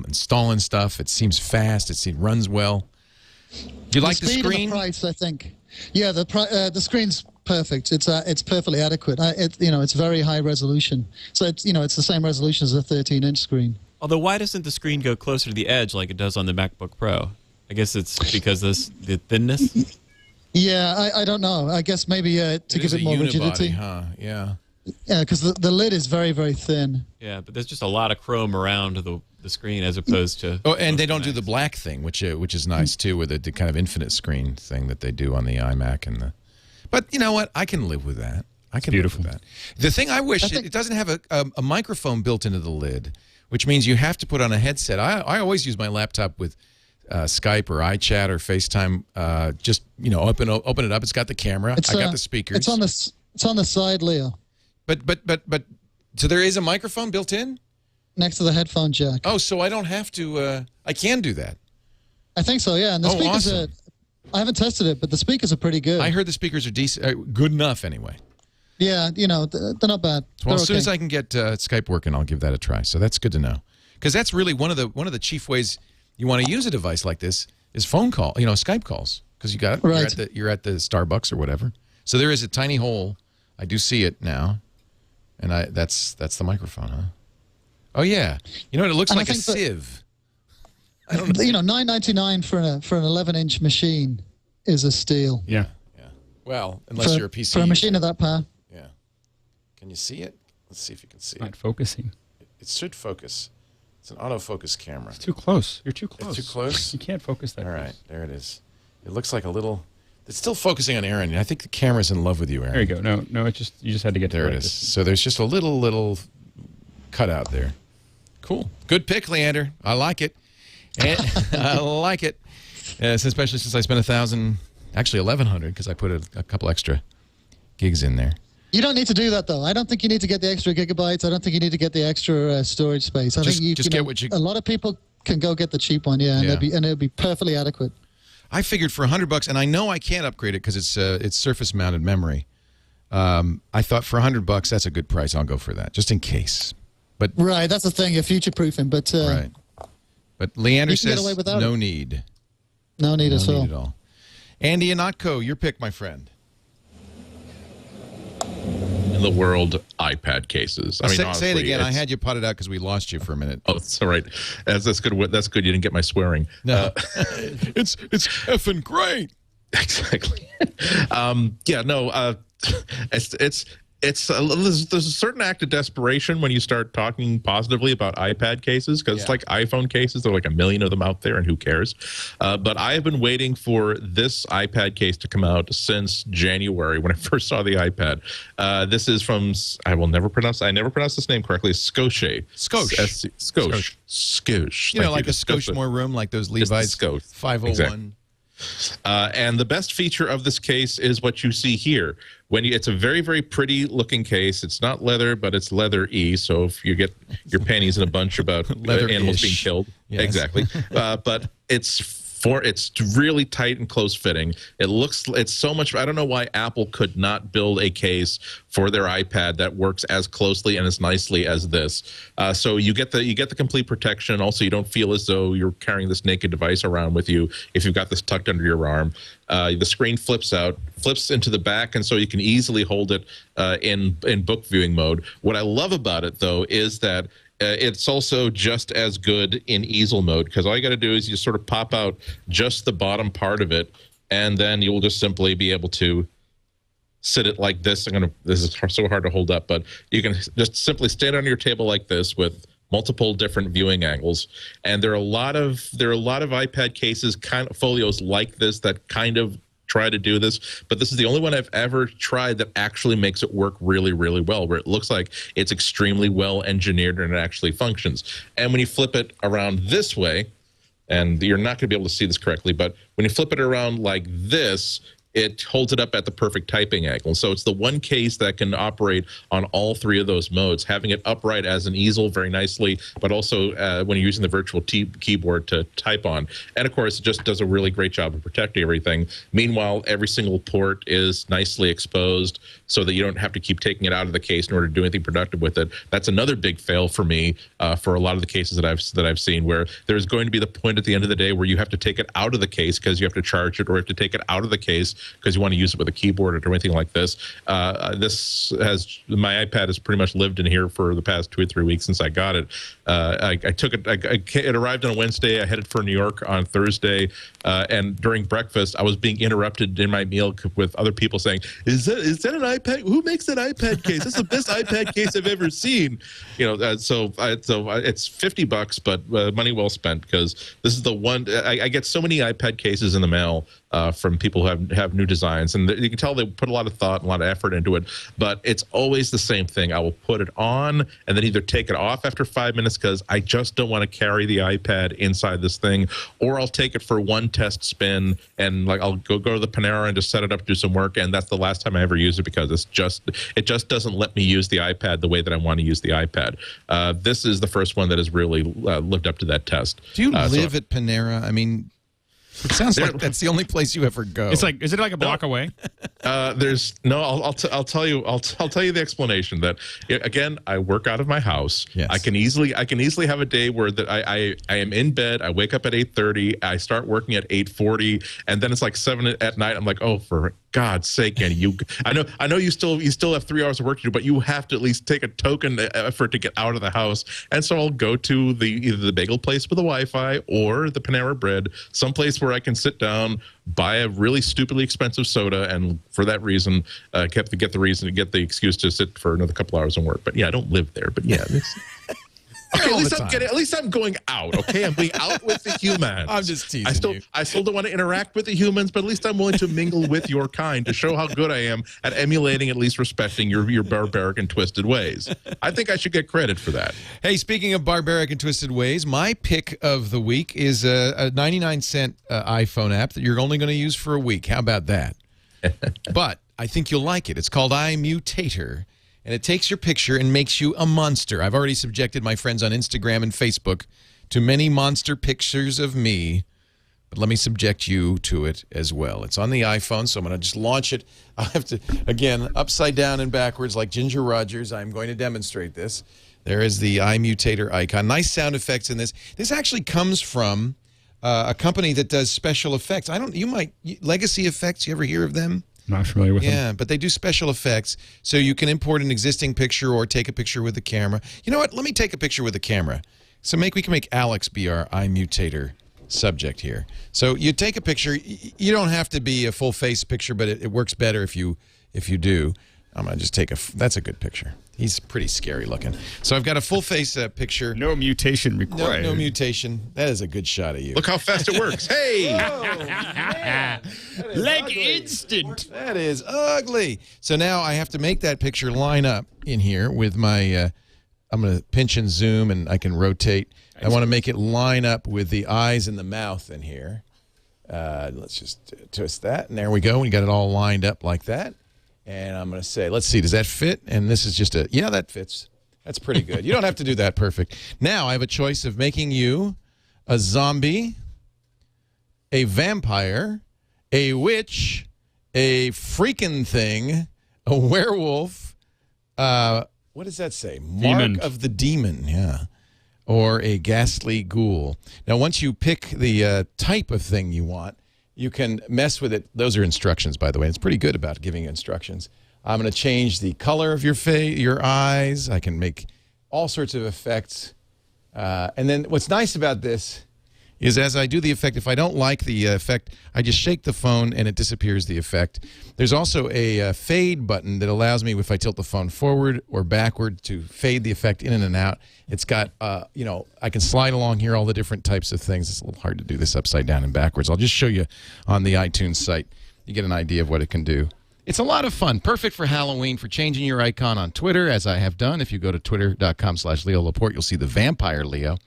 installing stuff. It seems fast. It runs well. Do you like the screen? And the price, I think. Yeah, the screen's perfect. It's perfectly adequate. It's very high resolution. So it's the same resolution as a 13-inch screen. Although, why doesn't the screen go closer to the edge like it does on the MacBook Pro? I guess it's because the thinness. Yeah, I don't know. I guess maybe to give it more rigidity. Huh? Yeah. Yeah, because the lid is very, very thin. Yeah, but there's just a lot of chrome around the screen as opposed to. Oh, and they don't do the black thing, which is nice too, with the kind of infinite screen thing that they do on the iMac and the. But you know what? I can live with that. I can live with that. The thing I wish it doesn't have a microphone built into the lid, which means you have to put on a headset. I always use my laptop with Skype or iChat or FaceTime. Just open it up. It's got the camera. I got the speakers. It's on the side, Leo. But so there is a microphone built in next to the headphone jack. Oh, so I don't have to. I can do that. I think so. Yeah, and the speakers awesome. I haven't tested it, but the speakers are pretty good. I heard the speakers are decent, good enough anyway. Yeah, they're not bad. Well, as soon as I can get Skype working, I'll give that a try. So that's good to know, because that's really one of the chief ways you want to use a device like this is phone call, Skype calls, because you got it. You're at the Starbucks or whatever. So there is a tiny hole. I do see it now, and that's the microphone, huh? Oh yeah, it looks like a sieve. I don't know. $9.99 for an 11-inch machine is a steal. Yeah. Well, unless you're a PC for a machine of that power. Yeah. Can you see it? Let's see if you can see Not it. focusing. It should focus. It's an autofocus camera. It's too close. You're too close. It's too close? You can't focus that All right, close. there it is. It looks like a little... It's still focusing on Aaron. I think the camera's in love with you, Aaron. There you go. No, you just had to get There to it is. So there's just a little cutout there. Cool. Good pick, Leander. I like it. And I like it. Especially since I spent actually 1,100, because I put a couple extra gigs in there. You don't need to do that, though. I don't think you need to get the extra gigabytes. I don't think you need to get the extra storage space. I think you just get what you... A lot of people can go get the cheap one, and it'll be perfectly adequate. I figured for $100, and I know I can't upgrade it because it's surface-mounted memory. I thought for $100, that's a good price. I'll go for that, just in case. But right, that's the thing. You're future-proofing, but right. But Leander says no it. need. No need at all. Andy Ihnatko, your pick, my friend. In the world, iPad cases. I mean, say it again. I had you potted out because we lost you for a minute. Oh, it's all right. That's good. That's good. You didn't get my swearing. No, it's effing great. Exactly. Yeah. No. There's a certain act of desperation when you start talking positively about iPad cases, because it's like iPhone cases. There are like a million of them out there, and who cares? But I have been waiting for this iPad case to come out since January when I first saw the iPad. This is from, I never pronounce this name correctly. Skoche. Skoche. You know, like a skosh more room, like those Levi's 501. Exactly. And the best feature of this case is what you see here. It's a very, very pretty looking case. It's not leather, but it's leather-y. So if you get your panties in a bunch about animals being killed, exactly. But it's really tight and close fitting. It's so much. I don't know why Apple could not build a case for their iPad that works as closely and as nicely as this. So you get the complete protection. Also, you don't feel as though you're carrying this naked device around with you if you've got this tucked under your arm. The screen flips into the back, and so you can easily hold it in book viewing mode. What I love about it, though, is that it's also just as good in easel mode, because all you got to do is you sort of pop out just the bottom part of it, and then you'll just simply be able to sit it like this. This is so hard to hold up, but you can just simply stand on your table like this with multiple different viewing angles. And there are a lot of iPad cases, kind of folios like this, that kind of try to do this, but this is the only one I've ever tried that actually makes it work really, really well, where it looks like it's extremely well engineered and it actually functions. And when you flip it around this way, and you're not going to be able to see this correctly, but when you flip it around like this, it holds it up at the perfect typing angle. So it's the one case that can operate on all three of those modes, having it upright as an easel very nicely, but also when you're using the virtual keyboard to type on. And of course, it just does a really great job of protecting everything. Meanwhile, every single port is nicely exposed so that you don't have to keep taking it out of the case in order to do anything productive with it. That's another big fail for me for a lot of the cases that I've seen, where there's going to be the point at the end of the day where you have to take it out of the case because you have to charge it, or you have to take it out of the case because you want to use it with a keyboard or anything like this. My iPad has pretty much lived in here for the past 2 or 3 weeks since I got it. I took it. It arrived on a Wednesday. I headed for New York on Thursday, and during breakfast, I was being interrupted in my meal with other people saying, "Is that an iPad? Who makes that iPad case? That's the best iPad case I've ever seen." You know, so it's $50, but money well spent, because this is the one. I get so many iPad cases in the mail from people who have new designs, and you can tell they put a lot of thought and a lot of effort into it, but it's always the same thing. I will put it on and then either take it off after 5 minutes because I just don't want to carry the iPad inside this thing, or I'll take it for one test spin and I'll go to the Panera and just set it up, do some work, and that's the last time I ever use it, because it just doesn't let me use the iPad the way that I want to use the iPad. This is the first one that has really lived up to that test. Do you live at Panera? I mean, it sounds like that's the only place you ever go. It's like, is it like a block away? There's no. I'll tell you. I'll tell you the explanation. That again, I work out of my house. Yes. I can easily have a day where that I am in bed. I wake up at 8:30. I start working at 8:40, and then it's like 7 at night. I'm like, oh, for God's sake, Kahney, I know you still have 3 hours of work to do, but you have to at least take a token effort to get out of the house. And so I'll go to either the bagel place with the Wi-Fi or the Panera Bread, someplace where I can sit down, buy a really stupidly expensive soda, and for that reason, get the excuse to sit for another couple hours and work. But yeah, I don't live there. But yeah. Okay, at least I'm going out. Okay, I'm going out with the humans. I'm just teasing you. I still don't want to interact with the humans, but at least I'm willing to mingle with your kind to show how good I am at emulating, at least respecting your barbaric and twisted ways. I think I should get credit for that. Hey, speaking of barbaric and twisted ways, my pick of the week is a 99-cent iPhone app that you're only going to use for a week. How about that? But I think you'll like it. It's called iMutator. And it takes your picture and makes you a monster. I've already subjected my friends on Instagram and Facebook to many monster pictures of me, but let me subject you to it as well. It's on the iPhone, so I'm going to just launch it. I'll have to, again, upside down and backwards like Ginger Rogers. I'm going to demonstrate this. There is the iMutator icon. Nice sound effects in this. This actually comes from a company that does special effects. Legacy Effects, you ever hear of them? Not familiar with them. Yeah, but they do special effects, so you can import an existing picture or take a picture with the camera. You know what? Let me take a picture with the camera. So we can make Alex be our iMutator subject here. So you take a picture. You don't have to be a full-face picture, but it works better if you do. I'm going to just take that's a good picture. He's pretty scary looking. So I've got a full-face picture. No mutation required. No mutation. That is a good shot of you. Look how fast it works. Hey! Like instant. That is ugly. So now I have to make that picture line up in here with my, I'm going to pinch and zoom, and I can rotate. I want to make it line up with the eyes and the mouth in here. Let's just twist that, and there we go. We got it all lined up like that. And I'm going to say, let's see, does that fit? And this is just yeah, that fits. That's pretty good. You don't have to do that perfect. Now I have a choice of making you a zombie, a vampire, a witch, a freaking thing, a werewolf, what does that say? Mark of the demon, yeah. Or a ghastly ghoul. Now, once you pick the type of thing you want, you can mess with it. Those are instructions, by the way. It's pretty good about giving you instructions. I'm going to change the color of your face, your eyes. I can make all sorts of effects. And then what's nice about this is as I do the effect, if I don't like the effect, I just shake the phone and it disappears the effect. There's also a fade button that allows me, if I tilt the phone forward or backward, to fade the effect in and out. It's got, I can slide along here all the different types of things. It's a little hard to do this upside down and backwards. I'll just show you on the iTunes site. You get an idea of what it can do. It's a lot of fun. Perfect for Halloween, for changing your icon on Twitter, as I have done. If you go to twitter.com/Leo Laporte, you'll see the Vampire Leo.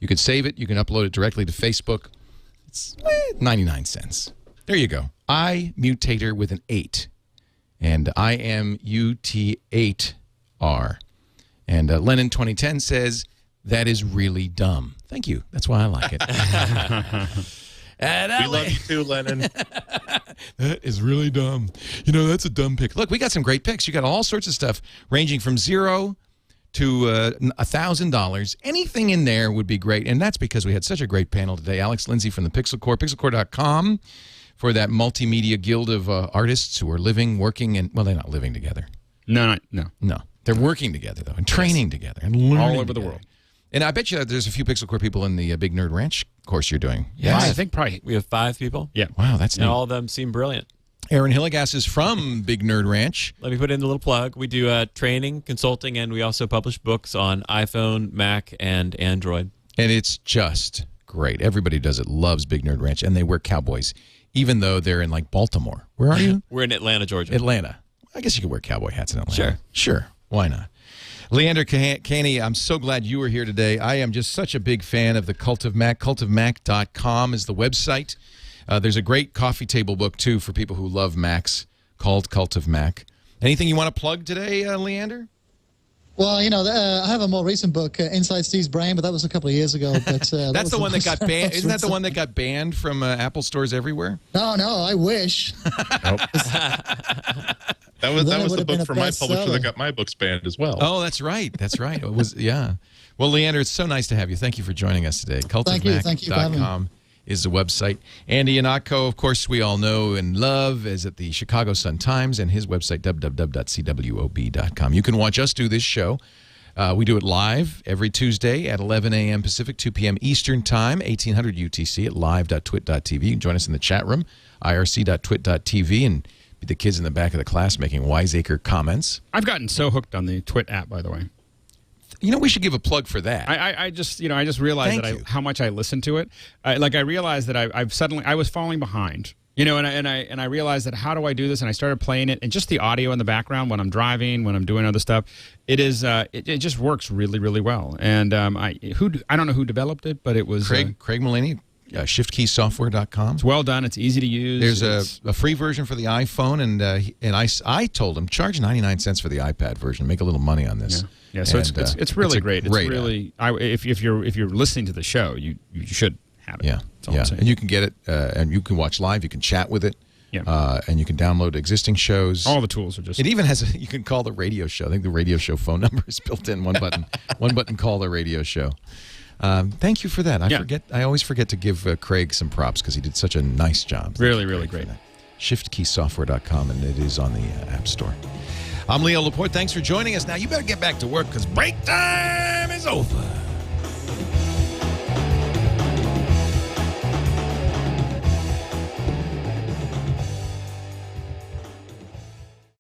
You can save it. You can upload it directly to Facebook. It's 99 cents. There you go. iMutator with an 8. And IMUT8R. And Lennon 2010 says, that is really dumb. Thank you. That's why I like it. We love you too, Lennon. That is really dumb. That's a dumb pick. Look, we got some great picks. You got all sorts of stuff ranging from $0 to $1,000. Anything in there would be great, and that's because we had such a great panel today. Alex Lindsay from the Pixel Corps, pixelcorps.com, for that multimedia guild of artists who are living, working, and, well, they're not living together. No. They're working together, though, and training together, and learning all over together. The world. And I bet you that there's a few Pixel Corps people in the Big Nerd Ranch course you're doing. Yeah, I think probably. We have 5 people. Yeah. Wow, that's neat. And all of them seem brilliant. Aaron Hillegass is from Big Nerd Ranch. Let me put in a little plug. We do training, consulting, and we also publish books on iPhone, Mac, and Android. And it's just great. Everybody does it, loves Big Nerd Ranch, and they wear cowboys, even though they're in, like, Baltimore. Where are you? We're in Atlanta, Georgia. Atlanta. I guess you could wear cowboy hats in Atlanta. Sure. Sure. Why not? Leander, Kahney, I'm so glad you were here today. I am just such a big fan of the Cult of Mac. Cultofmac.com is the website. There's a great coffee table book, too, for people who love Macs called Cult of Mac. Anything you want to plug today, Leander? Well, I have a more recent book, Inside Steve's Brain, but that was a couple of years ago. But that's the one that got banned. Isn't that the one that got banned from Apple stores everywhere? No, I wish. Nope. That was the book for my publisher that got my books banned as well. Oh, that's right. That's right. It was, yeah. Well, Leander, it's so nice to have you. Thank you for joining us today. Cultofmac.com. is the website. Andy Ihnatko, of course, we all know and love, is at the Chicago Sun-Times, and his website, www.cwob.com. You can watch us do this show. We do it live every Tuesday at 11 a.m. Pacific, 2 p.m. Eastern Time, 1800 UTC at live.twit.tv. You can join us in the chat room, irc.twit.tv, and be the kids in the back of the class making wiseacre comments. I've gotten so hooked on the Twit app, by the way. You know, we should give a plug for that. I just realized how much I listen to it. I realized that I was falling behind. And I realized that how do I do this? And I started playing it, and just the audio in the background when I'm driving, when I'm doing other stuff, it just works really, really well. And I don't know who developed it, but it was Craig Mullaney. ShiftKeySoftware.com. It's well done. It's easy to use. There's a free version for the iPhone, and I told him charge 99 cents for the iPad version. Make a little money on this. Yeah. So it's really great. It's really if you're listening to the show, you should have it. Yeah. And you can get it, and you can watch live. You can chat with it. Yeah. And you can download existing shows. All the tools are just. It even has you can call the radio show. I think the radio show phone number is built in. One button. Call the radio show. Thank you for that. I always forget to give Craig some props because he did such a nice job. Really, really great. ShiftKeySoftware.com, and it is on the App Store. I'm Leo Laporte. Thanks for joining us. Now you better get back to work because break time is over.